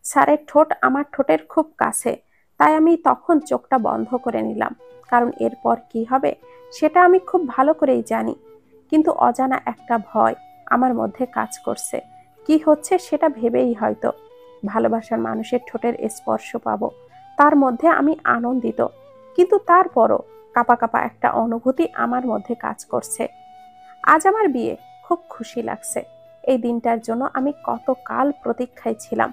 স্যারের ঠোঁট আমার ঠোঁটের খুব কাছে, তাই আমি তখন চোখটা বন্ধ করে নিলাম, কারণ এরপর কি হবে সেটা আমি খুব ভালো করেই জানি। কিন্তু অজানা একটা ভয় আমার মধ্যে কাজ করছে। কি হচ্ছে সেটা ভেবেই হয়তো ভালোবাসার মানুষের ঠোঁটের স্পর্শ পাবো, তার মধ্যে আমি আনন্দিত, কিন্তু তারপরও কাঁপা কাঁপা একটা অনুভূতি আমার মধ্যে কাজ করছে। আজ আমার বিয়ে, খুব খুশি লাগছে। এই দিনটার জন্য আমি কত কাল প্রতীক্ষায় ছিলাম,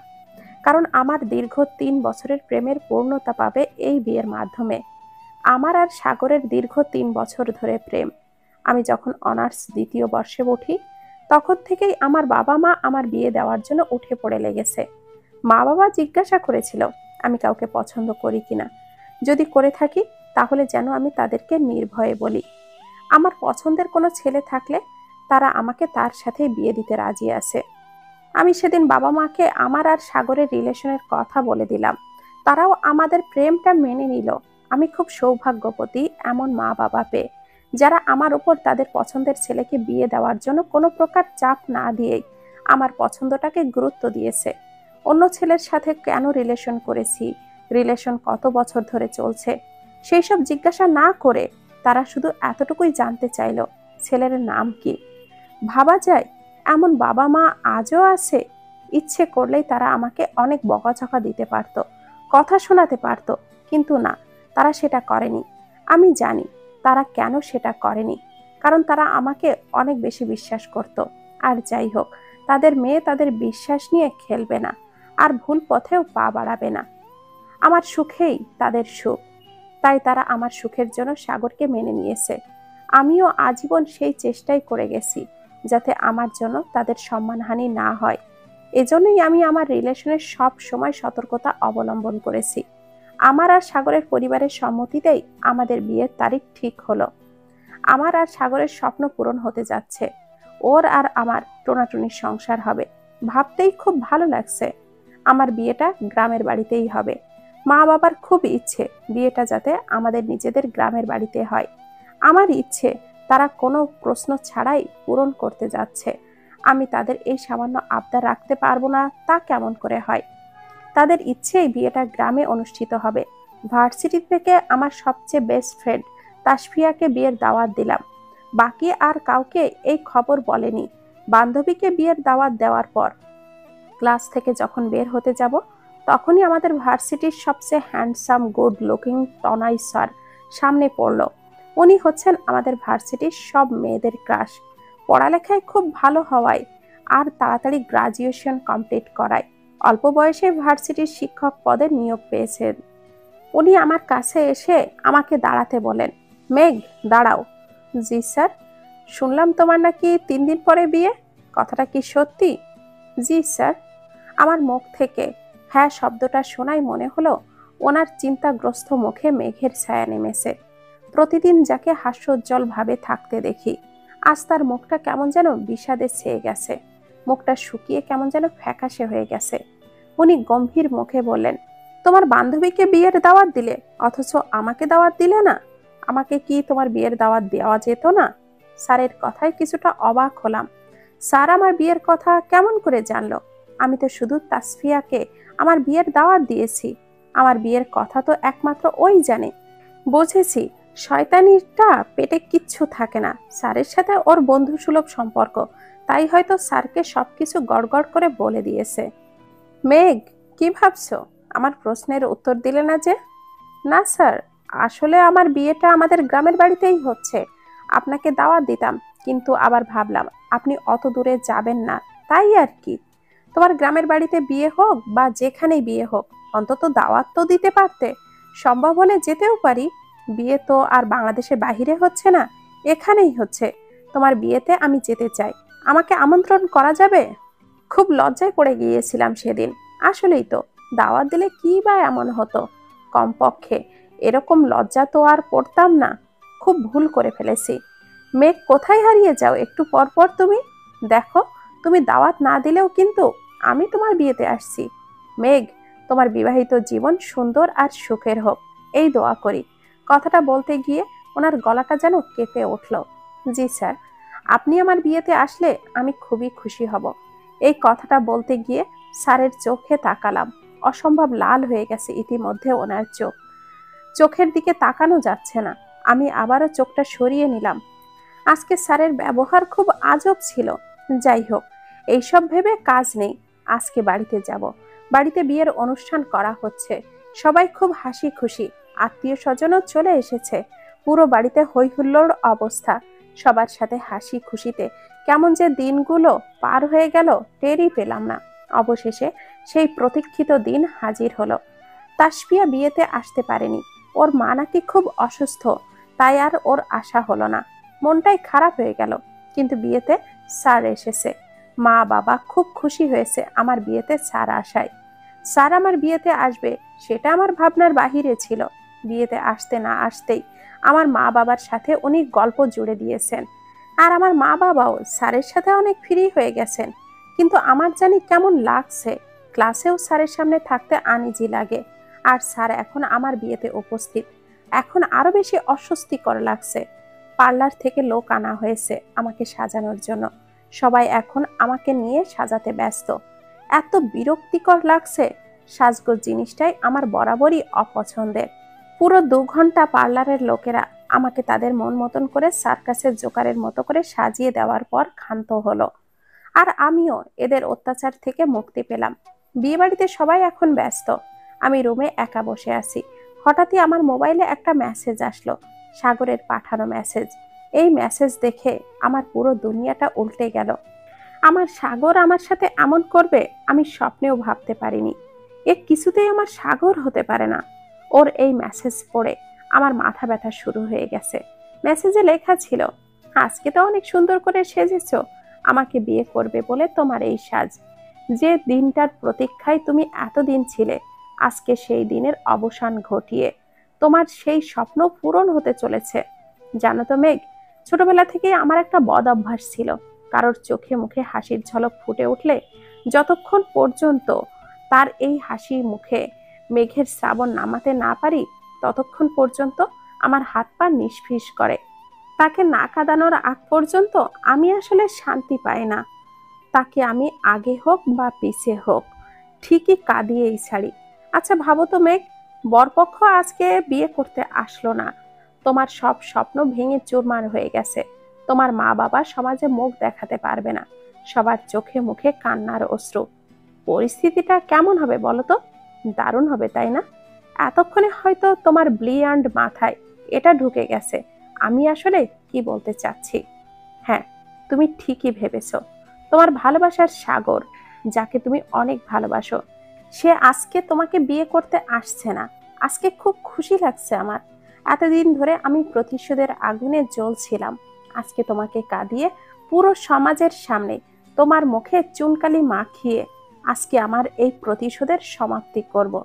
কারণ আমার দীর্ঘ 3 বছরের প্রেমের পূর্ণতা পাবে এই বিয়ের মাধ্যমে। আমার আর সাগরের দীর্ঘ 3 বছর ধরে প্রেম। আমি যখন অনার্স 2য় বর্ষে উঠি, তখন থেকেই আমার বাবা মা আমার বিয়ে দেওয়ার জন্য উঠে পড়ে লেগেছে। মা বাবা জিজ্ঞাসা করেছিল আমি কাউকে পছন্দ করি কিনা, যদি করে থাকি তাহলে যেন আমি তাদেরকে নির্ভয়ে বলি আমার পছন্দের কোনো ছেলে থাকলে তারা আমাকে তার সাথে বিয়ে দিতে রাজি আছে। আমি সেদিন বাবা মাকে আমার আর সাগরের রিলেশনের কথা বলে দিলাম, তারাও আমাদের প্রেমটা মেনে নিল। আমি খুব সৌভাগ্যবতী এমন মা বাবা পেয়ে, যারা আমার উপর তাদের পছন্দের ছেলেকে বিয়ে দেওয়ার জন্য কোনো প্রকার চাপ না দিয়েই আমার পছন্দটাকে গুরুত্ব দিয়েছে। অন্য ছেলের সাথে কেন রিলেশন করেছি, রিলেশন কত বছর ধরে চলছে, সেই সব জিজ্ঞাসা না করে তারা শুধু এতটুকুই জানতে চাইলো ছেলের নাম কি। ভাবা যায় এমন বাবা মা আজও আছে। ইচ্ছে করলেই তারা আমাকে অনেক বকাঝকা দিতে পারত, কথা শোনাতে পারত, কিন্তু না, তারা সেটা করেনি। আমি জানি তারা কেন সেটা করেনি, কারণ তারা আমাকে অনেক বেশি বিশ্বাস করত। আর যাই হোক, তাদের মেয়ে তাদের বিশ্বাস নিয়ে খেলবে না, আর ভুল পথেও পা বাড়াবে না। আমার সুখেই তাদের সুখ, তাই তারা আমার সুখের জন্য সাগরকে মেনে নিয়েছে। আমিও আজীবন সেই চেষ্টাই করে গেছি যাতে আমার জন্য তাদের সম্মানহানি না হয়। এজন্যই আমি আমার রিলেশনের সব সময় সতর্কতা অবলম্বন করেছি। আমার আর সাগরের পরিবারের সম্মতিতেই আমাদের বিয়ের তারিখ ঠিক হলো। আমার আর সাগরের স্বপ্ন পূরণ হতে যাচ্ছে। ওর আর আমার টোনাটুনির সংসার হবে, ভাবতেই খুব ভালো লাগছে। আমার বিয়েটা গ্রামের বাড়িতেই হবে। মা বাবার খুব ইচ্ছে বিয়েটা যাতে আমাদের নিজেদের গ্রামের বাড়িতে হয়। আমার ইচ্ছে তারা কোনো প্রশ্ন ছাড়াই পূরণ করতে যাচ্ছে। আমি তাদের এই সামান্য আবদার রাখতে পারবো না তা কেমন করে হয়। তাদের ইচ্ছেই বিয়েটা গ্রামে অনুষ্ঠিত হবে। ভার্সিটি থেকে আমার সবচেয়ে বেস্ট ফ্রেন্ড তাসফিয়াকে বিয়ের দাওয়াত দিলাম। বাকি আর কাউকে এই খবর বলেনি। বান্ধবীকে বিয়ের দাওয়াত দেওয়ার পর ক্লাস থেকে যখন বের হতে যাব, তখনই আমাদের ভার্সিটির সবচেয়ে হ্যান্ডসাম গুড লুকিং তনয় স্যার সামনে পড়ল। উনি হচ্ছেন আমাদের ভার্সিটির সব মেয়েদের ক্রাশ। পড়ালেখায় খুব ভালো হওয়ায় আর তাড়াতাড়ি গ্রাজুয়েশন কমপ্লিট করায় অল্প বয়সে ভার্সিটির শিক্ষক পদে নিয়োগ পেয়েছেন। উনি আমার কাছে এসে আমাকে দাঁড়াতে বলেন। মেঘ, দাঁড়াও। জি স্যার। শুনলাম তোমার নাকি 3 দিন পরে বিয়ে, কথাটা কি সত্যি? জি স্যার। আমার মুখ থেকে হ্যাঁ শব্দটা শোনাই মনে হলো ওনার চিন্তাগ্রস্ত মুখে মেঘের ছায়া নেমেছে। প্রতিদিন যাকে হাস্যোজ্জ্বল ভাবে থাকতে দেখি, আজ তার মুখটা কেমন যেন বিষাদে ছেয়ে গেছে, মুখটা শুকিয়ে কেমন যেন ফ্যাকাশে হয়ে গেছে। উনি গম্ভীর মুখে বললেন, তোমার বান্ধবীকে বিয়ের দাওয়াত দিলে, অথচ আমাকে দাওয়াত দিলে না। আমাকে কি তোমার বিয়ের দাওয়াত দেওয়া যেত না? স্যারের কথায় কিছুটা অবাক হলাম। স্যার আমার বিয়ের কথা কেমন করে জানলো? আমি তো শুধু তাসফিয়াকে আমার বিয়ের দাওয়াত দিয়েছি। আমার বিয়ের কথা তো একমাত্র ওই জানে। বুঝেছি, শয়তানিটা পেটে কিচ্ছু থাকে না। স্যারের সাথে ওর বন্ধুসুলভ সম্পর্ক, তাই হয়তো স্যারকে সবকিছু গড়গড় করে বলে দিয়েছে। মেঘ, কি ভাবছো? আমার প্রশ্নের উত্তর দিলে না যে? না স্যার, আসলে আমার বিয়েটা আমাদের গ্রামের বাড়িতেই হচ্ছে। আপনাকে দাওয়াত দিতাম, কিন্তু আবার ভাবলাম আপনি অত দূরে যাবেন না, তাই আর কি। তোমার গ্রামের বাড়িতে বিয়ে হোক বা যেখানেই বিয়ে হোক, অন্তত দাওয়াত তো দিতে পারতে। সম্ভব হলে যেতেও পারি। বিয়ে তো আর বাংলাদেশের বাহিরে হচ্ছে না, এখানেই হচ্ছে। তোমার বিয়েতে আমি যেতে চাই, আমাকে আমন্ত্রণ করা যাবে? খুব লজ্জায় পড়ে গিয়েছিলাম সেদিন। আসলেই তো, দাওয়াত দিলে কি বা এমন হতো? কমপক্ষে এরকম লজ্জা তো আর পড়তাম না। খুব ভুল করে ফেলেছি। মেঘ, কোথায় হারিয়ে যাও একটু পর পর তুমি? দেখো, তুমি দাওয়াত না দিলেও কিন্তু আমি তোমার বিয়েতে আসছি। মেঘ, তোমার বিবাহিত জীবন সুন্দর আর সুখের হোক, এই দোয়া করি। কথাটা বলতে গিয়ে ওনার গলাটা যেন কেঁপে উঠল। জি স্যার, আপনি আমার বিয়েতে আসলে আমি খুবই খুশি হব। এই কথাটা বলতে গিয়ে স্যারের চোখে তাকালাম। অসম্ভব লাল হয়ে গেছে ইতিমধ্যে ওনার চোখ। চোখের দিকে তাকানো যাচ্ছে না। আমি আবারও চোখটা সরিয়ে নিলাম। আজকে স্যারের ব্যবহার খুব আজব ছিল। যাই হোক, এইসব ভেবে কাজ নেই। আজকে বাড়িতে যাব। বাড়িতে বিয়ের অনুষ্ঠান করা হচ্ছে। সবাই খুব হাসি খুশি। আত্মীয় স্বজনও চলে এসেছে। পুরো বাড়িতে হই হুল্লোড় অবস্থা। সবার সাথে হাসি খুশিতে কেমন যে দিনগুলো পার হয়ে গেল টেরই পেলাম না। অবশেষে সেই প্রতীক্ষিত দিন হাজির হলো। তাসফিয়া বিয়েতে আসতে পারেনি। ওর মা নাকি খুব অসুস্থ, তাই আর ওর আশা হলো না। মনটাই খারাপ হয়ে গেল। কিন্তু বিয়েতে স্যার এসেছে। মা বাবা খুব খুশি হয়েছে আমার বিয়েতে স্যার আসায়। স্যার আমার বিয়েতে আসবে সেটা আমার ভাবনার বাহিরে ছিল। বিয়েতে আসতে না আসতেই আমার মা বাবার সাথে উনি গল্প জুড়ে দিয়েছেন। আর আমার মা বাবাও স্যারের সাথে অনেক ফ্রি হয়ে গেছেন। কিন্তু আমার জানি কেমন লাগছে। ক্লাসেও স্যারের সামনে থাকতে আনইজি লাগে। আর স্যার এখন আমার বিয়েতে উপস্থিত। এখন আরো বেশি অস্বস্তিকর লাগছে। পার্লার থেকে লোক আনা হয়েছে আমাকে সাজানোর জন্য। সবাই এখন আমাকে নিয়ে সাজাতে ব্যস্ত। এত বিরক্তিকর লাগছে। সাজগোজ জিনিসটাই আমার বরাবরই অপছন্দের। পুরো 2 ঘন্টা পার্লারের লোকেরা আমাকে তাদের মন মতন করে সার্কাসের জোকারের মতো করে সাজিয়ে দেওয়ার পর ক্ষান্ত হলো। আর আমিও এদের অত্যাচার থেকে মুক্তি পেলাম। বিয়ে বাড়িতে সবাই এখন ব্যস্ত। আমি রুমে একা বসে আছি। হঠাৎই আমার মোবাইলে একটা মেসেজ আসলো। সাগরের পাঠানো মেসেজ। এই মেসেজ দেখে আমার পুরো দুনিয়াটা উল্টে গেল। আমার সাগর আমার সাথে এমন করবে আমি স্বপ্নেও ভাবতে পারিনি। এ কিছুতেই আমার সাগর হতে পারে না। ওর এই মেসেজ পড়ে আমার মাথা ব্যথা শুরু হয়ে গেছে। মেসেজে লেখা ছিল, আজকে তো অনেক সুন্দর করে সেজেছো। আমাকে বিয়ে করবে বলে তোমার এই সাজ। যে দিনটার প্রতীক্ষায় তুমি এতদিন ছিলে, আজকে সেই দিনের অবসান ঘটিয়ে তোমার সেই স্বপ্ন পূরণ হতে চলেছে। জানো তো মেঘ, ছোটবেলা থেকে আমার একটা বদ অভ্যাস ছিল। কারোর চোখে মুখে হাসির ঝলক ফুটে উঠলে যতক্ষণ পর্যন্ত তার এই হাসি মুখে মেঘের শ্রাবণ নামাতে না পারি, ততক্ষণ পর্যন্ত আমার হাত পা নিষ্ফিস করে। তাকে না কাঁদানোর আগ পর্যন্ত আমি আসলে শান্তি পাই না। তাকে আমি আগে হোক বা পিছে হোক ঠিকই কাঁদিয়েই ছাড়ি। আচ্ছা ভাবো তো মেঘ, বরপক্ষ আজকে বিয়ে করতে আসলো না। তোমার সব স্বপ্ন ভেঙে চুরমার হয়ে গেছে। তোমার মা বাবা সমাজে মুখ দেখাতে পারবে না। সবার চোখে মুখে কান্নার অশ্রু। পরিস্থিতিটা কেমন হবে বলো তো? দারুণ হবে, তাই না? এতক্ষণে হয়তো তোমার ব্লিয়ান্ড মাথায় এটা ঢুকে গেছে আমি আসলে কি বলতে চাচ্ছি। হ্যাঁ, তুমি ঠিকই ভেবেছ। তোমার ভালোবাসার সাগর, যাকে তুমি অনেক ভালোবাসো, সে আজকে তোমাকে বিয়ে করতে আসছে না। আজকে খুব খুশি লাগছে আমার। এতদিন ধরে আমি প্রতিশোধের আগুনে জ্বলছিলাম। আজকে তোমাকে কাঁদিয়ে পুরো সমাজের সামনে তোমার মুখে চুনকালি মাখিয়ে আজকে আমার এই প্রতিশোধের সমাপ্তি করব।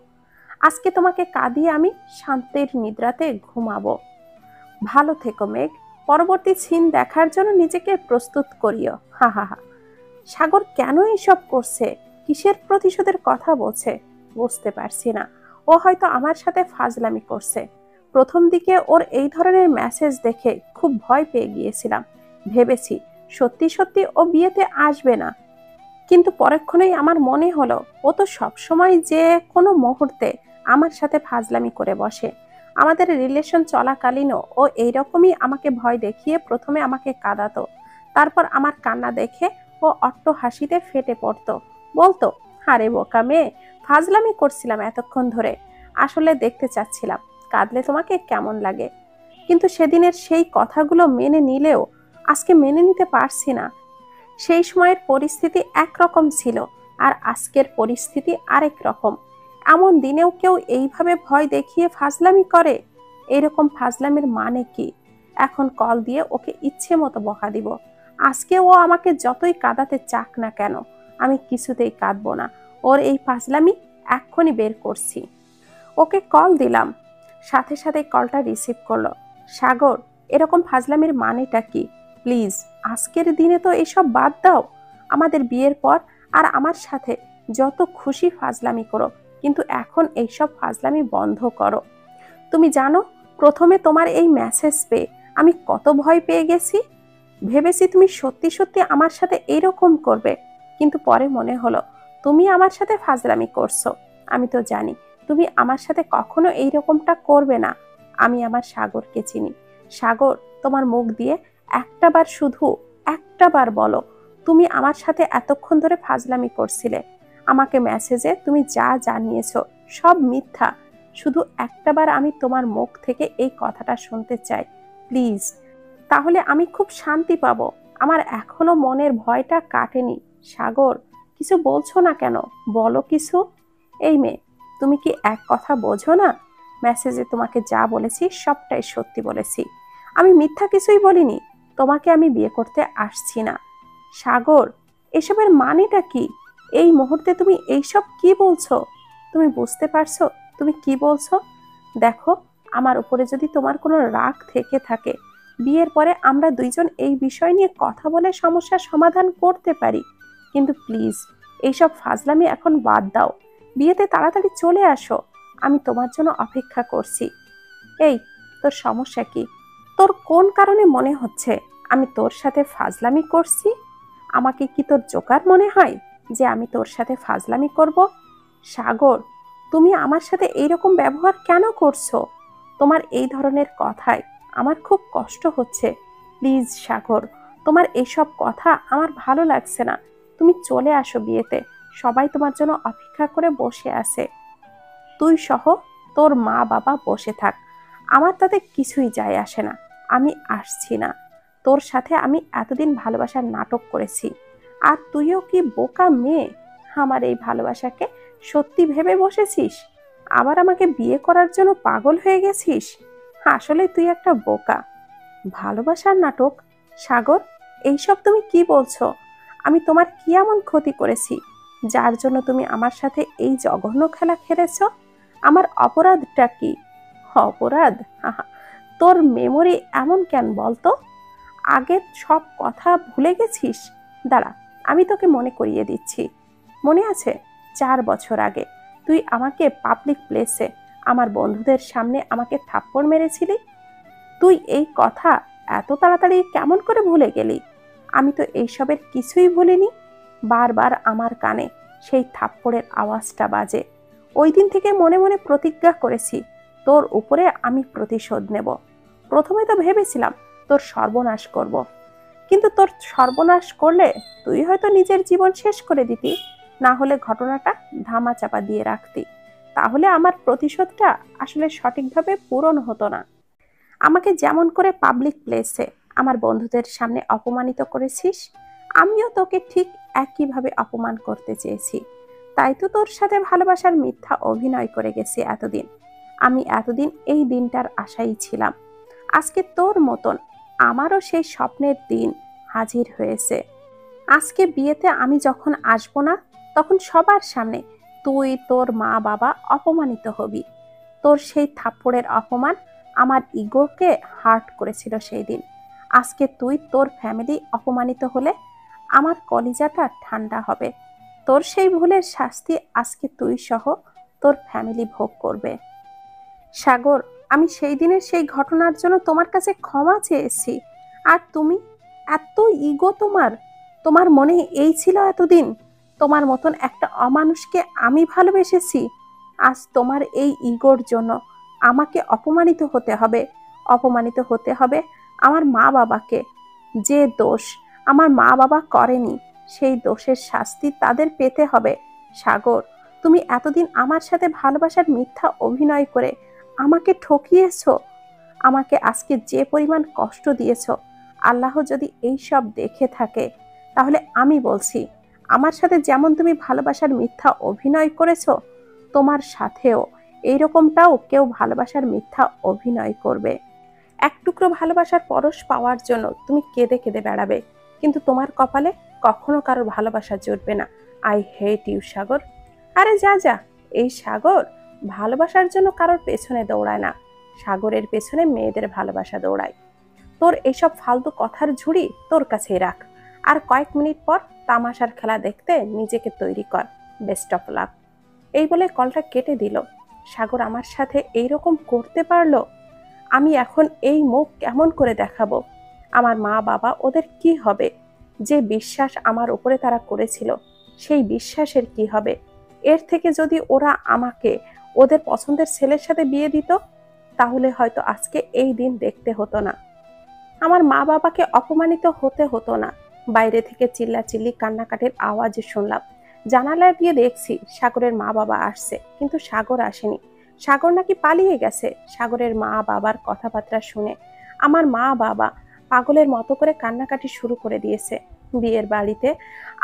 আজকে তোমাকে কাঁদিয়ে আমি শান্তির নিদ্রাতে ঘুমাবো। ভালো থেকো মেঘ। পরবর্তী সিন দেখার জন্য নিজেকে প্রস্তুত করিও। হা হা হা। সাগর কেন এসব করছে? কিসের প্রতিশোধের কথা বলছে? বুঝতে পারছি না। ও হয়তো আমার সাথে ফাজলামি করছে। প্রথম দিকে ওর এই ধরনের মেসেজ দেখে খুব ভয় পেয়ে গিয়েছিলাম। ভেবেছি সত্যি সত্যি ও বিয়েতে আসবে না। কিন্তু পরক্ষণেই আমার মনে হলো ও তো সবসময় যে কোনো মুহূর্তে আমার সাথে ফাজলামি করে বসে। আমাদের রিলেশন চলাকালীনও ও এইরকমই আমাকে ভয় দেখিয়ে প্রথমে আমাকে কাঁদাতো। তারপর আমার কান্না দেখে ও অট্ট হাসিতে ফেটে পড়তো। বলতো, আরে বোকা মেয়ে, ফাজলামি করছিলাম এতক্ষণ ধরে। আসলে দেখতে চাচ্ছিলাম কাঁদলে তোমাকে কেমন লাগে। কিন্তু সেদিনের সেই কথাগুলো মেনে নিলেও আজকে মেনে নিতে পারছি না। সেই সময়ের পরিস্থিতি একরকম ছিল আর আজকের পরিস্থিতি আরেক রকম। এমন দিনেও কেউ এইভাবে ভয় দেখিয়ে ফাজলামি করে? এরকম ফাজলামির মানে কি? এখন কল দিয়ে ওকে ইচ্ছে মতো বকা দিব। আজকে ও আমাকে যতই কাঁদাতে চাক না কেন, আমি কিছুতেই কাঁদবো না। ওর এই ফাজলামি এক্ষুনি বের করছি। ওকে কল দিলাম। সাথে সাথে কলটা রিসিভ করলো। সাগর, এরকম ফাজলামির মানেটা কি? প্লিজ আজকের দিনে তো এসব বাদ দাও। আমাদের বিয়ের পর আর আমার সাথে যত খুশি ফাজলামি করো, কিন্তু এখন এইসব ফাজলামি বন্ধ করো। তুমি জানো, প্রথমে তোমার এই মেসেজ পেয়ে আমি কত ভয় পেয়ে গেছি। ভেবেছি তুমি সত্যি সত্যি আমার সাথে এইরকম করবে। কিন্তু পরে মনে হলো তুমি আমার সাথে ফাজলামি করছো। আমি তো জানি তুমি আমার সাথে কখনো এই রকমটা করবে না। আমি আমার সাগরকে চিনি। সাগর, তোমার মুখ দিয়ে একটাবার, শুধু একটাবার বলো, তুমি আমার সাথে এতক্ষণ ধরে ফাজলামি করছিলে। আমাকে মেসেজে তুমি যা জানিয়েছো সব মিথ্যা। শুধু একটাবার আমি তোমার মুখ থেকে এই কথাটা শুনতে চাই, প্লিজ। তাহলে আমি খুব শান্তি পাবো। আমার এখনো মনের ভয়টা কাটেনি। সাগর, কিছু বলছো না কেন? বলো কিছু। এই মেয়ে, তুমি কি এক কথা বোঝো না? মেসেজে তোমাকে যা বলেছি সবটাই সত্যি বলেছি। আমি মিথ্যা কিছুই বলিনি। তোমাকে আমি বিয়ে করতে আসছি না। সাগর, এসবের মানেটা কি? এই মুহূর্তে তুমি এইসব কি বলছো? তুমি বুঝতে পারছো তুমি কি বলছো? দেখো, আমার উপরে যদি তোমার কোনো রাগ থেকে থাকে, বিয়ের পরে আমরা দুইজন এই বিষয় নিয়ে কথা বলে সমস্যার সমাধান করতে পারি। কিন্তু প্লিজ, এইসব ফাজলামি এখন বাদ দাও। বিয়েতে তাড়াতাড়ি চলে আসো। আমি তোমার জন্য অপেক্ষা করছি। এই, তোর সমস্যা কি? তোর কোন কারণে মনে হচ্ছে আমি তোর সাথে ফাজলামি করছি? আমাকে কি তোর জোকার মনে হয় যে আমি তোর সাথে ফাজলামি করব? সাগর, তুমি আমার সাথে এইরকম ব্যবহার কেন করছো? তোমার এই ধরনের কথায় আমার খুব কষ্ট হচ্ছে। প্লিজ সাগর, তোমার এইসব কথা আমার ভালো লাগছে না। তুমি চলে আসো বিয়েতে। সবাই তোমার জন্য অপেক্ষা করে বসে আছে। তুই সহ তোর মা বাবা বসে থাক। আমার তাতে কিছুই যায় আসে না। আমি আসছি না। তোর সাথে আমি এতদিন ভালোবাসার নাটক করেছি, আর তুইও কি বোকা মেয়ে? আমার এই ভালোবাসাকে সত্যি ভেবে বসেছিস? আবার আমাকে বিয়ে করার জন্য পাগল হয়ে গেছিস? আসলে তুই একটা বোকা। ভালোবাসার নাটক? সাগর, এইসব তুমি কি বলছো? আমি তোমার কি এমন ক্ষতি করেছি যার জন্য তুমি আমার সাথে এই জঘন্য খেলা খেলেছো? আমার অপরাধটা কি? অপরাধ? হাহা, তোর মেমোরি এমন কেন বলতো? আগের সব কথা ভুলে গেছিস? দাঁড়া, আমি তোকে মনে করিয়ে দিচ্ছি। মনে আছে 4 বছর আগে তুই আমাকে পাবলিক প্লেসে আমার বন্ধুদের সামনে আমাকে থাপ্পড় মেরেছিলি? তুই এই কথা এত তাড়াতাড়ি কেমন করে ভুলে গেলি? আমি তো এইসবের কিছুই ভুলিনি। বারবার আমার কানে সেই থাপ্পড়ের আওয়াজটা বাজে। ওই দিন থেকে মনে মনে প্রতিজ্ঞা করেছি তোর উপরে আমি প্রতিশোধ নেব। প্রথমে তো ভেবেছিলাম তোর সর্বনাশ করব, কিন্তু তোর সর্বনাশ করলে তুই হয়তো নিজের জীবন শেষ করে দিতি, না হলে ঘটনাটা ধামাচাপা দিয়ে রাখতি। তাহলে আমার প্রতিশোধটা আসলে সঠিকভাবে পূরণ হতো না। আমাকে যেমন করে পাবলিক প্লেসে আমার বন্ধুদের সামনে অপমানিত করেছিস, আমিও তোকে ঠিক একইভাবে অপমান করতে চেয়েছি। তাই তো তোর সাথে ভালোবাসার মিথ্যা অভিনয় করে গেছি এতদিন। আমি এতদিন এই দিনটার আশাই ছিলাম। আজকে তোর মতন আমারও সেই স্বপ্নের দিন হাজির হয়েছে। আজকে বিয়েতে আমি যখন আসবো না, তখন সবার সামনে তুই, তোর মা বাবা অপমানিত হবি। তোর সেই থাপ্পড়ের অপমান আমার ইগোকে হার্ট করেছিল সেই দিন। আজকে তুই, তোর ফ্যামিলি অপমানিত হলে আমার কলিজাটা ঠান্ডা হবে। তোর সেই ভুলের শাস্তি আজকে তুই সহ তোর ফ্যামিলি ভোগ করবে। সাগর, আমি সেই দিনের সেই ঘটনার জন্য তোমার কাছে ক্ষমা চেয়েছি। আর তুমি, এত ইগো তোমার! তোমার মনে এই ছিল এতদিন তোমার মতন একটা অমানুষকে আমি ভালোবেসেছি? আজ তোমার এই ইগোর জন্য আমাকে অপমানিত হতে হবে। অপমানিত হতে হবে আমার মা বাবাকে। যে দোষ আমার মা বাবা করেনি, সেই দোষের শাস্তি তাদের পেতে হবে। সাগর, তুমি এতদিন আমার সাথে ভালোবাসার মিথ্যা অভিনয় করে আমাকে ঠকিয়েছো। আমাকে আজকে যে পরিমাণ কষ্ট দিয়েছো, আল্লাহ যদি এই সব দেখে থাকে, তাহলে আমি বলছি, আমার সাথে যেমন তুমি ভালোবাসার মিথ্যা অভিনয় করেছো, তোমার সাথেও এইরকমটাও কেউ ভালোবাসার মিথ্যা অভিনয় করবে। এক টুকরো ভালোবাসার পরশ পাওয়ার জন্য তুমি কেঁদে কেঁদে বেড়াবে, কিন্তু তোমার কপালে কখনো কারোর ভালোবাসা জুটবে না। আই হেট ইউ সাগর। আরে যা যা, এই সাগর ভালোবাসার জন্য কারোর পেছনে দৌড়ায় না। সাগরের পেছনে মেয়েদের ভালোবাসা দৌড়ায়। তোর এইসব ফালতু কথার ঝুড়ি তোর কাছেই রাখ। আর কয়েক মিনিট পর তামাশার খেলা দেখতে নিজেকে তৈরি কর। Best of luck. এই বলে কলটা কেটে দিল। সাগর আমার সাথে এইরকম করতে পারলো? আমি এখন এই মুখ কেমন করে দেখাবো? আমার মা বাবা, ওদের কি হবে? যে বিশ্বাস আমার উপরে তারা করেছিল, সেই বিশ্বাসের কি হবে? এর থেকে যদি ওরা আমাকে ওদের পছন্দের ছেলের সাথে বিয়ে দিত, তাহলে হয়তো আজকে এই দিন দেখতে হতো না। আমার মা বাবাকে অপমানিত হতে হতো না। বাইরে থেকে চিল্লাচিল্লি কান্নাকাটির আওয়াজ শুনলাম। জানালা দিয়ে দেখছি সাগরের মা বাবা আসছে, কিন্তু সাগর আসেনি। সাগর নাকি পালিয়ে গেছে। সাগরের মা বাবার কথাবার্তা শুনে আমার মা বাবা পাগলের মতো করে কান্নাকাটি শুরু করে দিয়েছে। বিয়ের বাড়িতে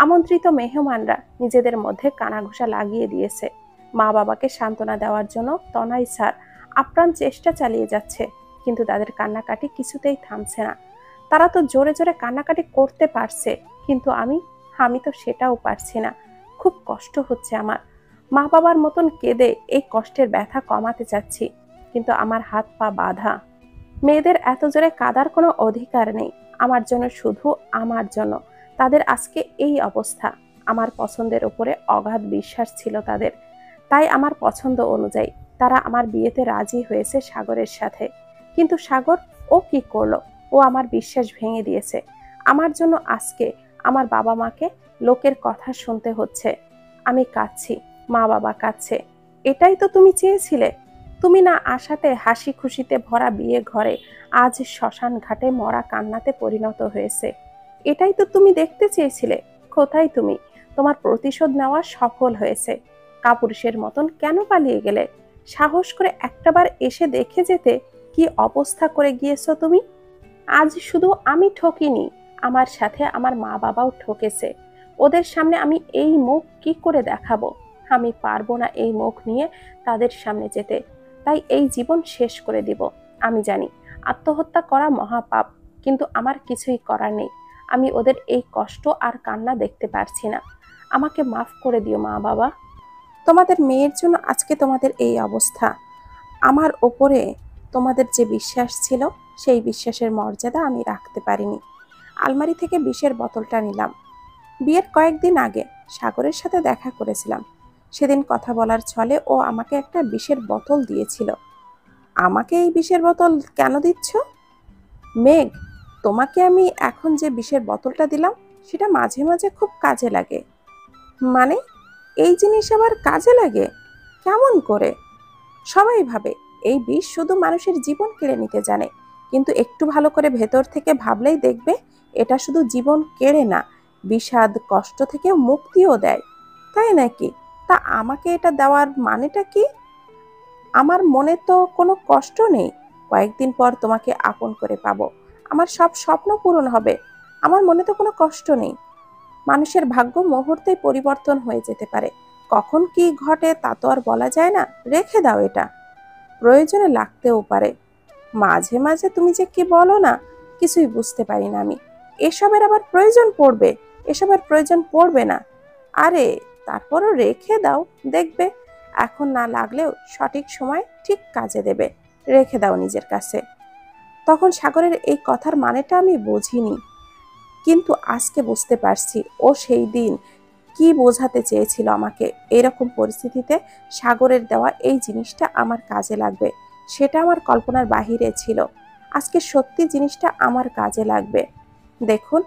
আমন্ত্রিত মেহমানরা নিজেদের মধ্যে কানাঘুষা লাগিয়ে দিয়েছে। মা বাবাকে সান্ত্বনা দেওয়ার জন্য তনয় স্যার আপ্রাণ চেষ্টা চালিয়ে যাচ্ছে, কিন্তু তাদের কান্নাকাটি কিছুতেই থামছে না। তারা তো জোরে জোরে কান্নাকাটি করতে পারছে, কিন্তু আমি তো সেটাও পারছি না। খুব কষ্ট হচ্ছে আমার। মা বাবার মতন কেঁদে এই কষ্টের ব্যথা কমাতে চাচ্ছি, কিন্তু আমার হাত পা বাঁধা। মেয়েদের এত জোরে কাঁদার কোনো অধিকার নেই। আমার জন্য, শুধু আমার জন্য তাদের আজকে এই অবস্থা। আমার পছন্দের উপরে অগাধ বিশ্বাস ছিল তাদের, তাই আমার পছন্দ অনুযায়ী তারা আমার বিয়েতে রাজি হয়েছে সাগরের সাথে। কিন্তু সাগর, ও কি করলো? ও আমার বিশ্বাস ভেঙে দিয়েছে। আমার জন্য আজকে আমার বাবা মাকে লোকের কথা শুনতে হচ্ছে। আমি কাঁদছি, মা বাবা কাঁদছে। এটাই তো তুমি চেয়েছিলে। তুমি না আশাতে হাসি খুশিতে ভরা বিয়ে ঘরে আজ শ্মশান ঘাটে মরা কান্নাতে পরিণত হয়েছে। এটাই তো তুমি দেখতে চেয়েছিলে। কোথায় তুমি? তোমার প্রতিশোধ নেওয়া সফল হয়েছে। কাপুরুষের মতন কেন পালিয়ে গেলে? সাহস করে একটাবার এসে দেখে যেতে। কি অবস্থা করে গিয়েছো তুমি। আজ শুধু আমি ঠকিনি, আমার সাথে আমার মা বাবাও ঠকেছে। ওদের সামনে আমি এই মুখ কি করে দেখাবো? আমি পারবো না এই মুখ নিয়ে তাদের সামনে যেতে। তাই এই জীবন শেষ করে দিব। আমি জানি আত্মহত্যা করা মহাপাপ, কিন্তু আমার কিছুই করার নেই। আমি ওদের এই কষ্ট আর কান্না দেখতে পারছি না। আমাকে মাফ করে দিও মা বাবা। তোমাদের মেয়ের জন্য আজকে তোমাদের এই অবস্থা। আমার ওপরে তোমাদের যে বিশ্বাস ছিল, সেই বিশ্বাসের মর্যাদা আমি রাখতে পারিনি। আলমারি থেকে বিষের বোতলটা নিলাম। বিয়ের কয়েকদিন আগে সাগরের সাথে দেখা করেছিলাম। সেদিন কথা বলার ছলে ও আমাকে একটা বিষের বোতল দিয়েছিল। আমাকে এই বিষের বোতল কেন দিচ্ছ? মেঘ, তোমাকে আমি এখন যে বিষের বোতলটা দিলাম, সেটা মাঝে মাঝে খুব কাজে লাগে। মানে, এই জিনিস আবার কাজে লাগে? কেমন করে? সবাই ভাবে এই বিষ শুধু মানুষের জীবন কেড়ে নিতে জানে, কিন্তু একটু ভালো করে ভেতর থেকে ভাবলেই দেখবে এটা শুধু জীবন কেড়ে না, বিষাদ কষ্ট থেকে মুক্তিও দেয়। তাই নাকি? তা আমাকে এটা দেওয়ার মানেটা কি? আমার মনে তো কোনো কষ্ট নেই। কয়েকদিন পর তোমাকে আপন করে পাবো। আমার সব স্বপ্ন পূরণ হবে। আমার মনে তো কোনো কষ্ট নেই। মানুষের ভাগ্য মুহূর্তেই পরিবর্তন হয়ে যেতে পারে। কখন কি ঘটে তা তো আর বলা যায় না। রেখে দাও এটা। প্রয়োজনে লাগতেও পারে। মাঝে মাঝে তুমি যে কি বলো না, কিছুই বুঝতে পারি না আমি। এসবের আবার প্রয়োজন পড়বে? এসবের প্রয়োজন পড়বে না। আরে, তারপরও রেখে দাও, দেখবে এখন না লাগলেও সঠিক সময় ঠিক কাজে দেবে। রেখে দাও নিজের কাছে। তখন সাগরের এই কথার মানেটা আমি বুঝিনি, কিন্তু আজকে বুঝতে পারছি ও সেই দিন কি বোঝাতে চেয়েছিল আমাকে। এরকম পরিস্থিতিতে সাগরের দেওয়া এই জিনিসটা আমার কাজে লাগবে, সেটা আমার কল্পনার বাহিরে ছিল। আজকে সত্যি জিনিসটা আমার কাজে লাগবে। দেখুন,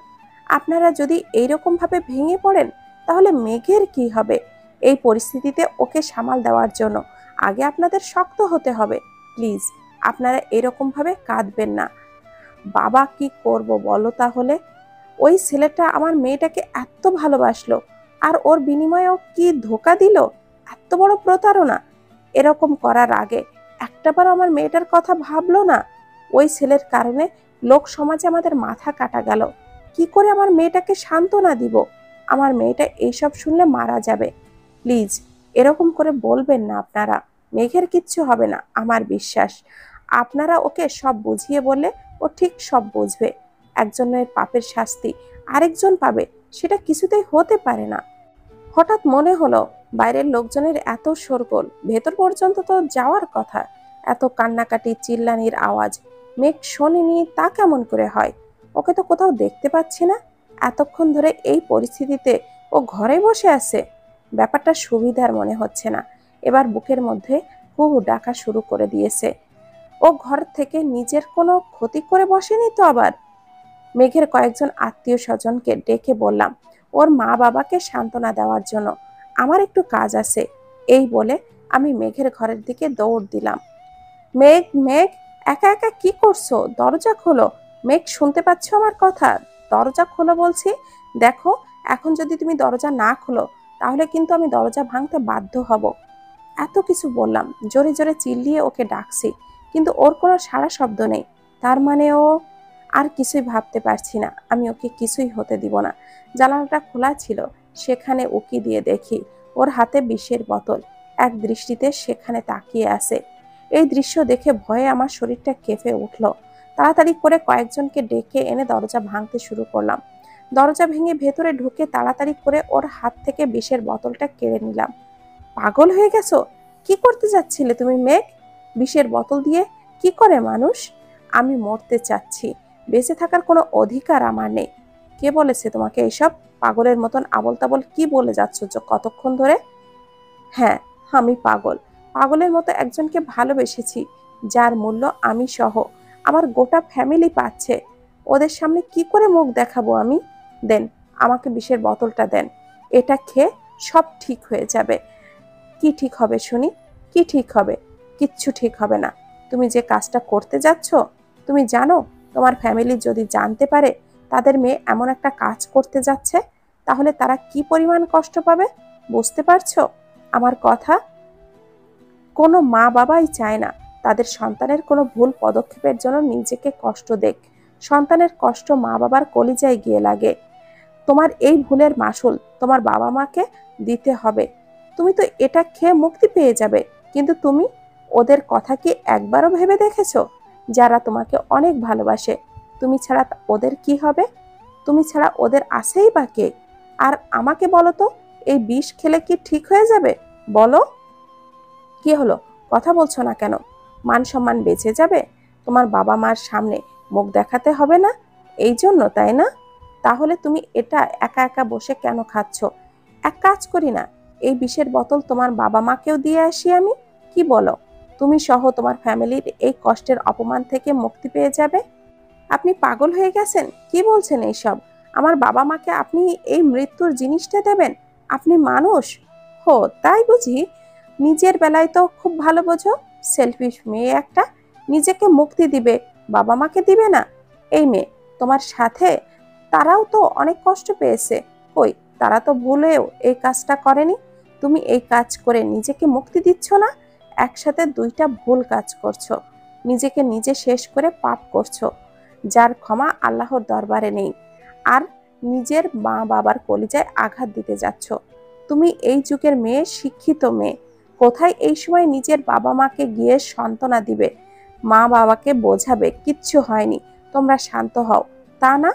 আপনারা যদি এইরকম ভাবে ভেঙে পড়েন, তাহলে মেঘের কি হবে? এই পরিস্থিতিতে ওকে সামাল দেওয়ার জন্য আগে আপনাদের শক্ত হতে হবে। প্লিজ, আপনারা এরকম ভাবে কাঁদবেন না। বাবা, কি করব বলো তাহলে? ওই ছেলেটা আমার মেয়েটাকে এত ভালোবাসলো, আর ওর বিনিময়ে ও কি ধোঁকা দিল! এত বড় প্রতারণা! এরকম করার আগে একটাবার আমার মেয়েটার কথা ভাবলো না? ওই ছেলের কারণে লোক সমাজে আমাদের মাথা কাটা গেল। কি করে আমার মেয়েটাকে সান্ত্বনা দিব? আমার মেয়েটা এইসব শুনলে মারা যাবে। প্লিজ, এরকম করে বলবেন না আপনারা। মেঘের কিচ্ছু হবে না, আমার বিশ্বাস। আপনারা ওকে সব বুঝিয়ে বললে ও ঠিক সব বুঝবে। একজনের পাপের শাস্তি আরেকজন পাবে, সেটা কিছুতেই হতে পারে না। হঠাৎ মনে হলো বাইরের লোকজনের এত শোরগোল, ভেতর পর্যন্ত তো যাওয়ার কথা। এত কান্নাকাটি চিল্লানির আওয়াজ মেঘ শোনেনি তা কেমন করে হয়? ওকে তো কোথাও দেখতে পাচ্ছি না। এতক্ষণ ধরে এই পরিস্থিতিতে ও ঘরে বসে আছে। ব্যাপারটা সুবিধার মনে হচ্ছে না। এবার বুকের মধ্যে হু হু ডাকা শুরু করে দিয়েছে। ও ঘর থেকে নিজের কোনো ক্ষতি করে বসেনি তো আবার? মেঘের কয়েকজন আত্মীয় স্বজনকে ডেকে বললাম ওর মা বাবাকে সান্ত্বনা দেওয়ার জন্য। আমার একটু কাজ আছে। এই বলে আমি মেঘের ঘরের দিকে দৌড় দিলাম। মেঘ, মেঘ, একা একা কি করছো? দরজা খোলো। মেঘ, শুনতে পাচ্ছ আমার কথা? দরজা খোলো বলছি। দেখো, এখন যদি তুমি দরজা না খোলো তাহলে কিন্তু আমি দরজা ভাঙতে বাধ্য হব। এত কিছু বললাম, জোরে জোরে চিল্লিয়ে ওকে ডাকছি, কিন্তু ওর কোনো সাড়া শব্দ নেই। তার মানে ও আর কিছুই ভাবতে পারছি না। আমি ওকে কিছুই হতে দিব না। জানালাটা খোলা ছিল, সেখানে উকি দিয়ে দেখি ওর হাতে বিষের বোতল। এক দৃষ্টিতে সেখানে তাকিয়ে আছে। এই দৃশ্য দেখে ভয়ে আমার শরীরটা কেঁপে উঠল। তাড়াতাড়ি করে কয়েকজনকে ডেকে এনে দরজা ভাঙতে শুরু করলাম। দরজা ভেঙে ভেতরে ঢুকে তাড়াতাড়ি করে ওর হাত থেকে বিষের বোতলটা কেড়ে নিলাম। পাগল হয়ে গেছো? কি করতে যাচ্ছিলে তুমি মেঘ? বিষের বোতল দিয়ে কি করে মানুষ? আমি মরতে চাচ্ছি। বেঁচে থাকার কোনো অধিকার আমার নেই। কে বলেছে তোমাকে এইসব? পাগলের মতন আবল তাবল কি বলে যাচ্ছ কতক্ষণ ধরে? হ্যাঁ, আমি পাগল। পাগলের মতো একজনকে ভালোবেসেছি, যার মূল্য আমি সহ আমার গোটা ফ্যামিলি পাচ্ছে। ওদের সামনে কি করে মুখ দেখাবো আমি? দেন, আমাকে বিষের বোতলটা দেন। এটা খেয়ে সব ঠিক হয়ে যাবে। কি ঠিক হবে শুনি? কি ঠিক হবে? কিচ্ছু ঠিক হবে না। তুমি যে কাজটা করতে যাচ্ছ, তুমি জানো তোমার ফ্যামিলি যদি জানতে পারে তাদের মেয়ে এমন একটা কাজ করতে যাচ্ছে, তাহলে তারা কি পরিমাণ কষ্ট পাবে? বুঝতে পারছো আমার কথা? কোনো মা বাবাই চায় না তাদের সন্তানের কোনো ভুল পদক্ষেপের জন্য নিজেকে কষ্ট দেখ। সন্তানের কষ্ট মা বাবার কলিজায় গিয়ে লাগে। তোমার এই ভুলের মাসুল তোমার বাবা মাকে দিতে হবে। তুমি তো এটা খেয়ে মুক্তি পেয়ে যাবে, কিন্তু তুমি ওদের কথা কি একবারও ভেবে দেখেছো? যারা তোমাকে অনেক ভালোবাসে, তুমি ছাড়া ওদের কি হবে? তুমি ছাড়া ওদের আছেই বা কে? আর আমাকে বলো তো, এই বিষ খেলে কি ঠিক হয়ে যাবে? বলো। কি হলো, কথা বলছো না কেন? মান সম্মান বেঁচে যাবে? তোমার বাবা মার সামনে মুখ দেখাতে হবে না, এই জন্য তাই না? তাহলে তুমি এটা একা একা বসে কেন খাচ্ছ? এক কাজ করি না, এই বিষের বোতল তোমার বাবা মাকেও দিয়ে আসি আমি। কি বলো? তুমি সহ তোমার ফ্যামিলির এই কষ্টের অপমান থেকে মুক্তি পেয়ে যাবে। আপনি পাগল হয়ে গেছেন? কি বলছেন এইসব? আমার বাবা মাকে আপনি এই মৃত্যুর জিনিসটা দেবেন? আপনি মানুষ? হো, তাই বুঝি? নিজের বেলায় তো খুব ভালো বোঝো। সেলফিশ মেয়ে একটা। নিজেকে মুক্তি দিবে, বাবা মাকে দিবে না? এই মেয়ে, তোমার সাথে তারাও তো অনেক কষ্ট পেয়েছে। কই, তারা তো ভুলেও এই কাজটা করেনি। তুমি এই কাজ করে নিজেকে মুক্তি দিচ্ছ না, একসাথে দুইটা ভুল কাজ করছো। নিজেকে নিজে শেষ করে পাপ করছো, যার ক্ষমা আল্লাহর দরবারে নেই। আর নিজের মা বাবার কলিজায় আঘাত দিতে যাচ্ছ। তুমি এই যুগের মেয়ে, শিক্ষিত মেয়ে, কোথায় এই সময় নিজের বাবা মাকে গিয়ে সান্ত্বনা দিবে, মা বাবাকে বোঝাবে কিচ্ছু হয়নি, তোমরা শান্ত হও, তা না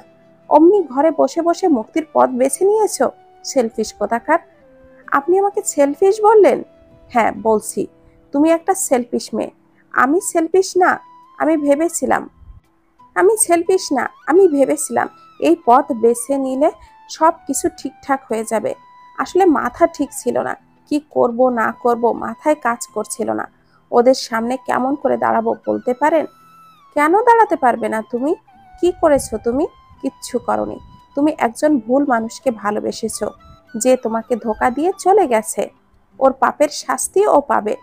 অমনি ঘরে বসে বসে মুক্তির পথ বেছে নিয়েছো। সেলফিশ কোথাকার! আপনি আমাকে সেলফিশ বললেন? হ্যাঁ বলছি, তুমি একটা সেলফিশ মেয়ে। আমি সেলফিশ না? আমি ভেবেছিলাম আমি সেলফিশ না, আমি ভেবেছিলাম এই পথ বেছে নিলে সব কিছু ঠিকঠাক হয়ে যাবে। আসলে মাথা ঠিক ছিল না, কি করব না করব মাথায় কাজ করছিল না। ওদের সামনে কেমন করে দাঁড়াবো বলতে পারেন? কেন দাঁড়াতে পারবে না তুমি? কি করেছো তুমি? কিচ্ছু করনি। তুমি একজন ভুল মানুষকে ভালোবেসেছো, যে তোমাকে ধোকা দিয়ে চলে গেছে। ওর পাপের শাস্তি ও পাবে।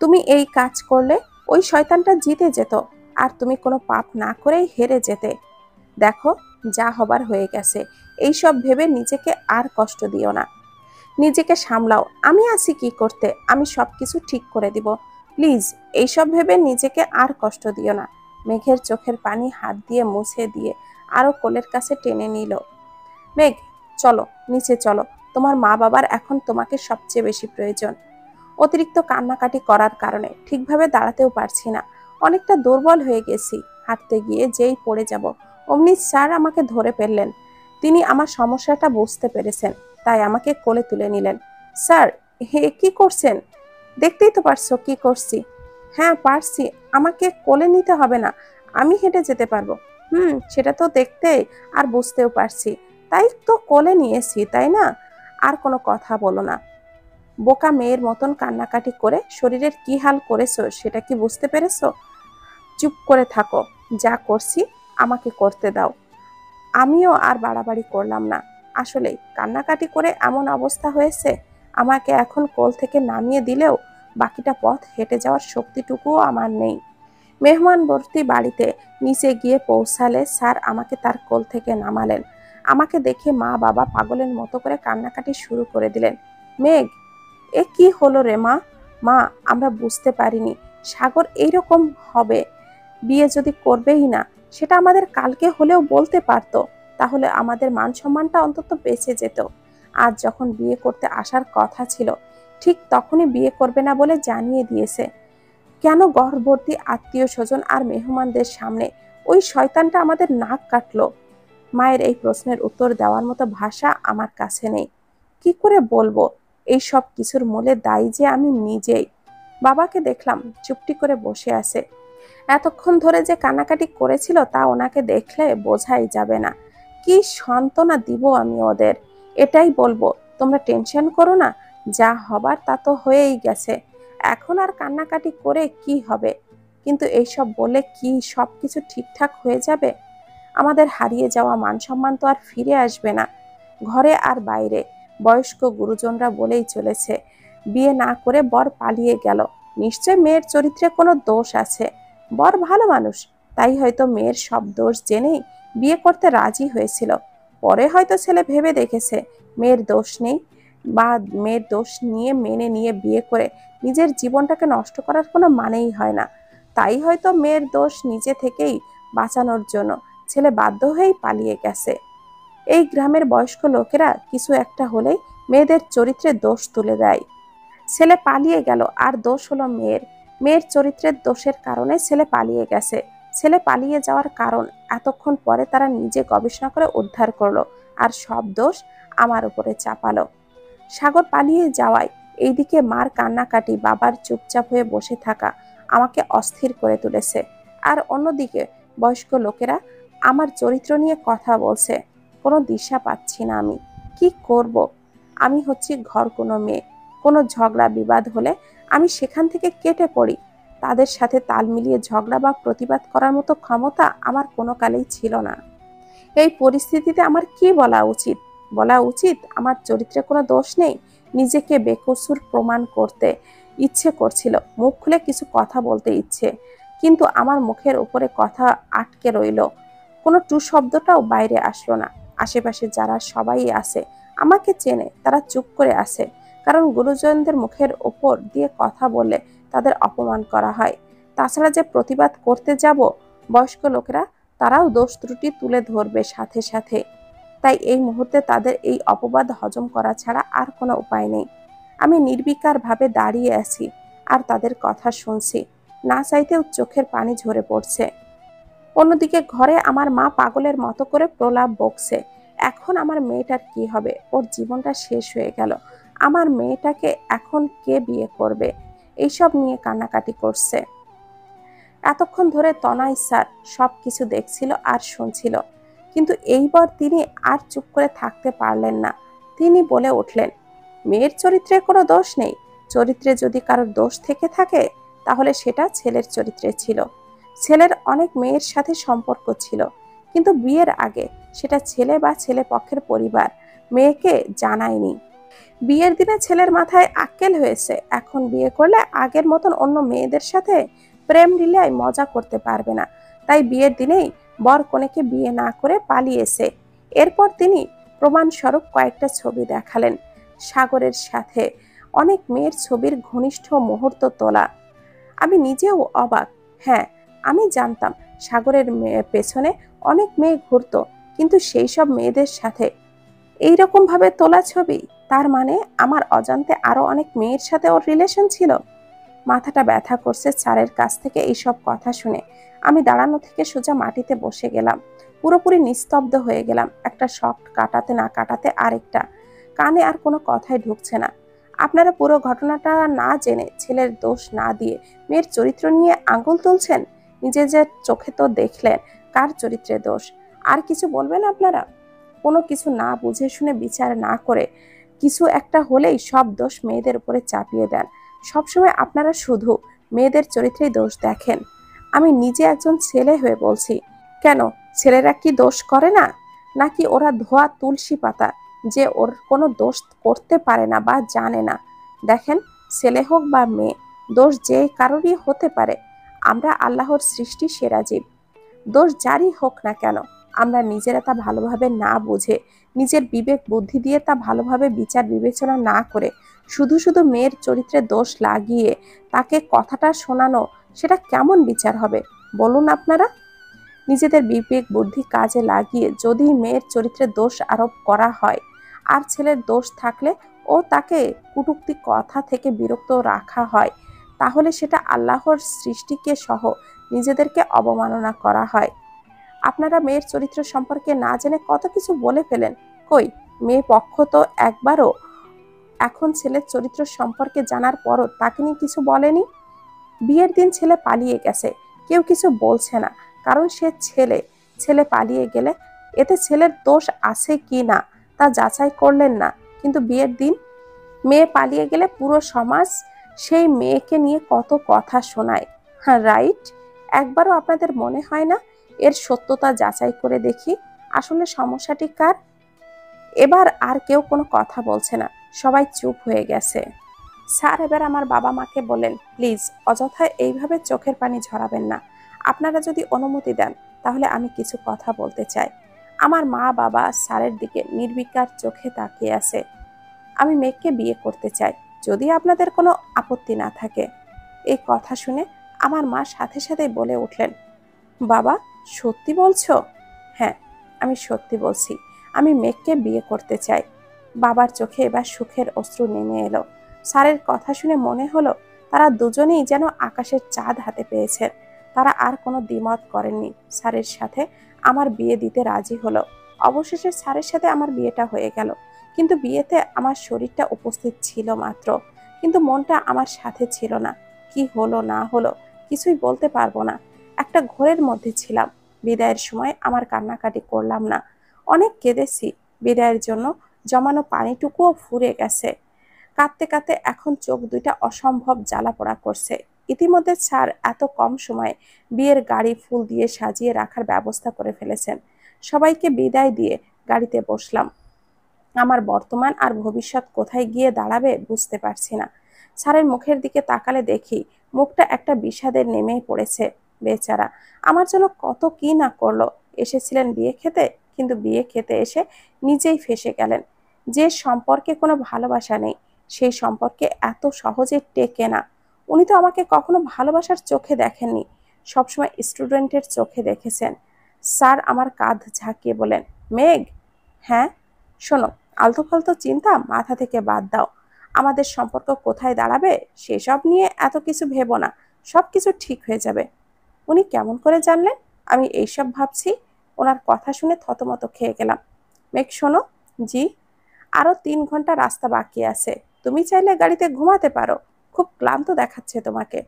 তুমি এই কাজ করলে ওই শয়তানটা জিতে যেত, আর তুমি কোনো পাপ না করেই হেরে যেতে। দেখো, যা হবার হয়ে গেছে। এইসব ভেবে নিজেকে আর কষ্ট দিও না। নিজেকে সামলাও। আমি আছি কি করতে, আমি সবকিছু ঠিক করে দিব। প্লিজ, এইসব ভেবে নিজেকে আর কষ্ট দিও না। মেঘের চোখের পানি হাত দিয়ে মুছে দিয়ে আরো কোলের কাছে টেনে নিল। মেঘ, চলো, নিচে চলো। তোমার মা বাবার এখন তোমাকে সবচেয়ে বেশি প্রয়োজন। অতিরিক্ত কান্নাকাটি করার কারণে ঠিকভাবে দাঁড়াতেও পারছি না, অনেকটা দুর্বল হয়ে গেছি। হাঁটতে গিয়ে যেই পড়ে যাব, অমনি স্যার আমাকে ধরে ফেললেন। তিনি আমার সমস্যাটা বুঝতে পেরেছেন, তাই আমাকে কোলে তুলে নিলেন। স্যার, হে কি করছেন? দেখতেই তো পারছো কি করছি। হ্যাঁ পারছি, আমাকে কোলে নিতে হবে না, আমি হেঁটে যেতে পারবো। সেটা তো দেখতে আর বুঝতেও পারছি, তাই তো কোলে নিয়েছি, তাই না? আর কোনো কথা বলো না। বোকা মেয়ের মতন কান্নাকাটি করে শরীরের কি হাল করেছো সেটা কি বুঝতে পেরেছো? চুপ করে থাকো, যা করছি আমাকে করতে দাও। আমিও আর বাড়াবাড়ি করলাম না। আসলেই কান্নাকাটি করে এমন অবস্থা হয়েছে, আমাকে এখন কোল থেকে নামিয়ে দিলেও বাকিটা পথ হেঁটে যাওয়ার শক্তিটুকুও আমার নেই। মেহমান ভর্তি বাড়িতে নিচে গিয়ে পৌঁছালে স্যার আমাকে তার কোল থেকে নামালেন। আমাকে দেখে মা বাবা পাগলের মতো করে কান্নাকাটি শুরু করে দিলেন। মেঘ, এ কি হলো রে মা? মা, আমরা বুঝতে পারিনি সাগর এইরকম হবে। বিয়ে যদি করবেই না, সেটা আমাদের কালকে হলেও বলতে পারতো, তাহলে আমাদের মান সম্মানটা অন্তত বেঁচে যেত। আজ যখন বিয়ে করতে আসার কথা ছিল, ঠিক তখনই বিয়ে করবে না বলে জানিয়ে দিয়েছে। কেন গর্ভবতী আত্মীয় স্বজন আর মেহমানদের সামনে ওই শয়তানটা আমাদের নাক কাটলো? মায়ের এই প্রশ্নের উত্তর দেওয়ার মতো ভাষা আমার কাছে নেই। কি করে বলবো? এই সব কিছুর মূলে দায়ী যে আমি নিজেই। বাবাকে দেখলাম চুপটি করে বসে আছে। এতক্ষণ ধরে যে কান্নাকাটি করেছিল তা ওনাকে দেখলে বোঝাই যাবে না। কি সান্ত্বনা দিব আমি ওদের? এটাই বলবো, তোমরা টেনশন করো না, যা হবার তা তো হয়েই গেছে, এখন আর কান্নাকাটি করে কি হবে? কিন্তু এইসব বলে কি সবকিছু ঠিকঠাক হয়ে যাবে? আমাদের হারিয়ে যাওয়া মান সম্মান তো আর ফিরে আসবে না। ঘরে আর বাইরে বয়স্ক গুরুজনরা বলেই চলেছে, বিয়ে না করে বর পালিয়ে গেল, নিশ্চয় মেয়ের চরিত্রে কোনো দোষ আছে। বর ভালো মানুষ, তাই হয়তো মেয়ের সব দোষ জেনেই বিয়ে করতে রাজি হয়েছিল। পরে হয়তো ছেলে ভেবে দেখেছে মেয়ের দোষ নেই, বা মেয়ের দোষ নিয়ে মেনে নিয়ে বিয়ে করে নিজের জীবনটাকে নষ্ট করার কোনো মানেই হয় না। তাই হয়তো মেয়ের দোষ নিজে থেকেই বাঁচানোর জন্য ছেলে বাধ্য হয়েই পালিয়ে গেছে। এই গ্রামের বয়স্ক লোকেরা কিছু একটা হলেই মেয়েদের চরিত্রে দোষ তুলে দেয়। ছেলে পালিয়ে গেল আর দোষ হলো মেয়ের। মেয়ের চরিত্রের দোষের কারণে ছেলে পালিয়ে গেছে। ছেলে পালিয়ে যাওয়ার কারণ এতক্ষণ পরে তারা নিজে গবেষণা করে উদ্ধার করলো, আর সব দোষ আমার উপরে চাপালো। সাগর পালিয়ে যাওয়ায় এইদিকে মার কান্নাকাটি, বাবার চুপচাপ হয়ে বসে থাকা আমাকে অস্থির করে তুলেছে। আর অন্যদিকে বয়স্ক লোকেরা আমার চরিত্র নিয়ে কথা বলছে। কোনো দিশা পাচ্ছি না আমি। কি করব? আমি হচ্ছি ঘর কোনো মেয়ে। কোনো ঝগড়া বিবাদ হলে আমি সেখান থেকে কেটে পড়ি। তাদের সাথে তাল মিলিয়ে ঝগড়া বা প্রতিবাদ করার মতো ক্ষমতা আমার কোনো কালেই ছিল না। এই পরিস্থিতিতে আমার কি বলা উচিত? বলা উচিত আমার চরিত্রে কোনো দোষ নেই। নিজেকে বেকসুর প্রমাণ করতে ইচ্ছে করছিল, মুখ খুলে কিছু কথা বলতে ইচ্ছে, কিন্তু আমার মুখের উপরে কথা আটকে রইল। কোনো টু শব্দটাও বাইরে আসলো না। আশেপাশে যারা সবাই আছে, আমাকে চেনে, তারা চুপ করে আছে, কারণ গুরুজনদের মুখের ওপর দিয়ে কথা বললে তাদের অপমান করা হয়। তাছাড়া যে প্রতিবাদ করতে যাব, বয়স্ক লোকেরা তারাও দোষ ত্রুটি তুলে ধরবে সাথে সাথে। তাই এই মুহূর্তে তাদের এই অপবাদ হজম করা ছাড়া আর কোনো উপায় নেই। আমি নির্বিকার ভাবে দাঁড়িয়ে আছি আর তাদের কথা শুনছি। না চাইতেও চোখের পানি ঝরে পড়ছে। অন্যদিকে ঘরে আমার মা পাগলের মতো করে প্রলাপ বকছে। এখন আমার মেয়েটার কি হবে? ওর জীবনটা শেষ হয়ে গেল। আমার মেয়েটাকে এখন কে বিয়ে করবে? এইসব নিয়ে কান্নাকাটি করছে। এতক্ষণ ধরে তনয় স্যার সবকিছু দেখছিল আর শুনছিল, কিন্তু এইবার তিনি আর চুপ করে থাকতে পারলেন না। তিনি বলে উঠলেন, মেয়ের চরিত্রে কোনো দোষ নেই। চরিত্রে যদি কারোর দোষ থেকে থাকে, তাহলে সেটা ছেলের চরিত্রে ছিল। ছেলের অনেক মেয়ের সাথে সম্পর্ক ছিল, কিন্তু বিয়ের আগে সেটা ছেলে বা ছেলে পক্ষের পরিবার মেয়েকে জানায়নি। বিয়ের দিনে ছেলের মাথায় আক্কেল হয়েছে, এখন বিয়ে করলে আগের মতন অন্য মেয়েদের সাথে প্রেম লীলায় মজা করতে পারবে না। তাই বিয়ের দিনেই বর কনেকে বিয়ে না করে পালিয়েছে। এরপর তিনি প্রমাণস্বরূপ কয়েকটা ছবি দেখালেন, সাগরের সাথে অনেক মেয়ের ছবির ঘনিষ্ঠ মুহূর্ত তোলা। আমি নিজেও অবাক। হ্যাঁ, আমি জানতাম সাগরের পেছনে অনেক মেয়ে ঘুরতো, কিন্তু সেই সব মেয়েদের সাথে এইরকম ভাবে তোলা ছবি, তার মানে আমার অজান্তে আরো অনেক মেয়ের সাথে ওর রিলেশন ছিল। মাথাটা ব্যথা করছে স্যারের কাছ থেকে এইসব কথা শুনে। আমি দাঁড়ানো থেকে সোজা মাটিতে বসে গেলাম। পুরোপুরি নিস্তব্ধ হয়ে গেলাম। একটা শক কাটাতে না কাটাতে আরেকটা। কানে আর কোনো কথাই ঢুকছে না। আপনারা পুরো ঘটনাটা না জেনে, ছেলের দোষ না দিয়ে মেয়ের চরিত্র নিয়ে আঙুল তুলছেন। নিজে যে চোখে তো দেখলেন কার চরিত্রে দোষ। আর কিছু বলবেন আপনারা? কোনো কিছু না বুঝে শুনে বিচার না করে কিছু একটা হলেই সব দোষ মেয়েদের উপরে চাপিয়ে দেন। সবসময় আপনারা শুধু মেয়েদের চরিত্রেই দোষ দেখেন। আমি নিজে একজন ছেলে হয়ে বলছি, কেন ছেলেরা কি দোষ করে না? নাকি ওরা ধোয়া তুলসী পাতা? যে ওর কোনো দোষ করতে পারে না বা জানে না। দেখেন, ছেলে হোক বা মেয়ে, দোষ যে কারোরই হতে পারে। আমরা আল্লাহর সৃষ্টি সেরা জীব। দোষ যারই হোক না কেন, আমরা নিজেরা তা ভালোভাবে না বুঝে, নিজের বিবেক বুদ্ধি দিয়ে তা ভালোভাবে বিচার বিবেচনা না করে শুধু শুধু মেয়ের চরিত্রে দোষ লাগিয়ে তাকে কথাটা শোনানো, সেটা কেমন বিচার হবে বলুন আপনারা? নিজেদের বিবেক বুদ্ধি কাজে লাগিয়ে যদি মেয়ের চরিত্রে দোষ আরোপ করা হয়, আর ছেলের দোষ থাকলে ও তাকে কটূক্তি কথা থেকে বিরত রাখা হয়, তাহলে সেটা আল্লাহর সৃষ্টিকে সহ নিজেদেরকে অবমাননা করা হয়। আপনারা মেয়ের চরিত্র সম্পর্কে না জেনে কত কিছু বলে ফেলেন। কই, মেয়ে পক্ষ তো একবারও এখন ছেলের চরিত্র সম্পর্কে জানার পরও তাকে নিয়ে কিছু বলেনি। বিয়ের দিন ছেলে পালিয়ে গেছে, কেউ কিছু বলছে না, কারণ সে ছেলে। ছেলে পালিয়ে গেলে এতে ছেলের দোষ আছে কি না তা যাচাই করলেন না, কিন্তু বিয়ের দিন মেয়ে পালিয়ে গেলে পুরো সমাজ সেই মেয়েকে নিয়ে কত কথা শোনায়। হ্যাঁ, রাইট। একবারও আপনাদের মনে হয় না এর সত্যতা যাচাই করে দেখি আসলে সমস্যাটি কার? এবার আর কেউ কোনো কথা বলছে না, সবাই চুপ হয়ে গেছে। স্যার এবার আমার বাবা মাকে বলেন, প্লিজ অযথা এইভাবে চোখের পানি ঝরাবেন না। আপনারা যদি অনুমতি দেন তাহলে আমি কিছু কথা বলতে চাই। আমার মা বাবা স্যারের দিকে নির্বিকার চোখে তাকিয়ে আছে। আমি মেঘকে বিয়ে করতে চাই, যদি আপনাদের কোনো আপত্তি না থাকে। এই কথা শুনে আমার মা সাথে সাথে বলে উঠলেন, বাবা, সত্যি বলছো? হ্যাঁ, আমি সত্যি বলছি, আমি মেঘকে বিয়ে করতে চাই। বাবার চোখে এবার সুখের অশ্রু নেমে এলো। স্যারের কথা শুনে মনে হলো তারা দুজনেই যেন আকাশের চাঁদ হাতে পেয়েছেন। তারা আর কোনো দ্বিমত করেননি, স্যারের সাথে আমার বিয়ে দিতে রাজি হলো। অবশেষে স্যারের সাথে আমার বিয়েটা হয়ে গেল। কিন্তু বিয়েতে আমার শরীরটা উপস্থিত ছিল মাত্র, কিন্তু মনটা আমার সাথে ছিল না। কি হলো না হলো কিছুই বলতে পারবো না। একটা ঘোরের মধ্যে ছিলাম। বিদায়ের সময় আমার কান্নাকাটি করলাম না, অনেক কেঁদেছি। বিদায়ের জন্য জমানো পানিটুকুও ফুরে গেছে। কাঁদতে কাঁদতে এখন চোখ দুইটা অসম্ভব জ্বালা পোড়া করছে। ইতিমধ্যে স্যার এত কম সময়ে বিয়ের গাড়ি ফুল দিয়ে সাজিয়ে রাখার ব্যবস্থা করে ফেলেছেন। সবাইকে বিদায় দিয়ে গাড়িতে বসলাম। আমার বর্তমান আর ভবিষ্যৎ কোথায় গিয়ে দাঁড়াবে বুঝতে পারছি না। স্যারের মুখের দিকে তাকালে দেখি মুখটা একটা বিষাদের নেমে পড়েছে। বেচারা আমার জন্য কত কি না করলো। এসেছিলেন বিয়ে খেতে, কিন্তু বিয়ে খেতে এসে নিজেই ফেঁসে গেলেন। যে সম্পর্কে কোনো ভালোবাসা নেই, সেই সম্পর্কে এত সহজে টেকে না। উনি তো আমাকে কখনো ভালোবাসার চোখে দেখেননি, সবসময় স্টুডেন্টের চোখে দেখেছেন। স্যার আমার কাঁধ ঝাঁকিয়ে বলেন, মেঘ। হ্যাঁ, শোনো, আলতু ফালতু চিন্তা মাথা থেকে বাদ দাও। আমাদের সম্পর্ক কোথায় দাঁড়াবে সেসব নিয়ে এত কিছু ভেবো না, সব কিছু ঠিক হয়ে যাবে। উনি কেমন করে জানলেন আমি এইসব ভাবছি? ওনার কথা শুনে থতমত খেয়ে গেলাম। মেঘ শোনো। জি? আরো 3 ঘন্টা রাস্তা বাকি আছে, তুমি চাইলে গাড়িতে ঘুমাতে পারো, খুব ক্লান্ত দেখাচ্ছে তোমাকে।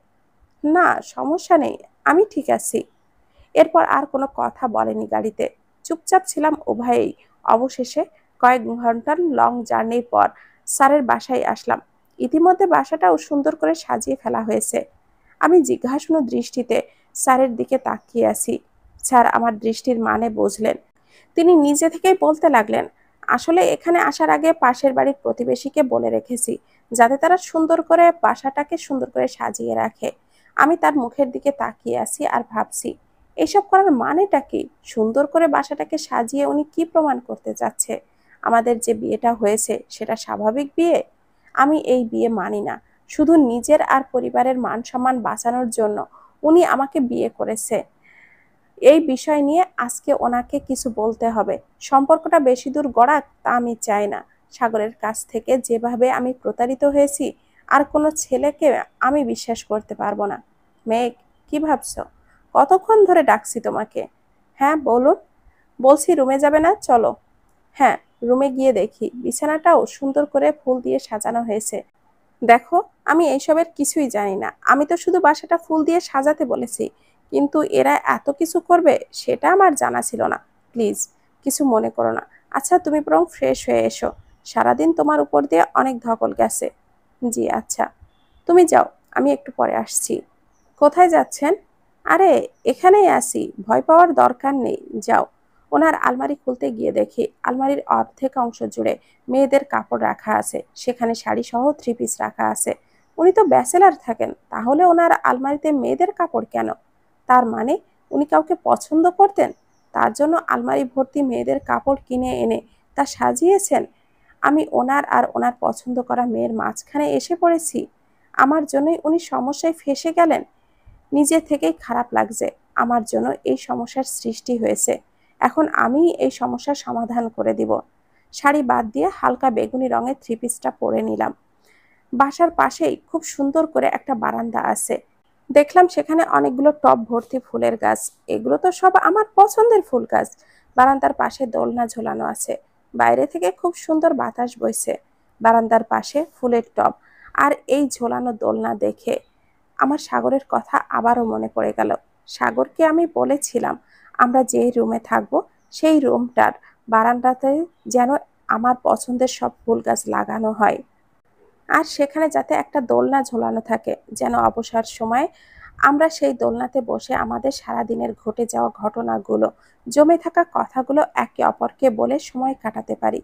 না, সমস্যা নেই, আমি ঠিক আছি। এরপর আর কোনো কথা বলেনি গাড়িতে। চুপচাপ ছিলাম উভয়েই। অবশেষে কয়েক ঘন্টার লং জার্নির পর স্যারের বাসায় আসলাম। ইতিমধ্যে বাসাটাও সুন্দর করে সাজিয়ে ফেলা হয়েছে। আমি জিজ্ঞাসা দৃষ্টিতে স্যারের দিকে তাকিয়ে আছি। স্যার আমার দৃষ্টির মানে বুঝলেন। তিনি নিজে থেকেই বলতে লাগলেন, আসলে এখানে আসার আগে পাশের বাড়ির প্রতিবেশীকে বলে রেখেছি যাতে তারা সুন্দর করে বাসাটাকে সুন্দর করে সাজিয়ে রাখে। আমি তার মুখের দিকে তাকিয়ে আছি আর ভাবছি, এসব করার মানেটা কি? সুন্দর করে বাসাটাকে সাজিয়ে উনি কি প্রমাণ করতে চাচ্ছে? আমাদের যে বিয়েটা হয়েছে সেটা স্বাভাবিক বিয়ে? আমি এই বিয়ে মানি না। শুধু নিজের আর পরিবারের মান সম্মান বাঁচানোর জন্য উনি আমাকে বিয়ে করেছে। এই বিষয় নিয়ে আজকে ওনাকে কিছু বলতে হবে। সম্পর্কটা বেশি দূর গড়াক তা আমি চাই না। সাগরের কাছ থেকে যেভাবে আমি প্রতারিত হয়েছি, আর কোনো ছেলেকে আমি বিশ্বাস করতে পারবো না। মেঘ, কি ভাবছো? কতক্ষণ ধরে ডাকছি তোমাকে। হ্যাঁ বলুন। বলছি রুমে যাবে না, চলো। হ্যাঁ, রুমে গিয়ে দেখি বিছানাটাও সুন্দর করে ফুল দিয়ে সাজানো হয়েছে। দেখো, আমি এইসবের কিছুই জানি না, আমি তো শুধু বাসাটা ফুল দিয়ে সাজাতে বলেছি, কিন্তু এরা এত কিছু করবে সেটা আমার জানা ছিল না। প্লিজ কিছু মনে করো না। আচ্ছা, তুমি বরং ফ্রেশ হয়ে এসো, সারাদিন তোমার উপর দিয়ে অনেক ধকল গেছে। জি আচ্ছা, তুমি যাও, আমি একটু পরে আসছি। কোথায় যাচ্ছেন? আরে, এখানেই আসি, ভয় পাওয়ার দরকার নেই, যাও। ওনার আলমারি খুলতে গিয়ে দেখি আলমারির অর্ধেক অংশ জুড়ে মেয়েদের কাপড় রাখা আছে, সেখানে শাড়ি সহ 3 পিস রাখা আছে। উনি তো ব্যাচেলার থাকেন, তাহলে ওনার আলমারিতে মেয়েদের কাপড় কেন? তার মানে উনি কাউকে পছন্দ করতেন, তার জন্য আলমারি ভর্তি মেয়েদের কাপড় কিনে এনে তা সাজিয়েছেন। আমি ওনার আর ওনার পছন্দ করা মেয়ের মাঝখানে এসে পড়েছি। আমার জন্যই উনি সমস্যায় ফেঁসে গেলেন। নিজে থেকেই খারাপ লাগছে, আমার জন্য এই সমস্যার সৃষ্টি হয়েছে। এখন আমি এই সমস্যার সমাধান করে দিব। শাড়ি বাদ দিয়ে হালকা বেগুনি রঙের 3 পিসটা পরে নিলাম। বাসার পাশেই খুব সুন্দর করে একটা বারান্দা আছে। দেখলাম সেখানে অনেকগুলো টব ভর্তি ফুলের গাছ। এগুলো তো সব আমার পছন্দের ফুল গাছ। বারান্দার পাশে দোলনা ঝোলানো আছে। বাইরে থেকে খুব সুন্দর বাতাস বইছে। বারান্দার পাশে ফুলের টব আর এই ঝোলানো দোলনা দেখে আমার সাগরের কথা আবারও মনে পড়ে গেল। সাগরকে আমি বলেছিলাম আমরা যে রুমে থাকবো সেই রুমটার বারান্দাতে যেন আমার পছন্দের সব ফুল গাছ লাগানো হয়, আর সেখানে যাতে একটা দোলনা ঝোলানো থাকে, যেন অবসর সময়ে আমরা সেই দোলনাতে বসে আমাদের সারাদিনের ঘটে যাওয়া ঘটনাগুলো, জমে থাকা কথাগুলো একে অপরকে বলে সময় কাটাতে পারি।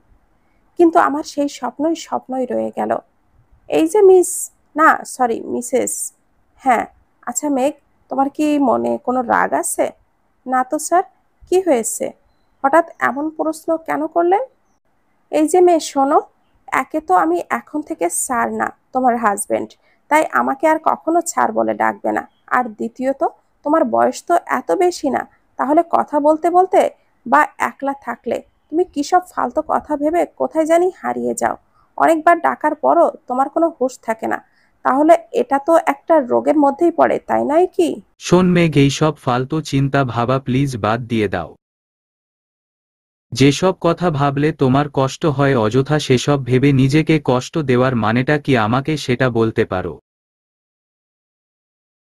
কিন্তু আমার সেই স্বপ্নই স্বপ্নই রয়ে গেল। এই যে মিস, না সরি মিসেস, হ্যাঁ, আচ্ছা মেঘ, তোমার কি মনে কোনো রাগ আছে? না তো স্যার। কি হয়েছে, হঠাৎ এমন প্রশ্ন কেন করলেন? এই যে মেয়ে শোনো, একে তো আমি এখন থেকে স্যার না, তোমার হাজবেন্ড, তাই আমাকে আর কখনো স্যার বলে ডাকবে না। আর দ্বিতীয়ত, তোমার বয়স তো এত বেশি না, তাহলে কথা বলতে বলতে বা একলা থাকলে তুমি কি সব ফালতু কথা ভেবে কোথায় জানি হারিয়ে যাও। অনেকবার ডাকার পরও তোমার কোনো হুঁশ থাকে না, তাহলে এটা তো একটা রোগের মধ্যেই পড়ে, তাই নয় কি? শোন মেঘ, এইসব ফালতু চিন্তা ভাবা প্লিজ বাদ দিয়ে দাও। যেসব কথা ভাবলে তোমার কষ্ট হয় অযথা সেসব ভেবে নিজেকে কষ্ট দেওয়ার মানেটা কি আমাকে সেটা বলতে পারো?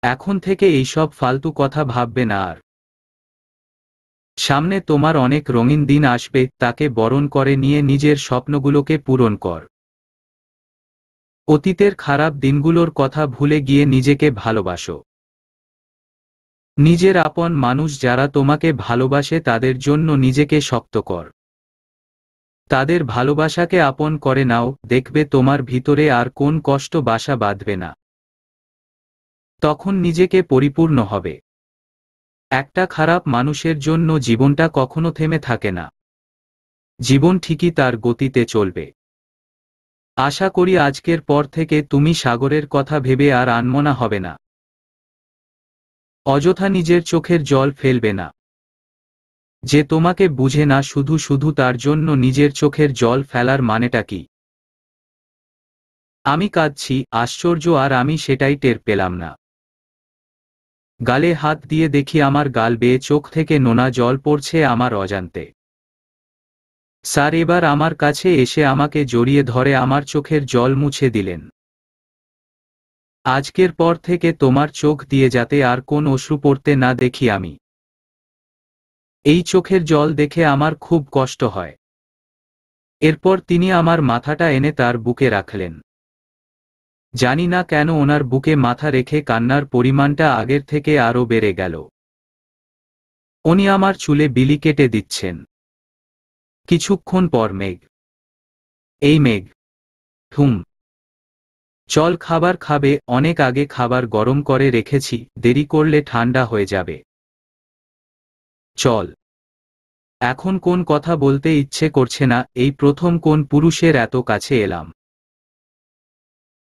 এখন থেকে এইসব ফালতু কথা ভাববে না আর। সামনে তোমার অনেক রঙিন দিন আসবে, তাকে বরণ করে নিয়ে নিজের স্বপ্নগুলোকে পূরণ কর। অতীতের খারাপ দিনগুলোর কথা ভুলে গিয়ে নিজেকে ভালোবাসো। নিজের আপন মানুষ যারা তোমাকে ভালোবাসে তাদের জন্য নিজেকে শক্ত কর। তাদের ভালোবাসাকে আপন করে নাও, দেখবে তোমার ভিতরে আর কোন কষ্ট বাসা বাঁধবে না। তখন নিজেকে পরিপূর্ণ হবে। একটা খারাপ মানুষের জন্য জীবনটা কখনো থেমে থাকে না। জীবন ঠিকই তার গতিতে চলবে। আশা করি আজকের পর থেকে তুমি সাগরের কথা ভেবে আর আনমনা হবে না। অযথা নিজের চোখের জল ফেলবে না। যে তোমাকে বুঝে না শুধু শুধু তার জন্য নিজের চোখের জল ফেলার মানেটা কি? আমি কাঁদছি, আশ্চর্য, আর আমি সেটাই টের পেলাম না। গালে হাত দিয়ে দেখি আমার গাল বেয়ে চোখ থেকে নোনা জল পড়ছে আমার অজান্তে। স্যার এবার আমার কাছে এসে আমাকে জড়িয়ে ধরে আমার চোখের জল মুছে দিলেন। আজকের পর থেকে তোমার চোখ দিয়ে যাতে আর কোন অশ্রু পড়তে না দেখি আমি। এই চোখের জল দেখে আমার খুব কষ্ট হয়। এরপর তিনি আমার মাথাটা এনে তার বুকে রাখলেন। জানি না কেন ওনার বুকে মাথা রেখে কান্নার পরিমাণটা আগের থেকে আরও বেড়ে গেল। উনি আমার চুলে বিলি কেটে দিচ্ছেন। কিছুক্ষণ পর মেঘ, এই মেঘ, হুম, চল খাবার খাবে, অনেক আগে খাবার গরম করে রেখেছি, দেরি করলে ঠান্ডা হয়ে যাবে। চল। এখন কোন কথা বলতে ইচ্ছে করছে না, এই প্রথম কোন পুরুষের এত কাছে এলাম।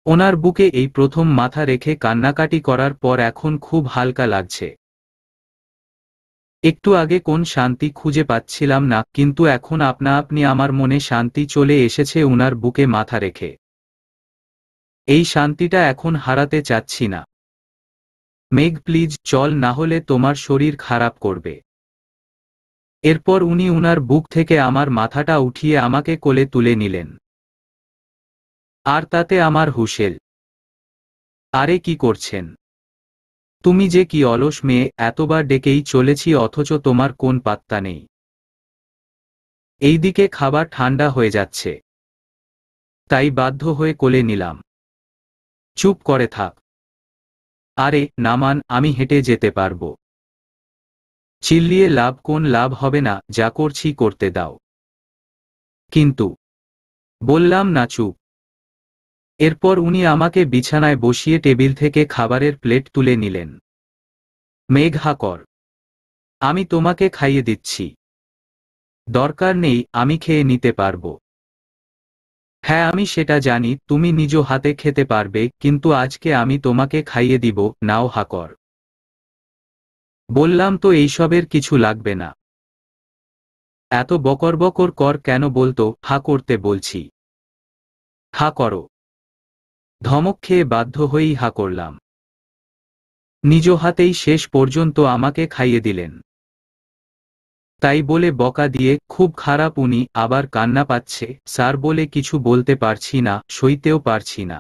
ওনার বুকে এই প্রথম মাথা রেখে কান্নাকাটি করার পর এখন খুব হালকা লাগছে। একটু আগে কোন শান্তি খুঁজে পাচ্ছিলাম না, কিন্তু এখন আপনা আপনি আমার মনে শান্তি চলে এসেছে উনার বুকে মাথা রেখে। এই শান্তিটা এখন হারাতে চাচ্ছি না। মেঘ প্লিজ চল, না হলে তোমার শরীর খারাপ করবে। এরপর উনি উনার বুক থেকে আমার মাথাটা উঠিয়ে আমাকে কোলে তুলে নিলেন। আর তাতে আমার হুঁশেল। আরে কি করছেন? তুমি যে কি অলস মেয়ে, এতবার ডেকেই চলেছি অথচ তোমার কোন পাত্তা নেই। এইদিকে খাবার ঠান্ডা হয়ে যাচ্ছে, তাই বাধ্য হয়ে কোলে নিলাম। চুপ করে থাক। আরে নামান, আমি হেঁটে যেতে পারবো। চিল্লিয়ে লাভ কোন লাভ হবে না, যা করছি করতে দাও। কিন্তু বললাম না, চুপ। এরপর উনি আমাকে বিছানায় বসিয়ে টেবিল থেকে খাবারের প্লেট তুলে নিলেন। মেঘ, হা কর, আমি তোমাকে খাইয়ে দিচ্ছি। দরকার নেই, আমি খেয়ে নিতে পারবো। হ্যাঁ, আমি সেটা জানি, তুমি নিজ হাতে খেতে পারবে, কিন্তু আজকে আমি তোমাকে খাইয়ে দিব, নাও, হা কর। বললাম তো এইসবের কিছু লাগবে না। এত বকর বকর কর কেন, বলতো হা করতে বলছি। হা করো। ধমক খেয়ে বাধ্য হয়েই হা করলাম। নিজ হাতেই শেষ পর্যন্ত আমাকে খাইয়ে দিলেন। তাই বলে বকা দিয়ে, খুব খারাপ। উনি আবার কান্না পাচ্ছে, স্যার বলে কিছু বলতে পারছি না, সইতেও পারছি না।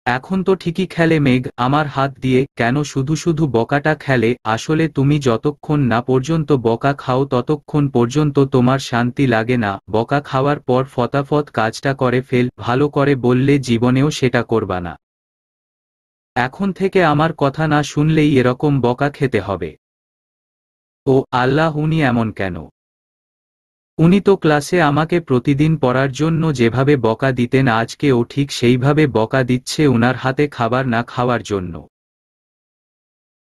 এখন তো ঠিকই খেলে মেঘ আমার হাত দিয়ে, কেন শুধু শুধু বকাটা খেলে? আসলে তুমি যতক্ষণ না পর্যন্ত বকা খাও ততক্ষণ পর্যন্ত তোমার শান্তি লাগে না। বকা খাওয়ার পর ফটাফট কাজটা করে ফেল, ভালো করে বললে জীবনেও সেটা করবা না। এখন থেকে আমার কথা না শুনলেই এরকম বকা খেতে হবে। ও আল্লাহ, উনি এমন কেন? উনি তো ক্লাসে আমাকে প্রতিদিন পড়ার জন্য যেভাবে বকা দিতেন, আজকেও ঠিক সেইভাবে বকা দিচ্ছে উনার হাতে খাবার না খাওয়ার জন্য।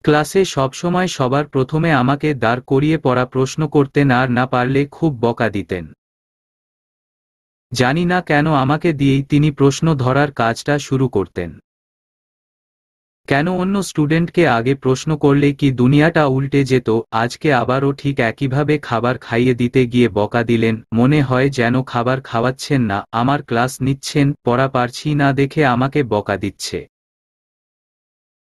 ক্লাসে সবসময় সবার প্রথমে আমাকে দাঁড় করিয়ে পড়া প্রশ্ন করতেন, আর না পারলে খুব বকা দিতেন। জানি না কেন আমাকে দিয়েই তিনি প্রশ্ন ধরার কাজটা শুরু করতেন। কেন অন্য স্টুডেন্টকে আগে প্রশ্ন করলে কি দুনিয়াটা উল্টে যেত? আজকে আবারও ঠিক একইভাবে খাবার খাইয়ে দিতে গিয়ে বকা দিলেন। মনে হয় যেন খাবার খাওয়াচ্ছেন না, আমার ক্লাস নিচ্ছেন, পড়া পারছি না দেখে আমাকে বকা দিচ্ছে।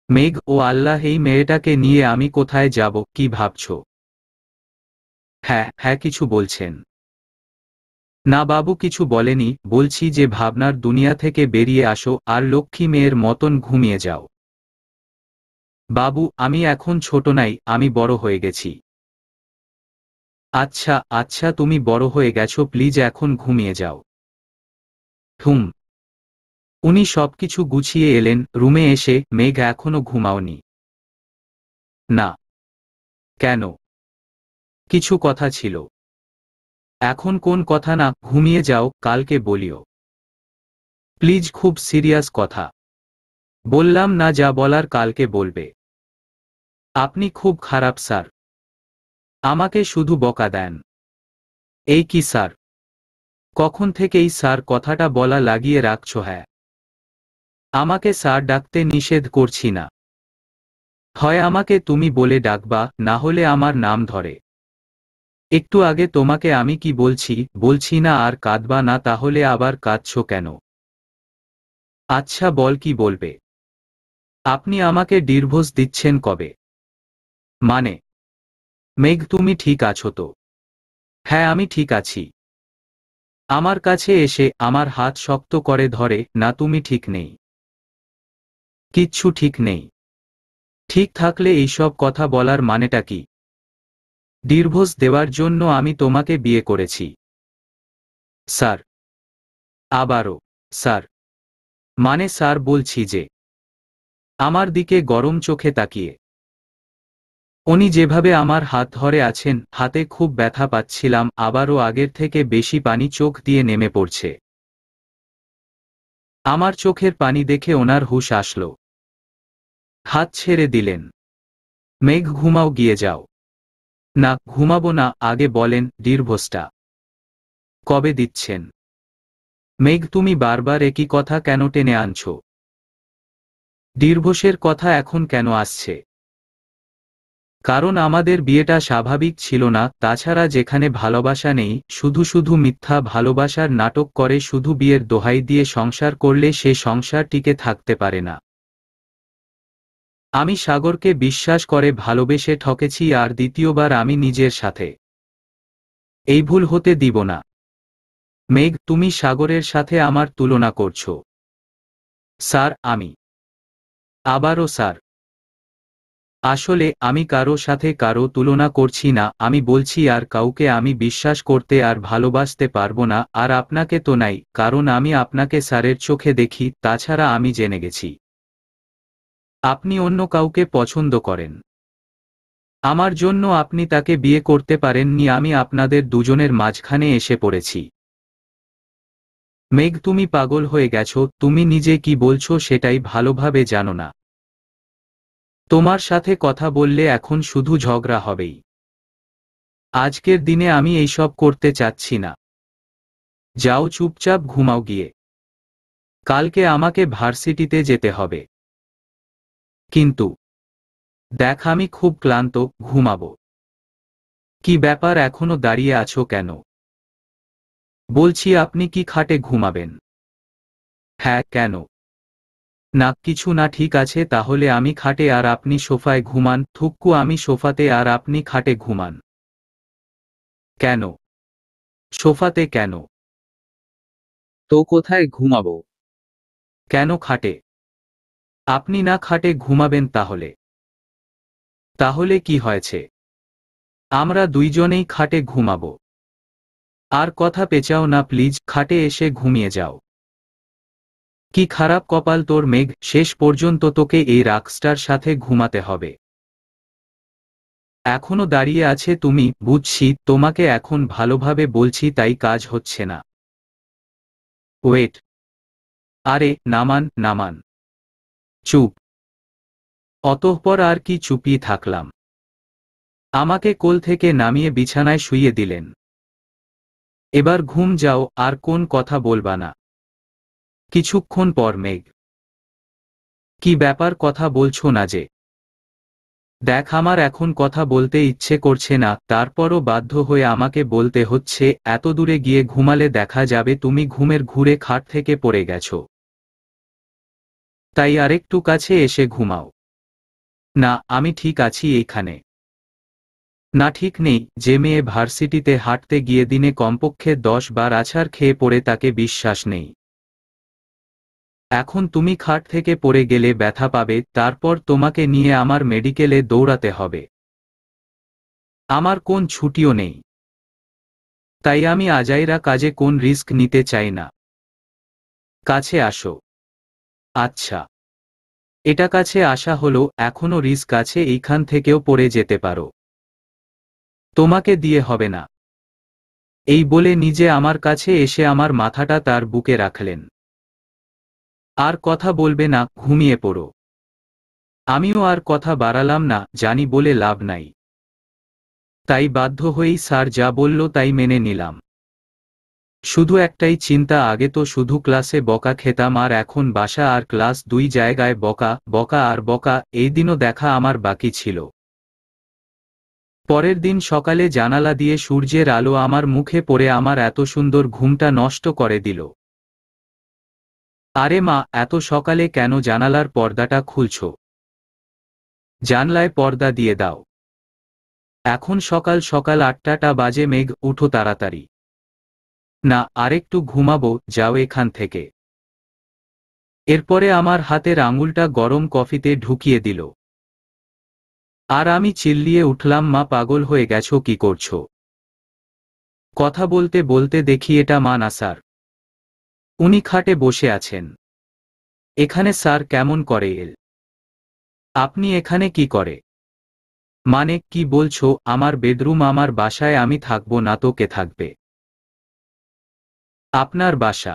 মেঘ, ও আল্লাহ, এই মেয়েটাকে নিয়ে আমি কোথায় যাব? কি ভাবছো? হ্যাঁ হ্যাঁ, কিছু বলছেন? না বাবু, কিছু বলেনি, বলছি যে ভাবনার দুনিয়া থেকে বেরিয়ে আসো আর লক্ষ্মী মেয়ের মতন ঘুমিয়ে যাও। বাবু, আমি এখন ছোট নাই, আমি বড় হয়ে গেছি। আচ্ছা আচ্ছা, তুমি বড় হয়ে গেছো, প্লিজ এখন ঘুমিয়ে যাও। হুম। উনি সবকিছু গুছিয়ে এলেন রুমে এসে। মেঘ, এখনো ঘুমাওনি? না। কেন? কিছু কথা ছিল। এখন কোন কথা? না, ঘুমিয়ে যাও, কালকে বলিও। প্লিজ, খুব সিরিয়াস কথা। বললাম না, যা বলার কালকে বলবে। আপনি খুব খারাপ স্যার। আমাকে শুধু বকা দেন। এই কি স্যার? কখন থেকে এই স্যার কথাটা বলা লাগিয়ে রাখছো? হ্যাঁ, আমাকে স্যার ডাকতে নিষেধ করছি না। হয় আমাকে তুমি বলে ডাকবা, না হলে আমার নাম ধরে। একটু আগে তোমাকে আমি কি বলছি বলছি না, আর কাঁদবা না? তাহলে আবার কাঁদছো কেন? আচ্ছা বল, কি বলবে? আপনি আমাকে ডিভোর্স দিচ্ছেন কবে? মানে? মেঘ, তুমি ঠিক আছো তো? হ্যাঁ, আমি ঠিক আছি। আমার কাছে এসে আমার হাত শক্ত করে ধরে, না তুমি ঠিক নেই। কিচ্ছু ঠিক নেই। ঠিক থাকলে এইসব কথা বলার মানেটা কি? ডিভোর্স দেওয়ার জন্য আমি তোমাকে বিয়ে করেছি। স্যার? আবারও স্যার? মানে স্যার বলছি যে। আমার দিকে গরম চোখে তাকিয়ে। উনি যেভাবে আমার হাত ধরে আছেন, হাতে খুব ব্যথা পাচ্ছিলাম, আবারও আগের থেকে বেশি পানি চোখ দিয়ে নেমে পড়ছে। আমার চোখের পানি দেখে ওনার হুঁশ আসলো। হাত ছেড়ে দিলেন। মেঘ, ঘুমাও, গিয়ে যাও। না, ঘুমাবো না, আগে বলেন ডিভোর্সটা কবে দিচ্ছেন? মেঘ, তুমি বারবার একই কথা কেন টেনে আনছো? ডিভোর্সের কথা এখন কেন আসছে? কারণ আমাদের বিয়েটা স্বাভাবিক ছিল না, তাছাড়া যেখানে ভালোবাসা নেই, শুধু শুধু মিথ্যা ভালোবাসার নাটক করে শুধু বিয়ের দোহাই দিয়ে সংসার করলে সে সংসার টিকে থাকতে পারে না। আমি সাগরকে বিশ্বাস করে ভালোবেসে ঠকেছি, আর দ্বিতীয়বার আমি নিজের সাথে এই ভুল হতে দিব না। মেঘ, তুমি সাগরের সাথে আমার তুলনা করছো। স্যার, আমি আবারও স্যার? আসলে আমি কারো সাথে কারো তুলনা করছি না, আমি বলছি আর কাউকে আমি বিশ্বাস করতে আর ভালোবাসতে পারবো না, আর আপনাকে তো নাই, কারণ আমি আপনাকে স্যারের চোখে দেখি, তাছাড়া আমি জেনে গেছি আপনি অন্য কাউকে পছন্দ করেন। আমার জন্য আপনি তাকে বিয়ে করতে পারেননি, আমি আপনাদের দুজনের মাঝখানে এসে পড়েছি। মেঘ, তুমি পাগল হয়ে গেছো, তুমি নিজে কি বলছো সেটাই ভালোভাবে জানো না। তোমার সাথে কথা বললে এখন শুধু ঝগড়া হবেই। আজকের দিনে আমি এইসব করতে চাচ্ছি না। যাও চুপচাপ ঘুমাও গিয়ে। কালকে আমাকে ভার্সিটিতে যেতে হবে। কিন্তু দেখ আমি খুব ক্লান্ত, ঘুমাবো। কি ব্যাপার, এখনো দাঁড়িয়ে আছো কেন? বলছি আপনি কি খাটে ঘুমাবেন? হ্যাঁ, কেন? না কিছু না, ঠিক আছে তাহলে আমি খাটে আর আপনি সোফায় ঘুমান। থুক্কু, আমি সোফাতে আর আপনি খাটে ঘুমান। কেন? সোফাতে কেন? তো কোথায় ঘুমাবো? কেন খাটে? আপনি না খাটে ঘুমাবেন তাহলে? তাহলে কি হয়েছে? আমরা দুইজনেই খাটে ঘুমাবো। আর কথা পেঁচাও না প্লিজ, খাটে এসে ঘুমিয়ে যাও। কি খারাপ কপাল তোর মেঘ, শেষ পর্যন্ত তোকে এই রাকস্টার সাথে ঘুমাতে হবে। এখনো দাঁড়িয়ে আছে তুমি? বুঝছি, তোমাকে এখন ভালোভাবে বলছি তাই কাজ হচ্ছে না। ওয়েট। আরে নামান নামান। চুপ। অতঃপর আর কি চুপিয়ে থাকলাম। আমাকে কোল থেকে নামিয়ে বিছানায় শুইয়ে দিলেন। এবার ঘুম যাও, আর কোন কথা বলবা না। কিছুক্ষণ পর মেঘ, কি ব্যাপার, কথা বলছো না যে? দেখ আমার এখন কথা বলতে ইচ্ছে করছে না, তারপরও বাধ্য হয়ে আমাকে বলতে হচ্ছে। এত দূরে গিয়ে ঘুমালে দেখা যাবে তুমি ঘুমের ঘুরে খাট থেকে পড়ে গেছো। তাই আরেকটু কাছে এসে ঘুমাও। না আমি ঠিক আছি এইখানে। না ঠিক নেই, যে মেয়ে ভার্সিটিতে হাঁটতে গিয়ে দিনে কমপক্ষে 10 বার আছাড় খেয়ে পড়ে তাকে বিশ্বাস নেই। এখন তুমি খাট থেকে পড়ে গেলে ব্যথা পাবে, তারপর তোমাকে নিয়ে আমার মেডিকেলে দৌড়াতে হবে। আমার কোন ছুটিও নেই। তাই আমি আজাইরা কাজে কোন রিস্ক নিতে চাই না। কাছে আসো। আচ্ছা, এটা কাছে আসা হলো, এখনো রিস্ক আছে, এইখান থেকেও পড়ে যেতে পারো। তোমাকে দিয়ে হবে না। এই বলে নিজে আমার কাছে এসে আমার মাথাটা তার বুকে রাখলেন। আর কথা বলবে না, ঘুমিয়ে পড়ো। আমিও আর কথা বাড়ালাম না, জানি বলে লাভ নাই। তাই বাধ্য হয়েই স্যার যা বলল তাই মেনে নিলাম। শুধু একটাই চিন্তা, আগে তো শুধু ক্লাসে বকা খেতাম, আর এখন বাসা আর ক্লাস দুই জায়গায় বকা বকা আর বকা। এই দিনও দেখা আমার বাকি ছিল। পরের দিন সকালে জানালা দিয়ে সূর্যের আলো আমার মুখে পড়ে আমার এত সুন্দর ঘুমটা নষ্ট করে দিল। আরে মা, এত সকালে কেন জানালার পর্দাটা খুলছো? জানলায় পর্দা দিয়ে দাও। এখন সকাল সকাল 8টা বাজে, মেঘ উঠো তাড়াতাড়ি। না আরেকটু ঘুমাবো, যাও এখান থেকে। এরপরে আমার হাতের আঙুলটা গরম কফিতে ঢুকিয়ে দিল। আর আমি চিল্লিয়ে উঠলাম, মা পাগল হয়ে গেছো, কি করছো? কথা বলতে বলতে দেখি এটা মা না স্যার। উনি খাটে বসে আছেন। এখানে স্যার কেমন করে এল? আপনি এখানে কি করে? মানে কি বলছো? আমার বেডরুম আমার বাসায়, আমি থাকবো না তো কে থাকবে? আপনার বাসা?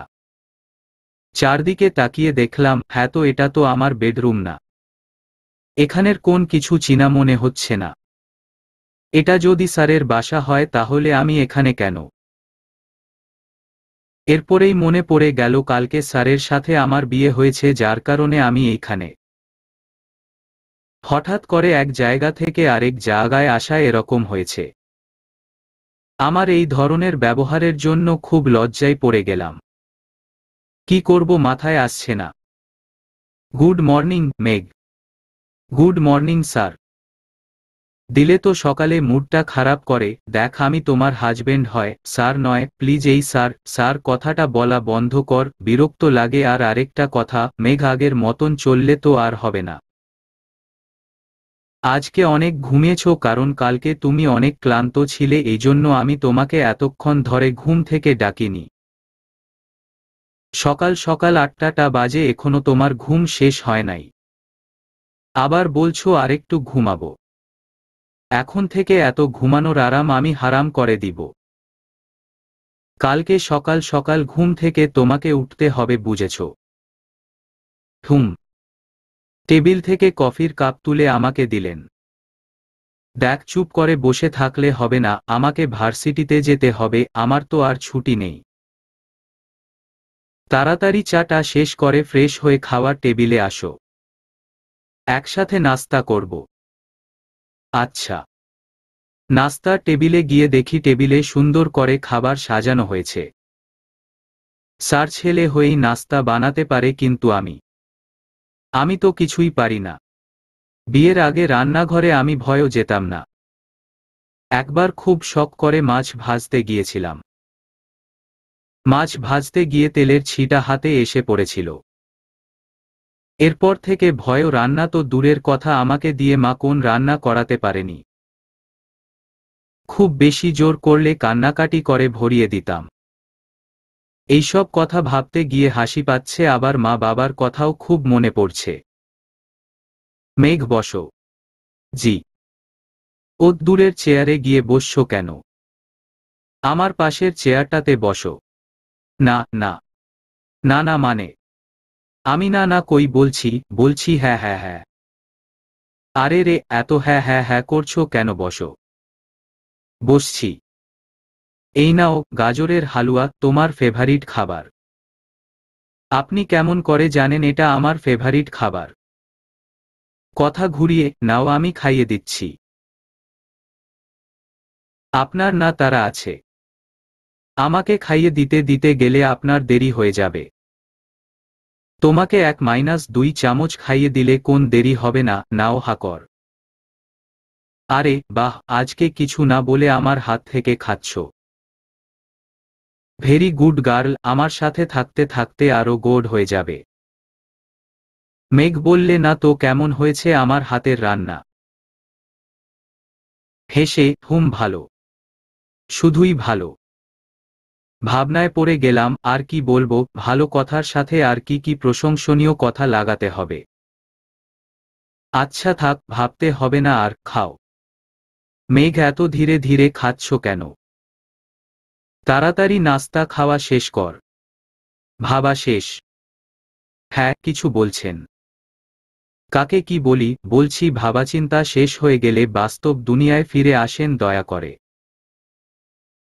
চারদিকে তাকিয়ে দেখলাম, হ্যাঁ তো এটা তো আমার বেডরুম না। এখানের কোন কিছু চিনা মনে হচ্ছে না। এটা যদি স্যারের বাসা হয় তাহলে আমি এখানে কেন? এরপরেই মনে পড়ে গেল কালকে স্যারের সাথে আমার বিয়ে হয়েছে, যার কারণে আমি এইখানে। হঠাৎ করে এক জায়গা থেকে আরেক জায়গায় আসা এরকম হয়েছে। আমার এই ধরনের ব্যবহারের জন্য খুব লজ্জায় পড়ে গেলাম। কি করব মাথায় আসছে না। গুড মর্নিং মেঘ। Good morning sir. দিলে তো সকালে মুডটা খারাপ করে। দেখ আমি তোমার হাজবেন্ড, হয় স্যার নয় প্লিজ। এই স্যার স্যার কথাটা বলা বন্ধ কর, বিরক্ত লাগে। আর আরেকটা কথা, মেঘ আগের মতন চললে তো আর হবে না। আজকে অনেক ঘুমিয়েছো, কারণ কালকে তুমি অনেক ক্লান্ত ছিলে, এইজন্য আমি তোমাকে এতক্ষণ ধরে ঘুম থেকে ডাকিনি। সকাল সকাল 8টা বাজে, এখনো তোমার ঘুম শেষ হয় নাই। আবার বলছো আরেকটু ঘুমাবো। এখন থেকে এত ঘুমানোর আরাম আমি হারাম করে দিব। কালকে সকাল সকাল ঘুম থেকে তোমাকে উঠতে হবে, বুঝেছ? হুম। টেবিল থেকে কফির কাপ তুলে আমাকে দিলেন। দেখ, চুপ করে বসে থাকলে হবে না, আমাকে ভার্সিটিতে যেতে হবে, আমার তো আর ছুটি নেই। তাড়াতাড়ি চাটা শেষ করে ফ্রেশ হয়ে খাওয়ার টেবিলে আসো, একসাথে নাস্তা করব। আচ্ছা। নাস্তার টেবিলে গিয়ে দেখি টেবিলে সুন্দর করে খাবার সাজানো হয়েছে। স্যার ছেলে হয়েই নাস্তা বানাতে পারে, কিন্তু আমি তো কিছুই পারি না। বিয়ের আগে রান্নাঘরে আমি ভয়ও যেতাম না। একবার খুব শখ করে মাছ ভাজতে গিয়েছিলাম। মাছ ভাজতে গিয়ে তেলের ছিটা হাতে এসে পড়েছিল। এরপর থেকে ভয়ও, রান্না তো দূরের কথা, আমাকে দিয়ে মা কোন রান্না করাতে পারেনি। খুব বেশি জোর করলে কান্নাকাটি করে ভরিয়ে দিতাম। এইসব কথা ভাবতে গিয়ে হাসি পাচ্ছে, আবার মা বাবার কথাও খুব মনে পড়ছে। মেঘ, বসো। জি। ও দূরের চেয়ারে গিয়ে বসছো কেন? আমার পাশের চেয়ারটাতে বসো। না না। না না মানে? আমি না না কই বলছি, বলছি হ্যাঁ হ্যাঁ হ্যাঁ। আরে রে, এত হ্যাঁ হ্যাঁ হ্যাঁ করছো কেন? বসো। বসছি। এই নাও গাজরের হালুয়া, তোমার ফেভারিট খাবার। আপনি কেমন করে জানেন এটা আমার ফেভারিট খাবার? কথা ঘুরিয়ে নাও, আমি খাইয়ে দিচ্ছি। আপনার না তারা আছে? আমাকে খাইয়ে দিতে দিতে গেলে আপনার দেরি হয়ে যাবে। তোমাকে 1-2 চামচ খাইয়ে দিলে কোন দেরি হবে না? নাও হা কর। আরে বাহ, আজকে কিছু না বলে আমার হাত থেকে খাচ্ছ। ভেরি গুড গার্ল, আমার সাথে থাকতে থাকতে আরো গোড হয়ে যাবে। মেঘ বললে, না তো কেমন হয়েছে আমার হাতের রান্না? হেসে, হুম ভালো। শুধুই ভালো। ভাবনায় পড়ে গেলাম, আর কি বলবো, ভালো কথার সাথে আর কি কি প্রশংসনীয় কথা লাগাতে হবে। আচ্ছা থাক, ভাবতে হবে না আর, খাও। মেঘ, এত ধীরে ধীরে খাচ্ছ কেন? তাড়াতাড়ি নাস্তা খাওয়া শেষ কর। ভাবা শেষ? হ্যাঁ, কিছু বলছেন? কাকে কি বলি? বলছি ভাবাচিন্তা শেষ হয়ে গেলে বাস্তব দুনিয়ায় ফিরে আসেন দয়া করে।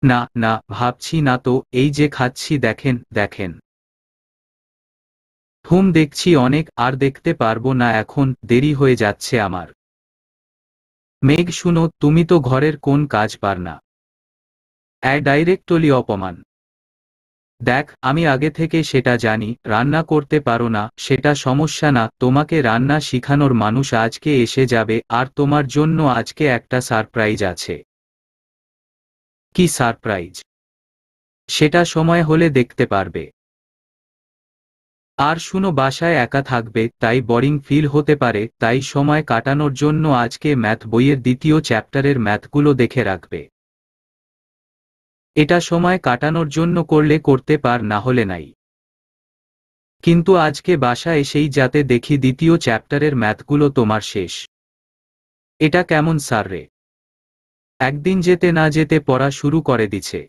না না, ভাবছি না তো, এই যে খাচ্ছি, দেখেন দেখেন। হুম, দেখছি অনেক, আর দেখতে পারবো না এখন, দেরি হয়ে যাচ্ছে আমার। মেঘ, শুনো, তুমি তো ঘরের কোন কাজ পার না। ডাইরেক্টলি অপমান। দেখ, আমি আগে থেকে সেটা জানি, রান্না করতে পারো না সেটা সমস্যা না, তোমাকে রান্না শিখানোর মানুষ আজকে এসে যাবে, আর তোমার জন্য আজকে একটা সারপ্রাইজ আছে। কি সারপ্রাইজ? সেটা সময় হলে দেখতে পারবে। আর শুনো, বাসায় একা থাকবে, তাই বোরিং ফিল হতে পারে, তাই সময় কাটানোর জন্য আজকে ম্যাথ বইয়ের 2য় চ্যাপ্টারের ম্যাথগুলো দেখে রাখবে। এটা সময় কাটানোর জন্য করলে করতে পার, না হলে নাই। কিন্তু আজকে বাসা এসেই যাতে দেখি 2য় চ্যাপ্টারের ম্যাথগুলো তোমার শেষ। এটা কেমন স্যার রে? একদিন যেতে না যেতে পড়া শুরু করে দিছে।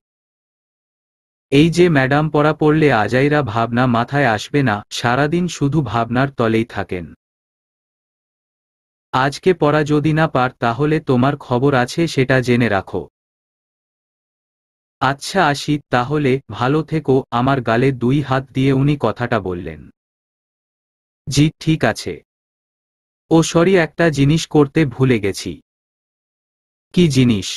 এই যে ম্যাডাম পড়া পড়লে আজাইরা ভাবনা মাথায় আসবে না, সারাদিন শুধু ভাবনার তলেই থাকেন। আজকে পড়া যদি না পার তাহলে তোমার খবর আছে, সেটা জেনে রাখো। আচ্ছা আসি তাহলে, ভালো থেকো। আমার গালে 2 হাত দিয়ে উনি কথাটা বললেন। জি ঠিক আছে। ও সরি, একটা জিনিস করতে ভুলে গেছি। কি জিনিস?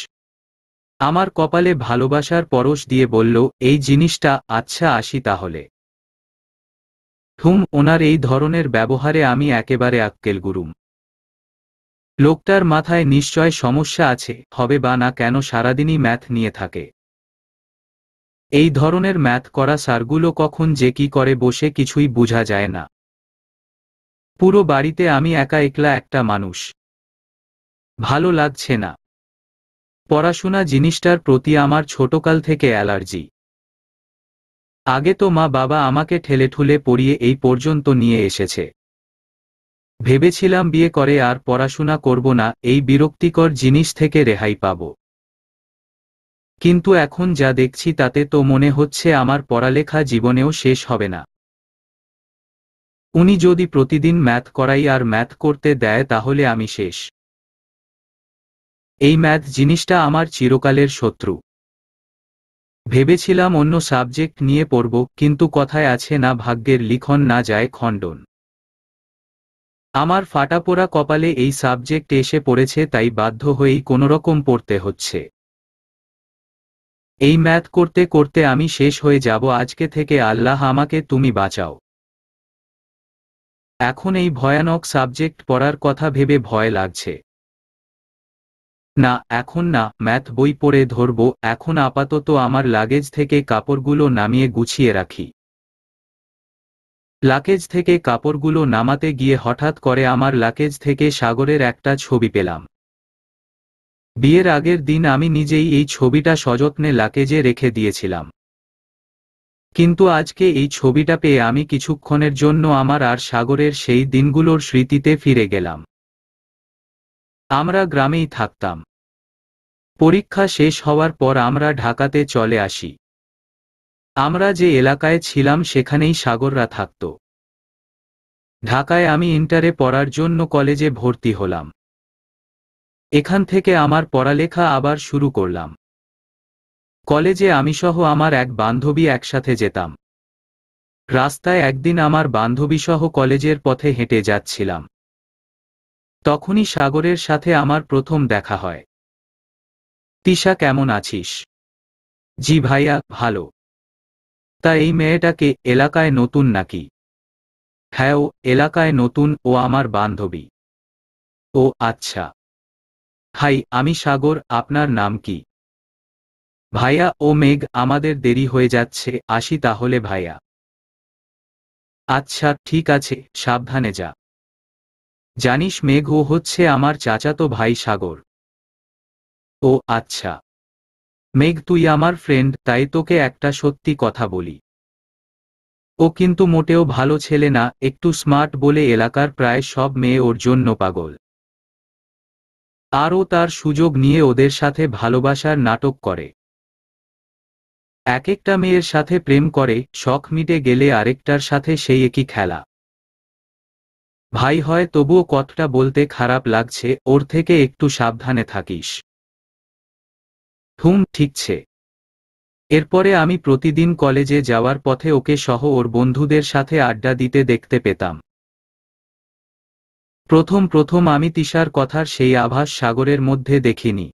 আমার কপালে ভালোবাসার পরশ দিয়ে বলল, এই জিনিসটা। আচ্ছা আসি তাহলে। ওনার এই ধরনের ব্যবহারে আমি একেবারে আক্কেল গুরুম। লোকটার মাথায় নিশ্চয় সমস্যা আছে, হবে বা না কেন সারাদিনই ম্যাথ নিয়ে থাকে। এই ধরনের ম্যাথ করা স্যারগুলো কখন যে কি করে বসে কিছুই বোঝা যায় না। পুরো বাড়িতে আমি একা একলা একটা মানুষ। ভালো লাগছে না। পড়াশোনা জিনিসটার প্রতি আমার ছোটকাল থেকে অ্যালার্জি। আগে তো মা বাবা আমাকে ঠেলেঠুলে পড়িয়ে এই পর্যন্ত নিয়ে এসেছে। ভেবেছিলাম বিয়ে করে আর পড়াশোনা করব না, এই বিরক্তিকর জিনিস থেকে রেহাই পাব। কিন্তু এখন যা দেখছি তাতে তো মনে হচ্ছে আমার পড়ালেখা জীবনেও শেষ হবে না। উনি যদি প্রতিদিন ম্যাথ করাই আর ম্যাথ করতে দেয় তাহলে আমি শেষ। এই ম্যাথ জিনিসটা আমার চিরকালের শত্রু। ভেবেছিলাম অন্য সাবজেক্ট নিয়ে পড়ব, কিন্তু কথায় আছে না, ভাগ্যের লিখন না যায় খণ্ডন। আমার ফাটাপোড়া কপালে এই সাবজেক্ট এসে পড়েছে, তাই বাধ্য হয়েই কোনোরকম পড়তে হচ্ছে। এই ম্যাথ করতে করতে আমি শেষ হয়ে যাব আজকে থেকে, আল্লাহ আমাকে তুমি বাঁচাও। এখন এই ভয়ানক সাবজেক্ট পড়ার কথা ভেবে ভয় লাগছে। না, এখন না, ম্যাথ বই পড়ে ধরব। এখন আপাতত আমার লাগেজ থেকে কাপড়গুলো নামিয়ে গুছিয়ে রাখি। লাগেজ থেকে কাপড়গুলো নামাতে গিয়ে হঠাৎ করে আমার লাগেজ থেকে সাগরের একটা ছবি পেলাম। বিয়ের আগের দিন আমি নিজেই এই ছবিটা সযত্নে লাগেজে রেখে দিয়েছিলাম। কিন্তু আজকে এই ছবিটা পেয়ে আমি কিছুক্ষণের জন্য আমার আর সাগরের সেই দিনগুলোর স্মৃতিতে ফিরে গেলাম। আমরা গ্রামেই থাকতাম। পরীক্ষা শেষ হওয়ার পর আমরা ঢাকাতে চলে আসি। আমরা যে এলাকায় ছিলাম সেখানেই সাগররা থাকত। ঢাকায় আমি ইন্টারে পড়ার জন্য কলেজে ভর্তি হলাম। এখান থেকে আমার পড়ালেখা আবার শুরু করলাম। কলেজে আমিসহ আমার এক বান্ধবী একসাথে যেতাম। রাস্তায় একদিন আমার বান্ধবীসহ কলেজের পথে হেঁটে যাচ্ছিলাম। তখনই সাগরের সাথে আমার প্রথম দেখা হয়। তিশা, কেমন আছিস? জি ভাইয়া, ভালো। তা এই মেয়েটাকে, এলাকায় নতুন নাকি? হ্যাঁ, ও এলাকায় নতুন, ও আমার বান্ধবী। ও আচ্ছা। হাই, আমি সাগর, আপনার নাম কি? ভাইয়া। ও মেঘ, আমাদের দেরি হয়ে যাচ্ছে, আসি তাহলে ভাইয়া। আচ্ছা ঠিক আছে, সাবধানে যা। জানিস মেঘ, ও হচ্ছে আমার চাচাতো ভাই সাগর। ও আচ্ছা। মেঘ, তুই আমার ফ্রেন্ড, তাই তোকে একটা সত্যি কথা বলি। ও কিন্তু মোটেও ভালো ছেলে না, একটু স্মার্ট বলে এলাকার প্রায় সব মেয়ে ওর জন্য পাগল। আর ও তার সুযোগ নিয়ে ওদের সাথে ভালোবাসার নাটক করে। এক একটা মেয়ের সাথে প্রেম করে, শখ মিটে গেলে আরেকটার সাথে সেই একই খেলা। ভাই হয়, তবুও কথাটা বলতে খারাপ লাগছে, ওর থেকে একটু সাবধানে থাকিস। ঠিকছে। এরপরে আমি প্রতিদিন কলেজে যাওয়ার পথে ওকে সহ ওর বন্ধুদের সাথে আড্ডা দিতে দেখতে পেতাম। প্রথম প্রথম আমি তিশার কথার সেই আভাস সাগরের মধ্যে দেখিনি।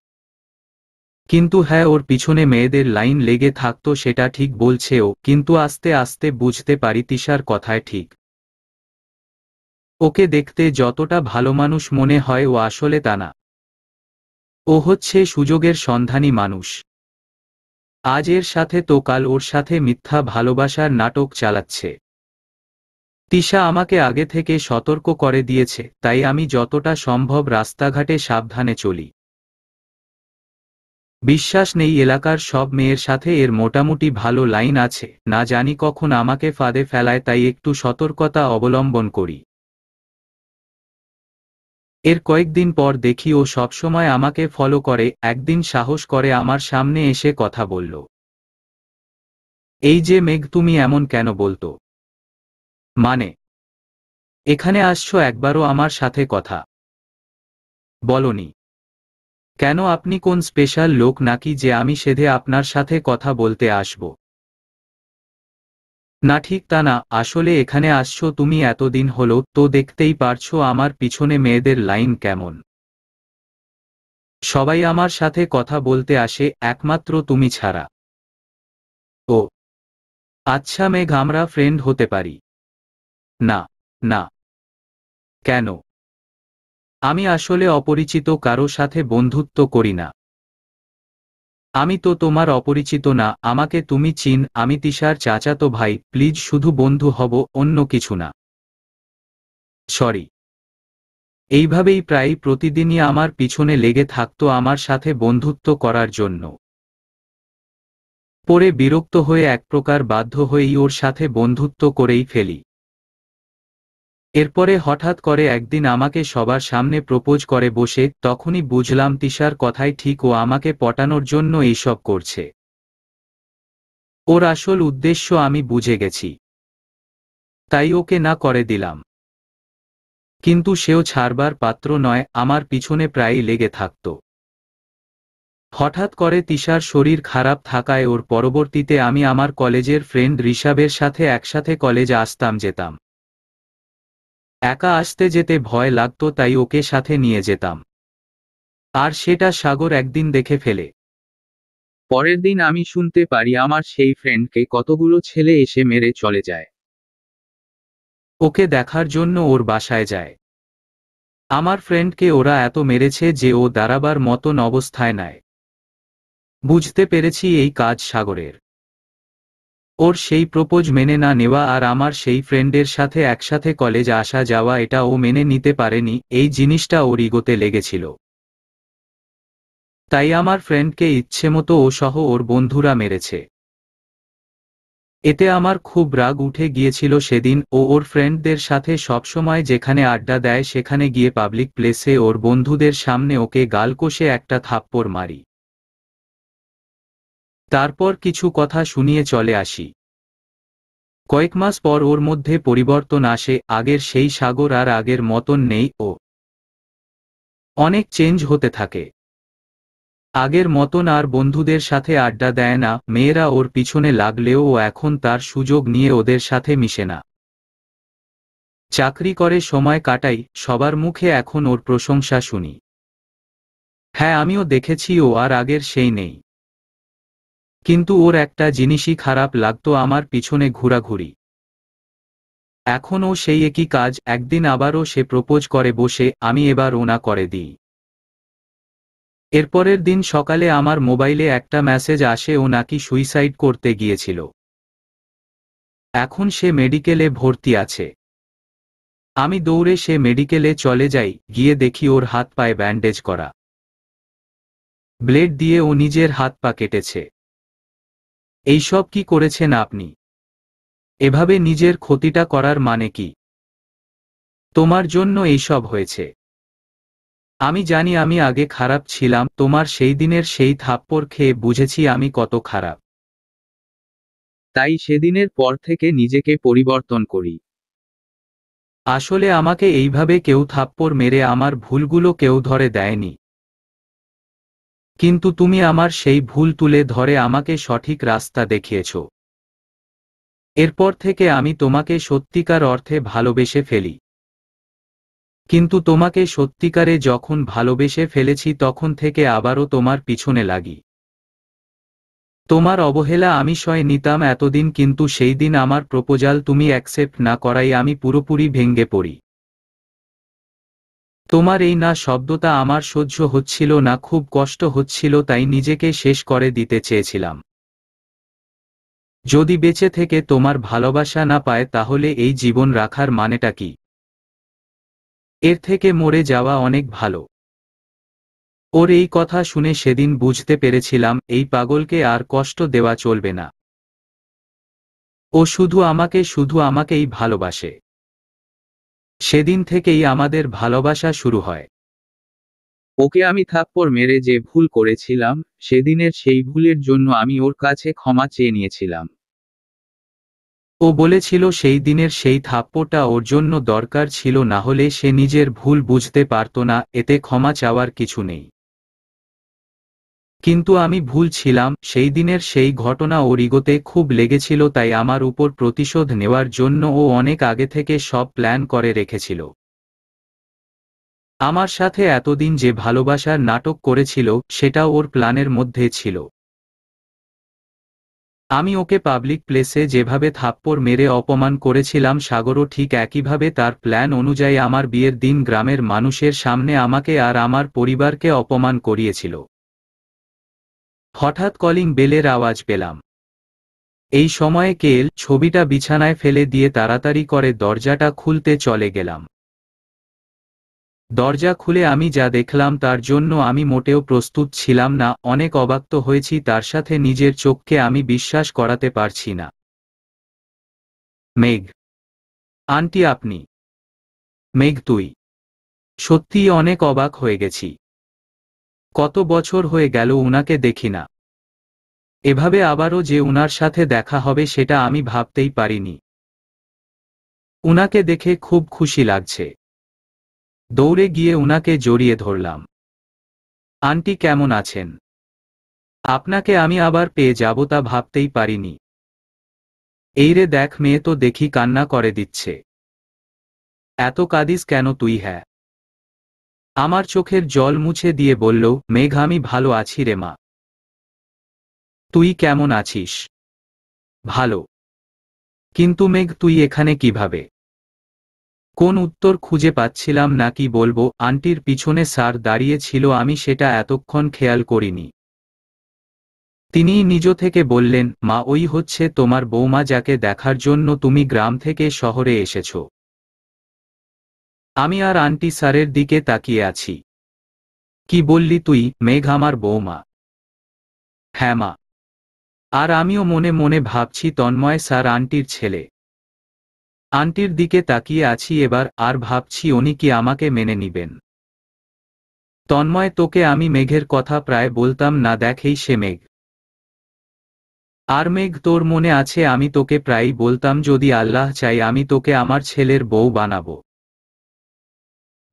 কিন্তু হ্যাঁ, ওর পিছনে মেয়েদের লাইন লেগে থাকতো, সেটা ঠিক বলছে ও, কিন্তু আস্তে আস্তে বুঝতে পারি তিশার কথায় ঠিক। ওকে দেখতে যতটা ভালো মানুষ মনে হয়, ও আসলে তা না। ও হচ্ছে সুযোগের সন্ধানী মানুষ। আজ এর সাথে তো কাল ওর সাথে মিথ্যা ভালোবাসার নাটক চালাচ্ছে। তিশা আমাকে আগে থেকে সতর্ক করে দিয়েছে, তাই আমি যতটা সম্ভব রাস্তাঘাটে সাবধানে চলি। বিশ্বাস নেই, এলাকার সব মেয়ের সাথে এর মোটামুটি ভালো লাইন আছে, না জানি কখন আমাকে ফাঁদে ফেলায়, তাই একটু সতর্কতা অবলম্বন করি। এর কয়েকদিন পর দেখি ও সবসময় আমাকে ফলো করে, একদিন সাহস করে আমার সামনে এসে কথা বলল। এই যে মেঘ, তুমি এমন কেন বলতো? মানে? এখানে আসছো, একবারও আমার সাথে কথা বলনি? কেন, আপনি কোন স্পেশাল লোক নাকি যে আমি সেধে আপনার সাথে কথা বলতে আসব? না ঠিক তা না, আসলে এখানে আসছো তুমি এতদিন হলো, তো দেখতেই পারছো আমার পিছনে মেয়েদের লাইন কেমন। সবাই আমার সাথে কথা বলতে আসে, একমাত্র তুমি ছাড়া। ও আচ্ছা মেঘ, আমরা ফ্রেন্ড হতে পারি? না, না। কেন? আমি আসলে অপরিচিত কারো সাথে বন্ধুত্ব করি না। আমি তো তোমার অপরিচিত না, আমাকে তুমি চিন, আমি তিশার চাচাতো ভাই, প্লিজ শুধু বন্ধু হব, অন্য কিছু না। সরি। এইভাবেই প্রায় প্রতিদিনই আমার পিছনে লেগে থাকতো আমার সাথে বন্ধুত্ব করার জন্য। পরে বিরক্ত হয়ে এক প্রকার বাধ্য হয়েই ওর সাথে বন্ধুত্ব করেই ফেলি। এরপরে হঠাৎ করে একদিন আমাকে সবার সামনে প্রপোজ করে বসে, তখনই বুঝলাম তিশার কথাই ঠিক, ও আমাকে পটানোর জন্য এইসব করছে। ওর আসল উদ্দেশ্য আমি বুঝে গেছি, তাই ওকে না করে দিলাম। কিন্তু সেও ছাড়বার পাত্র নয়, আমার পিছনে প্রায়ই লেগে থাকত। হঠাৎ করে তিশার শরীর খারাপ থাকায় ওর পরবর্তীতে আমি আমার কলেজের ফ্রেন্ড ঋষাবের সাথে একসাথে কলেজ আসতাম যেতাম। একা আসতে যেতে ভয় লাগতো, তাই ওকে সাথে নিয়ে যেতাম। আর সেটা সাগর একদিন দেখে ফেলে। পরের দিন আমি শুনতে পারি আমার সেই ফ্রেন্ডকে কতগুলো ছেলে এসে মেরে চলে যায়। ওকে দেখার জন্য ওর বাসায় যায়। আমার ফ্রেন্ডকে ওরা এত মেরেছে যে ও দাঁড়াবার মতন অবস্থায় নাই। বুঝতে পেরেছি এই কাজ সাগরের। ওর সেই প্রপোজ মেনে না নেওয়া আর আমার সেই ফ্রেন্ডের সাথে একসাথে কলেজ আসা যাওয়া, এটা ও মেনে নিতে পারেনি। এই জিনিসটা ওর ইগোতে লেগেছিল। তাই আমার ফ্রেন্ডকে ইচ্ছেমতো ও সহ ওর বন্ধুরা মেরেছে। এতে আমার খুব রাগ উঠে গিয়েছিল সেদিন। ও ওর ফ্রেন্ডদের সাথে সবসময় যেখানে আড্ডা দেয় সেখানে গিয়ে পাবলিক প্লেসে ওর বন্ধুদের সামনে ওকে গাল কষে একটা থাপ্পড় মারি। তারপর কিছু কথা শুনিয়ে চলে আসি। কয়েক মাস পর ওর মধ্যে পরিবর্তন আসে। আগের সেই সাগর আর আগের মতন নেই, ও অনেক চেঞ্জ হতে থাকে। আগের মতন আর বন্ধুদের সাথে আড্ডা দেয় না। মেয়েরা ওর পিছনে লাগলেও ও এখন তার সুযোগ নিয়ে ওদের সাথে মিশে না। চাকরি করে সময় কাটাই, সবার মুখে এখন ওর প্রশংসা শুনি। হ্যাঁ, আমিও দেখেছি ও আর আগের সেই নেই। কিন্তু ওর একটা জিনিসই খারাপ লাগতো, আমার পিছনে ঘোরাঘুরি। এখনও সেই একই কাজ। একদিন আবারও সে প্রপোজ করে বসে, আমি এবার ও না করে দিই। এরপরের দিন সকালে আমার মোবাইলে একটা মেসেজ আসে ও নাকি সুইসাইড করতে গিয়েছিল। এখন সে মেডিকেলে ভর্তি আছে। আমি দৌড়ে সে মেডিকেলে চলে যাই। গিয়ে দেখি ওর হাত পায়ে ব্যান্ডেজ করা। ব্লেড দিয়ে ও নিজের হাত পা কেটেছে। এইসব কি করেছেন আপনি? এভাবে নিজের ক্ষতিটা করার মানে কি? তোমার জন্য এইসব হয়েছে। আমি জানি আমি আগে খারাপ ছিলাম। তোমার সেই দিনের সেই থাপ্পড় খেয়ে বুঝেছি আমি কত খারাপ। তাই সেদিনের পর থেকে নিজেকে পরিবর্তন করি। আসলে আমাকে এইভাবে কেউ থাপ্পড় মেরে আমার ভুলগুলো কেউ ধরে দেয়নি। কিন্তু তুমি আমার সেই ভুল তুলে ধরে আমাকে সঠিক রাস্তা দেখিয়েছ। এরপর থেকে আমি তোমাকে সত্যিকার অর্থে ভালোবেসে ফেলি। কিন্তু তোমাকে সত্যিকারে যখন ভালোবেসে ফেলেছি তখন থেকে আবারও তোমার পিছনে লাগি। তোমার অবহেলা আমি সয়ে নিতাম এতদিন, কিন্তু সেই দিন আমার প্রপোজাল তুমি অ্যাকসেপ্ট না করাই আমি পুরোপুরি ভেঙে পড়ি। তোমার এই না শব্দটা আমার সহ্য হচ্ছিল না, খুব কষ্ট হচ্ছিল, তাই নিজেকে শেষ করে দিতে চেয়েছিলাম। যদি বেঁচে থেকে তোমার ভালোবাসা না পায় তাহলে এই জীবন রাখার মানেটা কি? এর থেকে মরে যাওয়া অনেক ভালো। ওর এই কথা শুনে সেদিন বুঝতে পেরেছিলাম এই পাগলকে আর কষ্ট দেওয়া চলবে না। ও শুধু আমাকেই ভালোবাসে। সেদিন থেকেই আমাদের ভালোবাসা শুরু হয়। ওকে আমি থাপ্পড় মেরে যে ভুল করেছিলাম, সেদিনের সেই ভুলের জন্য আমি ওর কাছে ক্ষমা চেয়ে নিয়েছিলাম। ও বলেছিল সেই দিনের সেই থাপ্পড়টা ওর জন্য দরকার ছিল, না হলে সে নিজের ভুল বুঝতে পারত না। এতে ক্ষমা চাওয়ার কিছু নেই। কিন্তু আমি ভুল ছিলাম। সেই দিনের সেই ঘটনা ওর ইগোতে খুব লেগেছিল, তাই আমার উপর প্রতিশোধ নেওয়ার জন্য ও অনেক আগে থেকে সব প্ল্যান করে রেখেছিল। আমার সাথে এতদিন যে ভালোবাসার নাটক করেছিল সেটাও ওর প্ল্যানের মধ্যে ছিল। আমি ওকে পাবলিক প্লেসে যেভাবে থাপ্পড় মেরে অপমান করেছিলাম, সাগরও ঠিক একইভাবে তার প্ল্যান অনুযায়ী আমার বিয়ের দিন গ্রামের মানুষের সামনে আমাকে আর আমার পরিবারকে অপমান করিয়েছিল। হঠাৎ কলিং বেলের আওয়াজ পেলাম। এই সময়ে কেল ছবিটা বিছানায় ফেলে দিয়ে তাড়াতাড়ি করে দরজাটা খুলতে চলে গেলাম। দরজা খুলে আমি যা দেখলাম তার জন্য আমি মোটেও প্রস্তুত ছিলাম না। অনেক অবাক তো হয়েছি, তার সাথে নিজের চোখকে আমি বিশ্বাস করাতে পারছি না। মেঘ আন্টি, আপনি? মেঘ তুই সত্যিই অনেক অবাক হয়ে গেছি। কত বছর হয়ে গেল উনাকে দেখি না। এভাবে আবারও যে উনার সাথে দেখা হবে সেটা আমি ভাবতেই পারিনি। উনাকে দেখে খুব খুশি লাগছে। দৌড়ে গিয়ে উনাকে জড়িয়ে ধরলাম। আন্টি কেমন আছেন? আপনাকে আমি আবার পেয়ে যাব তা ভাবতেই পারিনি। এই রে দেখ মেয়ে তো দেখি কান্না করে দিচ্ছে। এত কাঁদিস কেন তুই? হ্যাঁ। আমার চোখের জল মুছে দিয়ে বলল, মেঘ আমি ভালো আছি রে মা। তুই কেমন আছিস? ভালো। কিন্তু মেঘ তুই এখানে কিভাবে? কোন উত্তর খুঁজে পাচ্ছিলাম না কি বলবো। আন্টির পিছনে স্যার দাঁড়িয়ে ছিল, আমি সেটা এতক্ষণ খেয়াল করিনি। তিনিই নিজ থেকে বললেন, মা ওই হচ্ছে তোমার বৌমা যাকে দেখার জন্য তুমি গ্রাম থেকে শহরে এসেছো। আমি আর আন্টি স্যারের দিকে তাকিয়ে আছি। কি বললি তুই? মেঘ আমার বৌমা? হ্যাঁ মা। আর আমিও মনে মনে ভাবছি তন্ময় স্যার আন্টির ছেলে। আন্টির দিকে তাকিয়ে আছি এবার, আর ভাবছি উনি কি আমাকে মেনে নিবেন। তন্ময় তোকে আমি মেঘের কথা প্রায় বলতাম না, দেখেই সে মেঘ। আর মেঘ তোর মনে আছে আমি তোকে প্রায়ই বলতাম যদি আল্লাহ চাই আমি তোকে আমার ছেলের বউ বানাবো।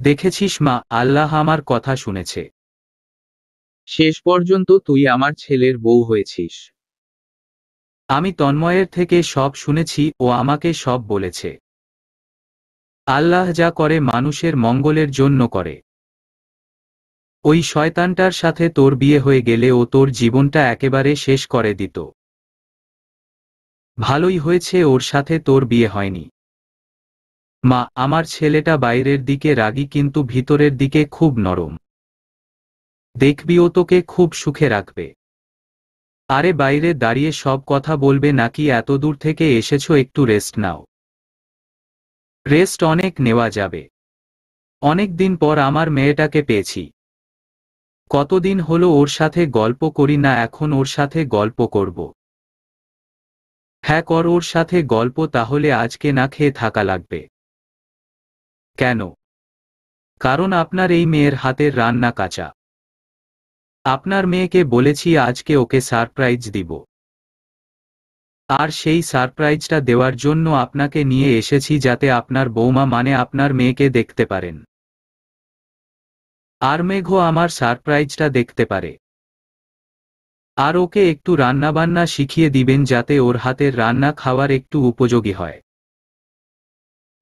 দেখেছিস মা, আল্লাহ আমার কথা শুনেছে। শেষ পর্যন্ত তুই আমার ছেলের বউ হয়েছিস। আমি তন্ময়ের থেকে সব শুনেছি, ও আমাকে সব বলেছে। আল্লাহ যা করে মানুষের মঙ্গলের জন্য করে। ওই শয়তানটার সাথে তোর বিয়ে হয়ে গেলে ও তোর জীবনটা একেবারে শেষ করে দিত। ভালোই হয়েছে ওর সাথে তোর বিয়ে হয়নি। মা, আমার ছেলেটা বাইরের দিকে রাগী কিন্তু ভিতরের দিকে খুব নরম। দেখবি ও তোকে খুব সুখে রাখবে। আরে বাইরে দাঁড়িয়ে সব কথা বলবে নাকি? এত দূর থেকে এসেছো, একটু রেস্ট নাও। রেস্ট অনেক নেওয়া যাবে। অনেক দিন পর আমার মেয়েটাকে পেয়েছি। কতদিন হলো ওর সাথে গল্প করি না, এখন ওর সাথে গল্প করব। হ্যাঁ কর ওর সাথে গল্প, তাহলে আজকে না খেয়ে থাকা লাগবে। কেন? কারণ আপনার এই মেয়ের হাতের রান্না কাঁচা। আপনার মেয়েকে বলেছি আজকে ওকে সারপ্রাইজ দিব। আর সেই সারপ্রাইজটা দেওয়ার জন্য আপনাকে নিয়ে এসেছি, যাতে আপনার বৌমা মানে আপনার মেয়েকে দেখতে পারেন। আর মেঘও আমার সারপ্রাইজটা দেখতে পারে। আর ওকে একটু রান্নাবান্না শিখিয়ে দিবেন যাতে ওর হাতের রান্না খাওয়ার একটু উপযোগী হয়।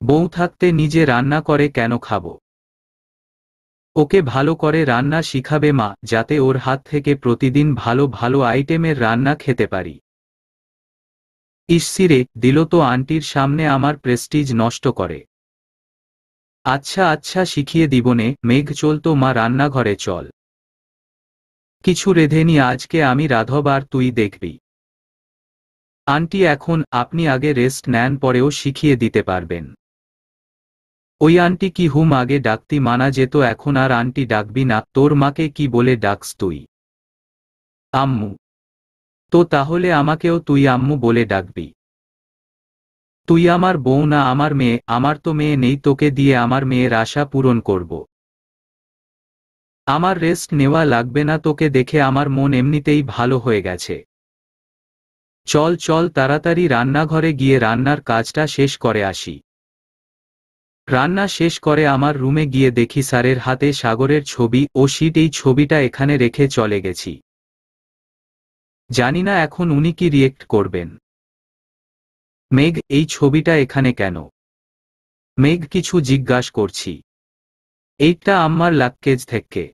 বউ থাকতে নিজে রান্না করে কেন খাবো? ওকে ভালো করে রান্না শিখাবে মা, যাতে ওর হাত থেকে প্রতিদিন ভালো ভালো আইটেমের রান্না খেতে পারি। ইসিরে দিল তো আন্টির সামনে আমার প্রেস্টিজ নষ্ট করে। আচ্ছা আচ্ছা শিখিয়ে দিবনে। মেঘ চল তো মা, রান্নাঘরে চল। কিছু রেঁধেনি আজকে আমি রাঁধব আর তুই দেখবি। আন্টি এখন আপনি আগে রেস্ট নেন, পরেও শিখিয়ে দিতে পারবেন। ওই আন্টি কি হুম আগে ডাকতি মানা যেত, এখন আর আন্টি ডাকবি না। তোর মাকে কি বলে ডাকস তুই? আম্মু। তো তাহলে আমাকেও তুই আম্মু বলে ডাকবি। তুই আমার বউ না আমার মেয়ে? আমার তো মেয়ে নেই, তোকে দিয়ে আমার মেয়ের আশা পূরণ করব। আমার রেস্ট নেওয়া লাগবে না, তোকে দেখে আমার মন এমনিতেই ভালো হয়ে গেছে। চল চল তাড়াতাড়ি রান্নাঘরে গিয়ে রান্নার কাজটা শেষ করে আসি। রান্না শেষ করে আমার রুমে গিয়ে দেখি স্যারের হাতে সাগরের ছবি ও শীট। এই ছবিটা এখানে রেখে চলে গেছি। জানি না এখন উনি কি রিয়েক্ট করবেন। মেঘ, এই ছবিটা এখানে কেন? মেঘ কিছু জিজ্ঞাস করছি। এইটা আম্মার লাকেজ থেকে।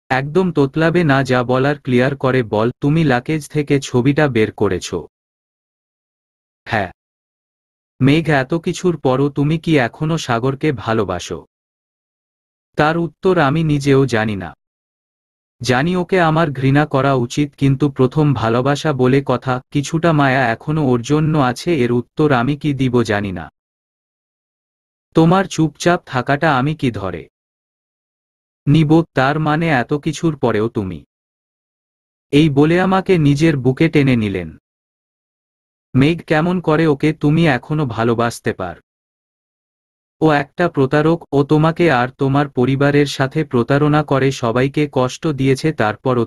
একদম তোতলাবে না, যা বলার ক্লিয়ার করে বল। তুমি লাকেজ থেকে ছবিটা বের করেছো? হ্যাঁ। মেঘ, এত কিছুর পরও তুমি কি এখনো সাগরকে ভালোবাসো? তার উত্তর আমি নিজেও জানি না। জানি ওকে আমার ঘৃণা করা উচিত, কিন্তু প্রথম ভালোবাসা বলে কথা, কিছুটা মায়া এখনো ওর জন্য আছে। এর উত্তর আমি কি দিব জানি না। তোমার চুপচাপ থাকাটা আমি কি ধরে নিব? তার মানে এত কিছুর পরেও তুমি? এই বলে আমাকে নিজের বুকে টেনে নিলেন। মেঘ, কেমন করে ওকে তুমি এখনো ভালোবাসতে পার? ও একটা প্রতারক, ও তোমাকে আর তোমার পরিবারের সাথে প্রতারণা করে সবাইকে কষ্ট দিয়েছে, তারপরও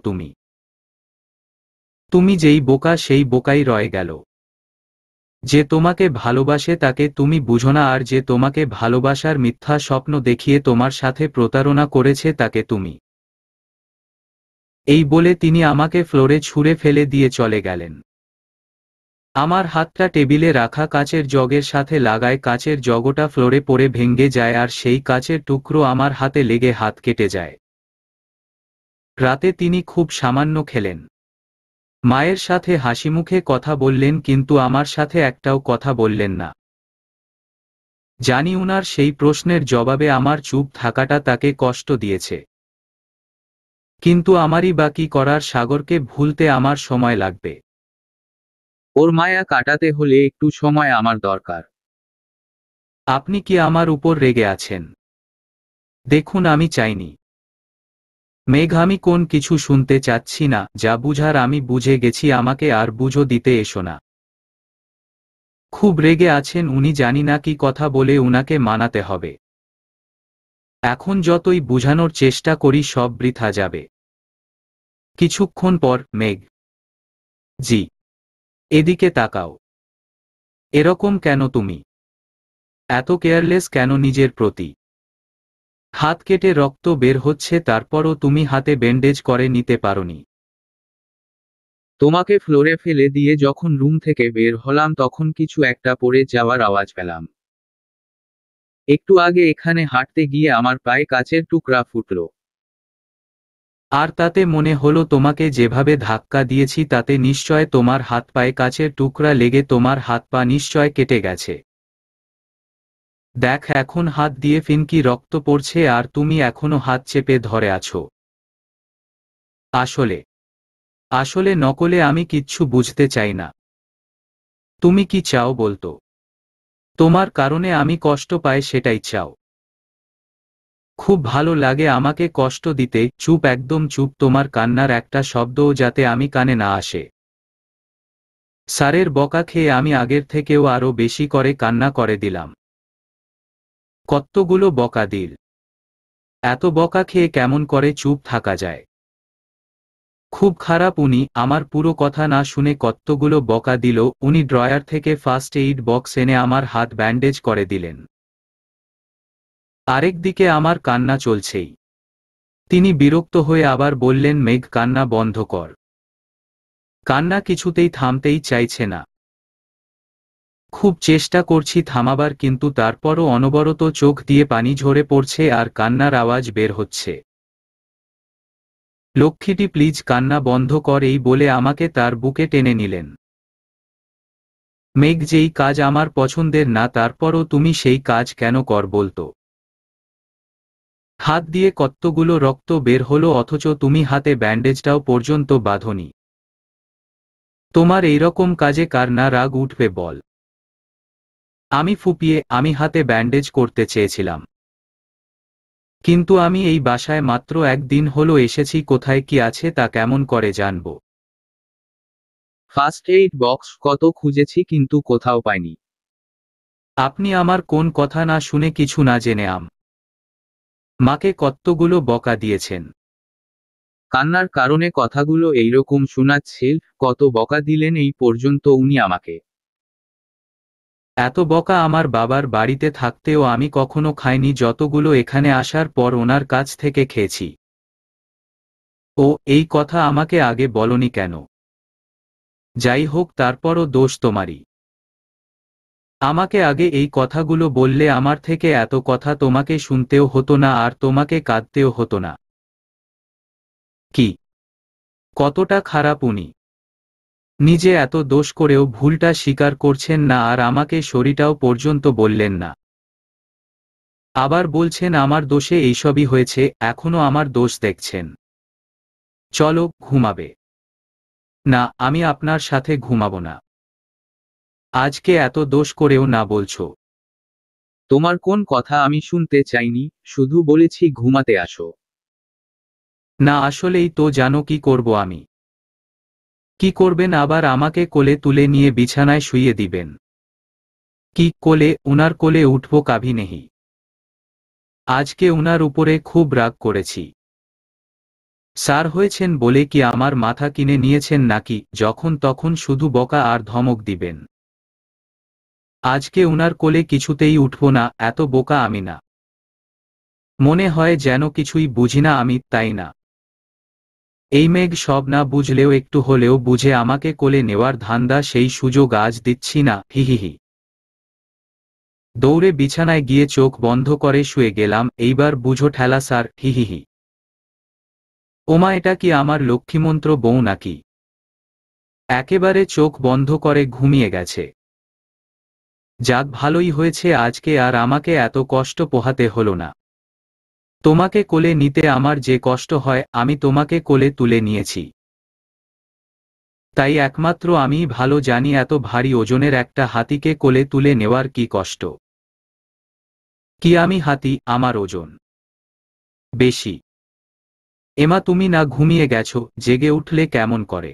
তুমি যেই বোকা সেই বোকাই রয়ে গেল। যে তোমাকে ভালোবাসে তাকে তুমি বুঝো না, আর যে তোমাকে ভালোবাসার মিথ্যা স্বপ্ন দেখিয়ে তোমার সাথে প্রতারণা করেছে তাকে তুমি। এই বলে তিনি আমাকে ফ্লোরে ছুঁড়ে ফেলে দিয়ে চলে গেলেন। আমার হাতটা টেবিলে রাখা কাচের জগের সাথে লাগায়, কাচের জগটা ফ্লোরে পড়ে ভেঙে যায় আর সেই কাচের টুকরো আমার হাতে লেগে হাত কেটে যায়। রাতে তিনি খুব সামান্য খেলেন। মায়ের সাথে হাসিমুখে কথা বললেন, কিন্তু আমার সাথে একটাও কথা বললেন না। জানি উনার সেই প্রশ্নের জবাবে আমার চুপ থাকাটা তাকে কষ্ট দিয়েছে। কিন্তু আমারই বা কি করার, সাগরকে ভুলতে আমার সময় লাগবে। ওর মায়া কাটাতে হলে একটু সময় আমার দরকার। আপনি কি আমার উপর রেগে আছেন? দেখুন, আমি চাইনি। মেঘ, আমি কোন কিছু শুনতে চাচ্ছি না, যা বুঝার আমি বুঝে গেছি, আমাকে আর বুঝো দিতে এসো না। খুব রেগে আছেন উনি, জানি না কি কথা বলে উনাকে মানাতে হবে। এখন যতই বুঝানোর চেষ্টা করি সব বৃথা যাবে। কিছুক্ষণ পর, মেঘ, জি, এদিকে তাকাও। এরকম কেন তুমি? এত কেয়ারলেস কেন নিজের প্রতি? হাত কেটে রক্ত বের হচ্ছে, তারপরও তুমি হাতে ব্যান্ডেজ করে নিতে পারোনি। তোমাকে ফ্লোরে ফেলে দিয়ে যখন রুম থেকে বের হলাম তখন কিছু একটা পড়ে যাওয়ার আওয়াজ পেলাম। একটু আগে এখানে হাঁটতে গিয়ে আমার পায়ে কাচের টুকরা ফুটলো। আর তাতে মনে হলো তোমাকে যেভাবে ধাক্কা দিয়েছি তাতে নিশ্চয় তোমার হাত পায়ে কাচের টুকরা লেগে তোমার হাত পা নিশ্চয় কেটে গেছে। দেখ, এখন হাত দিয়ে ফিনকি রক্ত পড়ছে আর তুমি এখনো হাত চেপে ধরে আছো। আসলে আসলে নকলে আমি কিচ্ছু বুঝতে চাই না। তুমি কি চাও বলতো? তোমার কারণে আমি কষ্ট পাই সেটাই চাও? খুব ভালো লাগে আমাকে কষ্ট দিতে। চুপ, একদম চুপ, তোমার কান্নার একটা শব্দও যাতে আমি কানে না আসে। স্যারের বকা খেয়ে আমি আগের থেকেও আরো বেশি করে কান্না করে দিলাম। কতগুলো বকা দিল! এত বকা খেয়ে কেমন করে চুপ থাকা যায়? খুব খারাপ। উনি আমার পুরো কথা না শুনে কতগুলো বকা দিল। উনি ড্রয়ার থেকে ফার্স্ট এইড বক্স এনে আমার হাত ব্যান্ডেজ করে দিলেন। আরেকদিকে আমার কান্না চলছেই। তিনি বিরক্ত হয়ে আবার বললেন, মেঘ, কান্না বন্ধ কর। কান্না কিছুতেই থামতেই চাইছে না। খুব চেষ্টা করছি থামাবার, কিন্তু তারপরও অনবরত চোখ দিয়ে পানি ঝরে পড়ছে আর কান্নার আওয়াজ বের হচ্ছে। লক্ষ্মীটি, প্লিজ কান্না বন্ধ কর, এই বলে আমাকে তার বুকে টেনে নিলেন। মেঘ, যেই কাজ আমার পছন্দের না তারপরও তুমি সেই কাজ কেন কর বলতো? হাত দিয়ে কতগুলো রক্ত বের হলো অথচ তুমি হাতে ব্যান্ডেজটাও পর্যন্ত বাঁধোনি। তোমার এইরকম কাজে কার না রাগ উঠবে বল? আমি ফুপিয়ে আমি হাতে ব্যান্ডেজ করতে চেয়েছিলাম। কিন্তু আমি এই বাসায় মাত্র একদিন হলো এসেছি, কোথায় কি আছে তা কেমন করে জানব? ফার্স্ট এইড বক্স কত খুঁজেছি কিন্তু কোথাও পাইনি। আপনি আমার কোন কথা না শুনে কিছু না জেনে মাকে কতগুলো বকা দিয়েছেন। কান্নার কারণে কথাগুলো এইরকম শোনাচ্ছে। কত বকা দিলেন এই পর্যন্ত উনি আমাকে? এত বকা আমার বাবার বাড়িতে থাকতেও আমি কখনো খাইনি, যতগুলো এখানে আসার পর ওনার কাছ থেকে খেয়েছি। ও, এই কথা আমাকে আগে বলনি কেন? যাই হোক, তারপরও দোষ তোমারই। আমাকে আগে এই কথাগুলো বললে আমার থেকে এত কথা তোমাকে শুনতেও হতো না আর তোমাকে কাঁদতেও হতো না। কি কতটা খারাপ উনি! নিজে এত দোষ করেও ভুলটা স্বীকার করছেন না আর আমাকে সরিটাও পর্যন্ত বললেন না। আবার বলছেন আমার দোষে এইসবই হয়েছে, এখনো আমার দোষ দেখছেন। চলো, ঘুমাবে। না, আমি আপনার সাথে ঘুমাবো না। আজকে এত দোষ করেও না বলছো। তোমার কোন কথা আমি শুনতে চাইনি, শুধু বলেছি ঘুমাতে আসো। না, আসলেই তো জানো কি করব আমি? কি করবেন আবার? আমাকে কোলে তুলে নিয়ে বিছানায় শুইয়ে দিবেন। কি কোলে? উনার কোলে উঠবো কাভি নেহি। আজকে উনার উপরে খুব রাগ করেছি। স্যার হয়েছেন বলে কি আমার মাথা কিনে নিয়েছেন নাকি যখন তখন শুধু বকা আর ধমক দিবেন? আজকে উনার কোলে কিছুতেই উঠব না, এত বোকা আমি না। মনে হয় যেন কিছুই বুঝি না আমি, তাই না? এই মেঘ সব না বুঝলেও একটু হলেও বুঝে আমাকে কোলে নেওয়ার ধান্দা, সেই সুযোগ আজ দিচ্ছি না, হিহিহি। দৌড়ে বিছানায় গিয়ে চোখ বন্ধ করে শুয়ে গেলাম। এইবার বুঝো ঠেলা স্যার, হিহিহি। ওমা, এটা কি আমার লক্ষ্মীমন্ত্র বউ নাকি? একেবারে চোখ বন্ধ করে ঘুমিয়ে গেছে। যাক, ভালোই হয়েছে, আজকে আর আমাকে এত কষ্ট পোহাতে হলো না। তোমাকে কোলে নিতে আমার যে কষ্ট হয়, আমি তোমাকে কোলে তুলে নিয়েছি। তাই একমাত্র আমিই ভালো জানি এত ভারী ওজনের একটা হাতিকে কোলে তুলে নেওয়ার কি কষ্ট। কি আমি হাতি, আমার ওজন বেশি? এমা, তুমি না ঘুমিয়ে গেছো, জেগে উঠলে কেমন করে?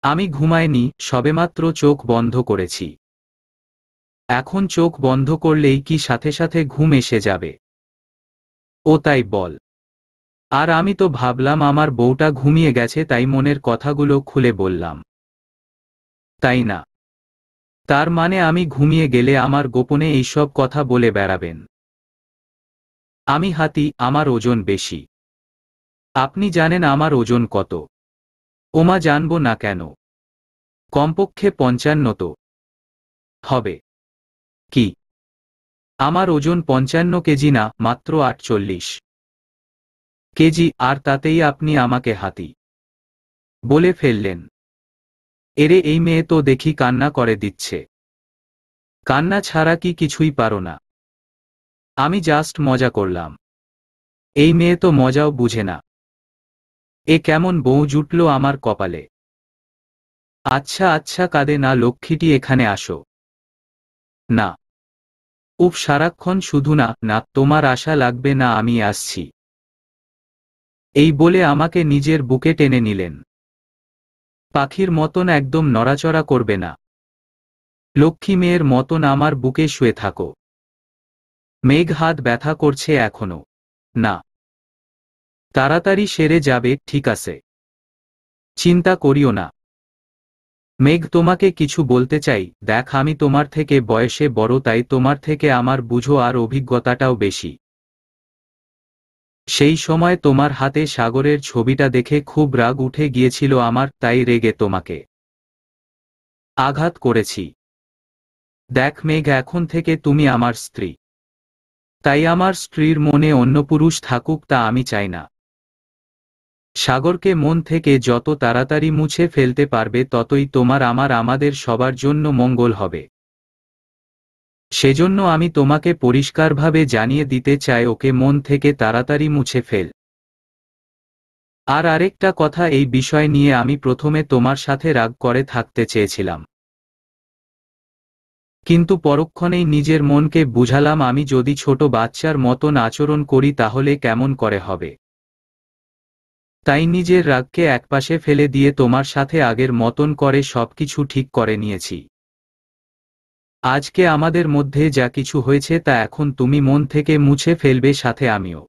আমি ঘুমাইনি, সবেমাত্র চোখ বন্ধ করেছি। এখন চোখ বন্ধ করলেই কি সাথে সাথে ঘুম এসে যাবে? ও তাই বল। আর আমি তো ভাবলাম আমার বউটা ঘুমিয়ে গেছে, তাই মনের কথাগুলো খুলে বললাম। তাই না? তার মানে আমি ঘুমিয়ে গেলে আমার গোপনে এইসব কথা বলে বেড়াবেন? আমি হাতি, আমার ওজন বেশি। আপনি জানেন আমার ওজন কত? ওমা, জানবো না কেন? কমপক্ষে 55 তো হবে। কি? আমার ওজন 55 কেজি না, মাত্র 48 কেজি, আর তাতেই আপনি আমাকে হাতি বলে ফেললেন? এরে, এই মেয়ে তো দেখি কান্না করে দিচ্ছে। কান্না ছাড়া কি কিছুই পারো না? আমি জাস্ট মজা করলাম। এই মেয়ে তো মজাও বুঝে না। এ কেমন বউ জুটলো আমার কপালে। আচ্ছা আচ্ছা, কাঁদে না লক্ষ্মীটি, এখানে আসো। না। উফ, সারাক্ষণ শুধু না না, তোমার আশা লাগবে না, আমি আসছি। এই বলে আমাকে নিজের বুকে টেনে নিলেন। পাখির মতন একদম নড়াচড়া করবে না। লক্ষ্মী মেয়ের মতন আমার বুকে শুয়ে থাকো। মেঘ, হাত ব্যথা করছে এখনো? না। তাড়াতাড়ি সেরে যাবে, ঠিক আছে? চিন্তা করিও না। মেঘ, তোমাকে কিছু বলতে চাই। দেখ, আমি তোমার থেকে বয়সে বড়, তাই তোমার থেকে আমার বুঝো আর অভিজ্ঞতাটাও বেশি। সেই সময় তোমার হাতে সাগরের ছবিটা দেখে খুব রাগ উঠে গিয়েছিল আমার, তাই রেগে তোমাকে আঘাত করেছি। দেখ মেঘ, এখন থেকে তুমি আমার স্ত্রী। তাই আমার স্ত্রীর মনে অন্য পুরুষ থাকুক তা আমি চাই না। সাগরকে মন থেকে যত তাড়াতাড়ি মুছে ফেলতে পারবে ততই তোমার, আমার, আমাদের সবার জন্য মঙ্গল হবে। সেজন্য আমি তোমাকে পরিষ্কারভাবে জানিয়ে দিতে চাই, ওকে মন থেকে তাড়াতাড়ি মুছে ফেল। আর আরেকটা কথা, এই বিষয় নিয়ে আমি প্রথমে তোমার সাথে রাগ করে থাকতে চেয়েছিলাম, কিন্তু পরক্ষণেই নিজের মনকে বুঝালাম আমি যদি ছোট বাচ্চার মতন আচরণ করি তাহলে কেমন করে হবে। তাই নিজের রাগকে একপাশে ফেলে দিয়ে তোমার সাথে আগের মতন করে সবকিছু ঠিক করে নিয়েছি। আজকে আমাদের মধ্যে যা কিছু হয়েছে তা এখন তুমি মন থেকে মুছে ফেলবে, সাথে আমিও।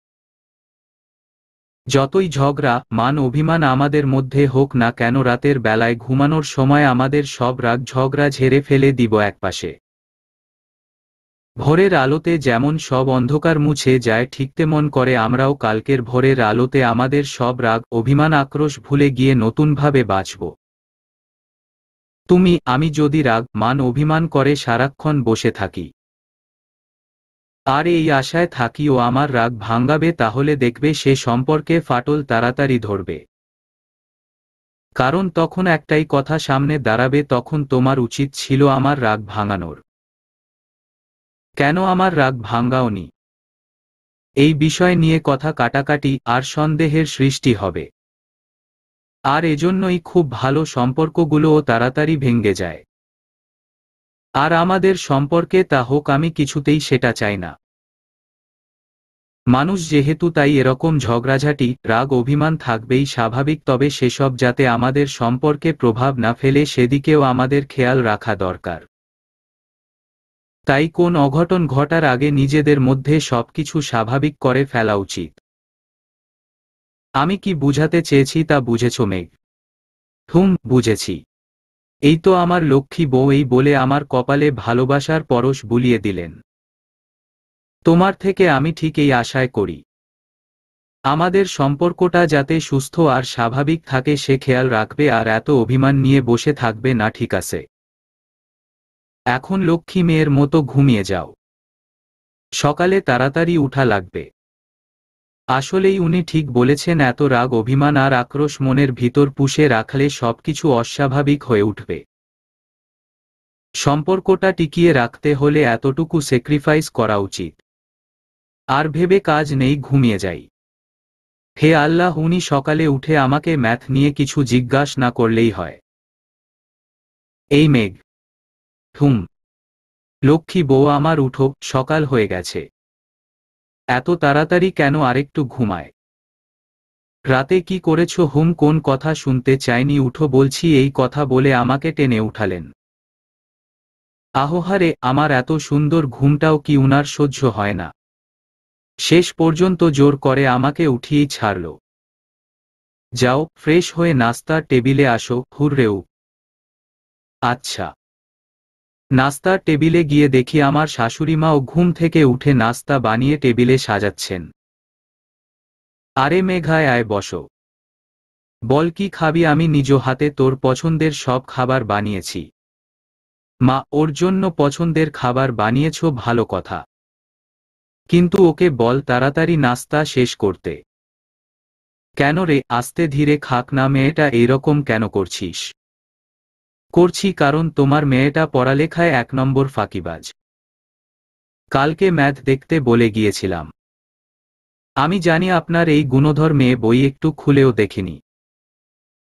যতই ঝগড়া মান অভিমান আমাদের মধ্যে হোক না কেন, রাতের বেলায় ঘুমানোর সময় আমাদের সব রাগ ঝগড়া ঝেড়ে ফেলে দিব একপাশে। ভোরের আলোতে যেমন সব অন্ধকার মুছে যায়, ঠিক তেমন করে আমরাও কালকের ভোরের আলোতে আমাদের সব রাগ অভিমান আক্রোশ ভুলে গিয়ে নতুনভাবে বাঁচব। তুমি আমি যদি রাগ মান অভিমান করে সারাক্ষণ বসে থাকি আর এই আশায় থাকি ও আমার রাগ ভাঙাবে, তাহলে দেখবে সে সম্পর্কে ফাটল তাড়াতাড়ি ধরবে। কারণ তখন একটাই কথা সামনে দাঁড়াবে, তখন তোমার উচিত ছিল আমার রাগ ভাঙানোর। কেন আমার রাগ ভাঙাওনি? এই বিষয় নিয়ে কথা কাটাকাটি আর সন্দেহের সৃষ্টি হবে। আর এজন্যই খুব ভালো সম্পর্কগুলোও তাড়াতাড়ি ভেঙে যায়। আর আমাদের সম্পর্কে তা হোক, আমি কিছুতেই সেটা চাই না। মানুষ যেহেতু, তাই এরকম ঝগড়াঝাটি রাগ অভিমান থাকবেই, স্বাভাবিক, তবে সেসব যাতে আমাদের সম্পর্কে প্রভাব না ফেলে সেদিকেও আমাদের খেয়াল রাখা দরকার। তাই কোন অঘটন ঘটার আগে নিজেদের মধ্যে সবকিছু স্বাভাবিক করে ফেলা উচিত। আমি কি বুঝাতে চেয়েছি তা বুঝেছ মেঘ? বুঝেছি। এই তো আমার লক্ষ্মী বউ, এই বলে আমার কপালে ভালোবাসার পরশ বুলিয়ে দিলেন। তোমার থেকে আমি ঠিক এই আশায় করি। আমাদের সম্পর্কটা যাতে সুস্থ আর স্বাভাবিক থাকে সে খেয়াল রাখবে, আর এত অভিমান নিয়ে বসে থাকবে না, ঠিক আছে? এখন লক্ষ্মী মেয়ের মতো ঘুমিয়ে যাও, সকালে তাড়াতাড়ি উঠা লাগবে। আসলেই উনি ঠিক বলেছেন, এত রাগ অভিমান আর আক্রোশ মনের ভিতর পুষে রাখলে সবকিছু অস্বাভাবিক হয়ে উঠবে। সম্পর্কটা টিকিয়ে রাখতে হলে এতটুকু স্যাক্রিফাইস করা উচিত। আর ভেবে কাজ নেই, ঘুমিয়ে যাই। হে আল্লাহ, উনি সকালে উঠে আমাকে ম্যাথ নিয়ে কিছু জিজ্ঞাসা না করলেই হয়। এই মেঘ। লক্ষ্মী বউ আমার, উঠো, সকাল হয়ে গেছে। এত তাড়াতাড়ি কেন? আরেকটু ঘুমায়। রাতে কি করেছ? কোন কথা শুনতে চাইনি, উঠো বলছি, এই কথা বলে আমাকে টেনে উঠালেন। আহোহারে, আমার এত সুন্দর ঘুমটাও কি উনার সহ্য হয় না? শেষ পর্যন্ত জোর করে আমাকে উঠিয়েই ছাড়ল। যাও, ফ্রেশ হয়ে নাস্তার টেবিলে আসো। হুররেউ। আচ্ছা। নাস্তার টেবিলে গিয়ে দেখি আমার শাশুড়িমাও ঘুম থেকে উঠে নাস্তা বানিয়ে টেবিলে সাজাচ্ছেন। আরে মেঘায়, আয় বসো। বল কি খাবি? আমি নিজ হাতে তোর পছন্দের সব খাবার বানিয়েছি। মা, ওর জন্য পছন্দের খাবার বানিয়েছ, ভালো কথা, কিন্তু ওকে বল তাড়াতাড়ি নাস্তা শেষ করতে। কেন রে, আস্তে ধীরে খাক না। মেয়েটা এইরকম কেন করছিস? করছি কারণ তোমার মেয়েটা পড়ালেখায় 1 নম্বর ফাঁকিবাজ। কালকে ম্যাথ দেখতে বলে গিয়েছিলাম। আমি জানি আপনার এই গুণধর মেয়ে বই একটু খুলেও দেখেনি।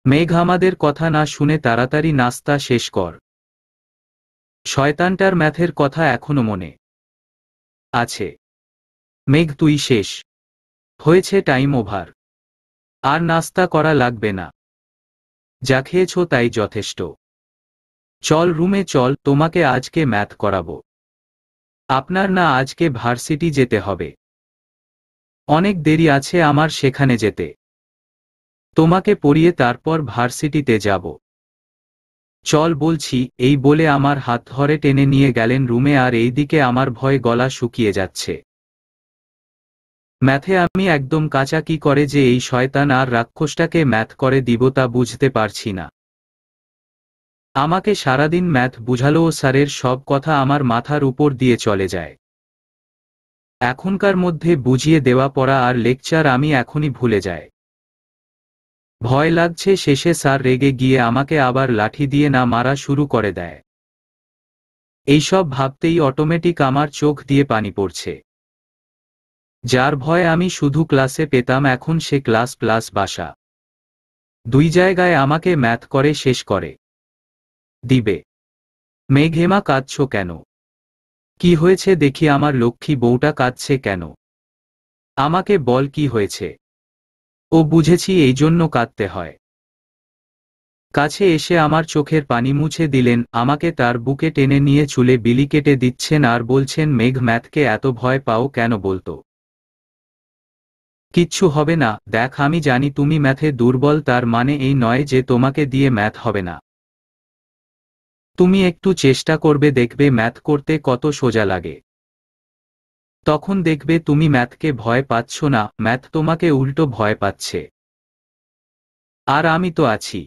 মেঘ, আমাদের কথা না শুনে তাড়াতাড়ি নাস্তা শেষ কর। শয়তানটার ম্যাথের কথা এখনো মনে আছে। মেঘ, তুই শেষ হয়েছে, টাইম ওভার। আর নাস্তা করা লাগবে না, যা খেয়েছ তাই যথেষ্ট। চল রুমে চল, তোমাকে আজকে ম্যাথ করাবো। আপনার না আজকে ভার্সিটি যেতে হবে? অনেক দেরি আছে আমার সেখানে যেতে। তোমাকে পড়িয়ে তারপর ভার্সিটিতে যাব। চল বলছি, এই বলে আমার হাত ধরে টেনে নিয়ে গেলেন রুমে। আর এইদিকে আমার ভয়ে গলা শুকিয়ে যাচ্ছে। ম্যাথে আমি একদম কাঁচা, কি করে যে এই শয়তান আর রাক্ষসটাকে ম্যাথ করে দিব তা বুঝতে পারছি না। আমাকে সারাদিন ম্যাথ বুঝালো ও স্যারের সব কথা আমার মাথার উপর দিয়ে চলে যায়। এখনকার মধ্যে বুঝিয়ে দেওয়া পড়া আর লেকচার আমি এখনই ভুলে যাই। ভয় লাগছে শেষে স্যার রেগে গিয়ে আমাকে আবার লাঠি দিয়ে না মারা শুরু করে দেয়। এইসব ভাবতেই অটোমেটিক আমার চোখ দিয়ে পানি পড়ছে। যার ভয় আমি শুধু ক্লাসে পেতাম, এখন সে ক্লাস প্লাস বাসা, 2 জায়গায় আমাকে ম্যাথ করে শেষ করে দিবে। মেঘ, হেমা, কাঁদছ কেন? কি হয়েছে দেখি? আমার লক্ষ্মী বউটা কাঁদছে কেন? আমাকে বল কি হয়েছে। ও, বুঝেছি, এই জন্য কাঁদতে হয়। কাছে এসে আমার চোখের পানি মুছে দিলেন, আমাকে তার বুকে টেনে নিয়ে চুলে বিলি কেটে দিচ্ছেন আর বলছেন, মেঘ, ম্যাথকে এত ভয় পাও কেন বলতো? কিচ্ছু হবে না, দেখ, আমি জানি তুমি ম্যাথে দুর্বল, তার মানে এই নয় যে তোমাকে দিয়ে ম্যাথ হবে না। তুমি একটু চেষ্টা করবে, দেখবে ম্যাথ করতে কত সোজা লাগে। তখন দেখবে তুমি ম্যাথকে ভয় পাচ্ছ না, ম্যাথ তোমাকে উল্টো ভয় পাচ্ছে। আর আমি তো আছি।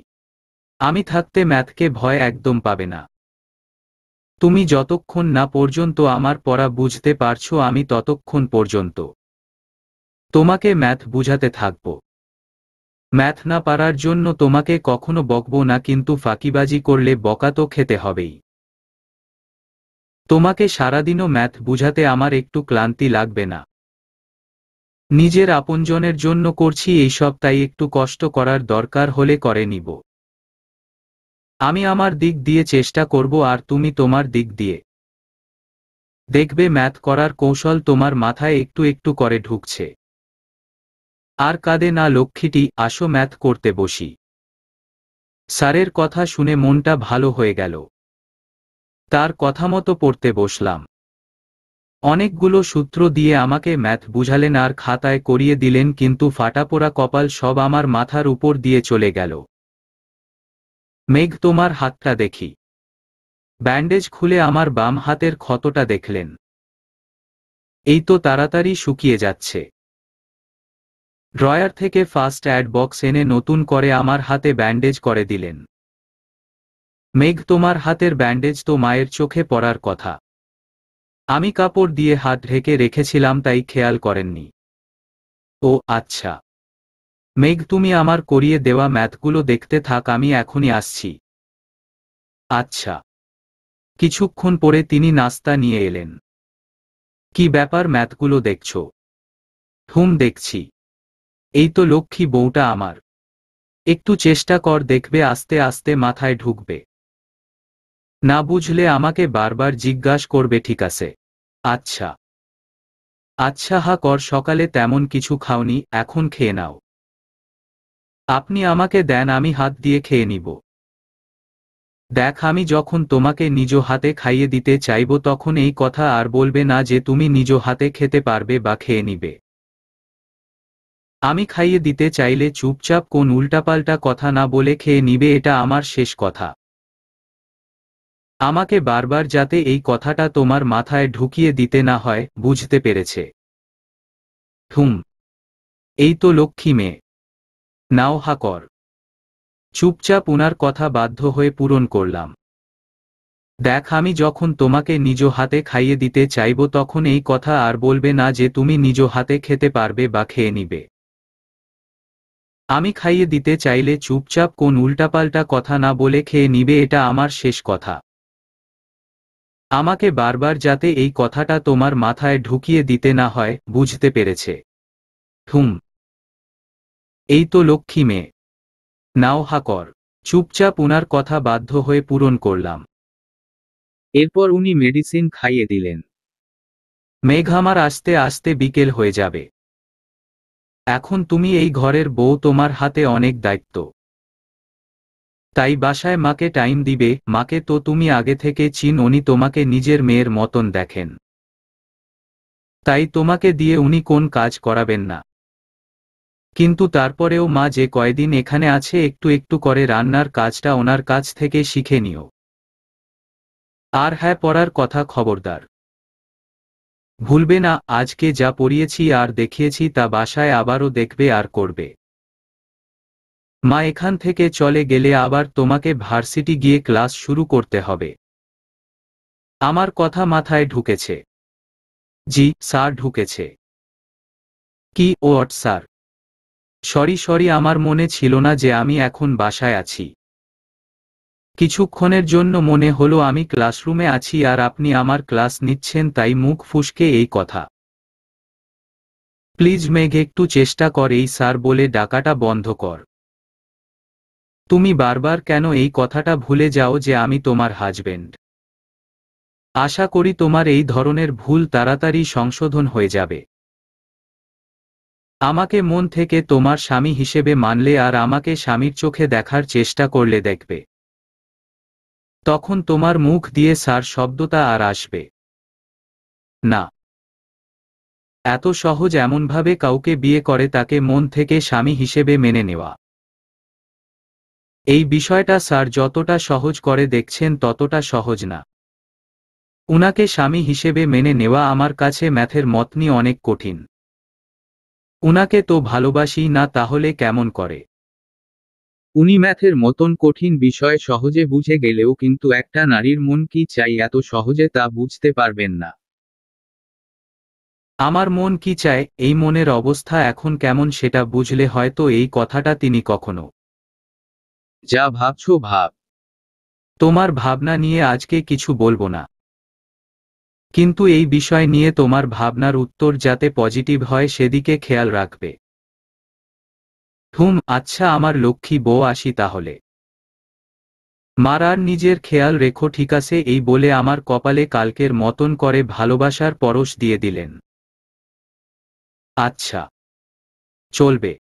আমি থাকতে ম্যাথকে ভয় একদম পাবে না। তুমি যতক্ষণ না পর্যন্ত আমার পড়া বুঝতে পারছো, আমি ততক্ষণ পর্যন্ত তোমাকে ম্যাথ বুঝাতে থাকব। ম্যাথ না পারার জন্য তোমাকে কখনো বকবো না, কিন্তু ফাঁকিবাজি করলে বকা তো খেতে হবেই। তোমাকে সারাদিনও ম্যাথ বুঝাতে আমার একটু ক্লান্তি লাগবে না। নিজের আপনজনের জন্য করছি এইসব, তাই একটু কষ্ট করার দরকার হলে করে নিব। আমি আমার দিক দিয়ে চেষ্টা করব আর তুমি তোমার দিক দিয়ে। দেখবে ম্যাথ করার কৌশল তোমার মাথায় একটু একটু করে ঢুকছে। আর কাঁদে না লক্ষ্মীটি, আসো ম্যাথ করতে বসি। স্যারের কথা শুনে মনটা ভালো হয়ে গেল। তার কথা মতো পড়তে বসলাম। অনেকগুলো সূত্র দিয়ে আমাকে ম্যাথ বুঝালেন আর খাতায় করিয়ে দিলেন, কিন্তু ফাটাপোড়া কপাল সব আমার মাথার উপর দিয়ে চলে গেল। মেঘ, তোমার হাতটা দেখি। ব্যান্ডেজ খুলে আমার বাম হাতের ক্ষতটা দেখলেন। এই তো তাড়াতাড়ি শুকিয়ে যাচ্ছে। ড্রয়ার থেকে ফার্স্ট এড বক্স এনে নতুন করে আমার হাতে ব্যান্ডেজ করে দিলেন। মেঘ, তোমার হাতের ব্যান্ডেজ তো মায়ের চোখে পড়ার কথা। আমি কাপড় দিয়ে হাত ঢেকে রেখেছিলাম, তাই খেয়াল করেননি। ও আচ্ছা। মেঘ, তুমি আমার করিয়ে দেওয়া ম্যাথগুলো দেখতে থাক, আমি এখনই আসছি। আচ্ছা। কিছুক্ষণ পরে তিনি নাস্তা নিয়ে এলেন। কি ব্যাপার, ম্যাথগুলো দেখছো? দেখছি। এই তো লক্ষ্মী বউটা আমার। একটু চেষ্টা কর, দেখবে আস্তে আস্তে মাথায় ঢুকবে। না বুঝলে আমাকে বারবার জিজ্ঞাসা করবে, ঠিক আছে? আচ্ছা আচ্ছা, হা কর। সকালে তেমন কিছু খাওনি, এখন খেয়ে নাও। আপনি আমাকে দেন, আমি হাত দিয়ে খেয়ে নিব। দেখ, আমি যখন তোমাকে নিজ হাতে খাইয়ে দিতে চাইব তখন এই কথা আর বলবে না যে তুমি নিজ হাতে খেতে পারবে বা খেয়ে নিবে। আমি খাইয়ে দিতে চাইলে চুপচাপ কোন উল্টাপাল্টা কথা না বলে খেয়ে নিবে, এটা আমার শেষ কথা। আমাকে বারবার যাতে এই কথাটা তোমার মাথায় ঢুকিয়ে দিতে না হয়, বুঝতে পেরেছে? এই তো লক্ষ্মী মেয়ে। নাও, হা কর। চুপচাপ উনার কথা বাধ্য হয়ে পূরণ করলাম। দেখ, আমি যখন তোমাকে নিজ হাতে খাইয়ে দিতে চাইব তখন এই কথা আর বলবে না যে তুমি নিজ হাতে খেতে পারবে বা খেয়ে নিবে। আমি খাইয়ে দিতে চাইলে চুপচাপ কোন উল্টাপাল্টা কথা না বলে খেয়ে নিবে, এটা আমার শেষ কথা। আমাকে বারবার যাতে এই কথাটা তোমার মাথায় ঢুকিয়ে দিতে না হয়, বুঝতে পেরেছে? এই তো লক্ষ্মী মেয়ে। নাও, হা কর। চুপচাপ উনার কথা বাধ্য হয়ে পূরণ করলাম। এরপর উনি মেডিসিন খাইয়ে দিলেন। মেঘ, আমার আস্তে আস্তে বিকেল হয়ে যাবে। এখন তুমি এই ঘরের বউ, তোমার হাতে অনেক দায়িত্ব। তাই বাসায় মাকে টাইম দিবে। মাকে তো তুমি আগে থেকে চিন, উনি তোমাকে নিজের মেয়ের মতন দেখেন। তাই তোমাকে দিয়ে উনি কোন কাজ করাবেন না। কিন্তু তারপরেও মা যে কয়দিন এখানে আছে একটু একটু করে রান্নার কাজটা ওনার কাছ থেকে শিখে নিও। আর হ্যাঁ, পড়ার কথা খবরদার ভুলবে না। আজকে যা পড়িয়েছি আর দেখিয়েছি তা বাসায় আবারও দেখবে আর করবে। মা এখান থেকে চলে গেলে আবার তোমাকে ভার্সিটি গিয়ে ক্লাস শুরু করতে হবে। আমার কথা মাথায় ঢুকেছে? জি স্যার, ঢুকেছে। কি ওট স্যার? সরি, আমার মনে ছিল না যে আমি এখন বাসায় আছি। কিছুক্ষণের জন্য মনে হলো আমি ক্লাসরুমে আছি আর আপনি আমার ক্লাস নিচ্ছেন, তাই মুখ ফুসকে এই কথা। প্লিজ মেঘ, একটু চেষ্টা কর এই স্যার বলে ডাকাটা বন্ধ কর। তুমি বারবার কেন এই কথাটা ভুলে যাও যে আমি তোমার হাজবেন্ড? আশা করি তোমার এই ধরনের ভুল তাড়াতাড়ি সংশোধন হয়ে যাবে। আমাকে মন থেকে তোমার স্বামী হিসেবে মানলে আর আমাকে স্বামীর চোখে দেখার চেষ্টা করলে দেখবে, তখন তোমার মুখ দিয়ে স্যার শব্দটা আর আসবে না। এত সহজ এমনভাবে কাউকে বিয়ে করে তাকে মন থেকে স্বামী হিসেবে মেনে নেওয়া। এই বিষয়টা স্যার যতটা সহজ করে দেখছেন ততটা সহজ না। উনাকে স্বামী হিসেবে মেনে নেওয়া আমার কাছে ম্যাথের মতনি অনেক কঠিন। উনাকে তো ভালোবাসি না, তাহলে কেমন করে? উনি ম্যাথের মতন কঠিন বিষয় সহজে বুঝে গেলেও কিন্তু একটা নারীর মন কি চাই এত সহজে তা বুঝতে পারবেন না। আমার মন কি চায়, এই মনের অবস্থা এখন কেমন সেটা বুঝলে হয়তো এই কথাটা তিনি কখনো। যা ভাবছো ভাব। তোমার ভাবনা নিয়ে আজকে কিছু বলবো না, কিন্তু এই বিষয় নিয়ে তোমার ভাবনার উত্তর যাতে পজিটিভ হয় সেদিকে খেয়াল রাখবে। আচ্ছা আমার লক্ষ্মী বউ, আসি তাহলে। মারার নিজের খেয়াল রেখো, ঠিক আছে? এই বলে আমার কপালে কালকের মতন করে ভালোবাসার পরশ দিয়ে দিলেন। আচ্ছা, চলবে।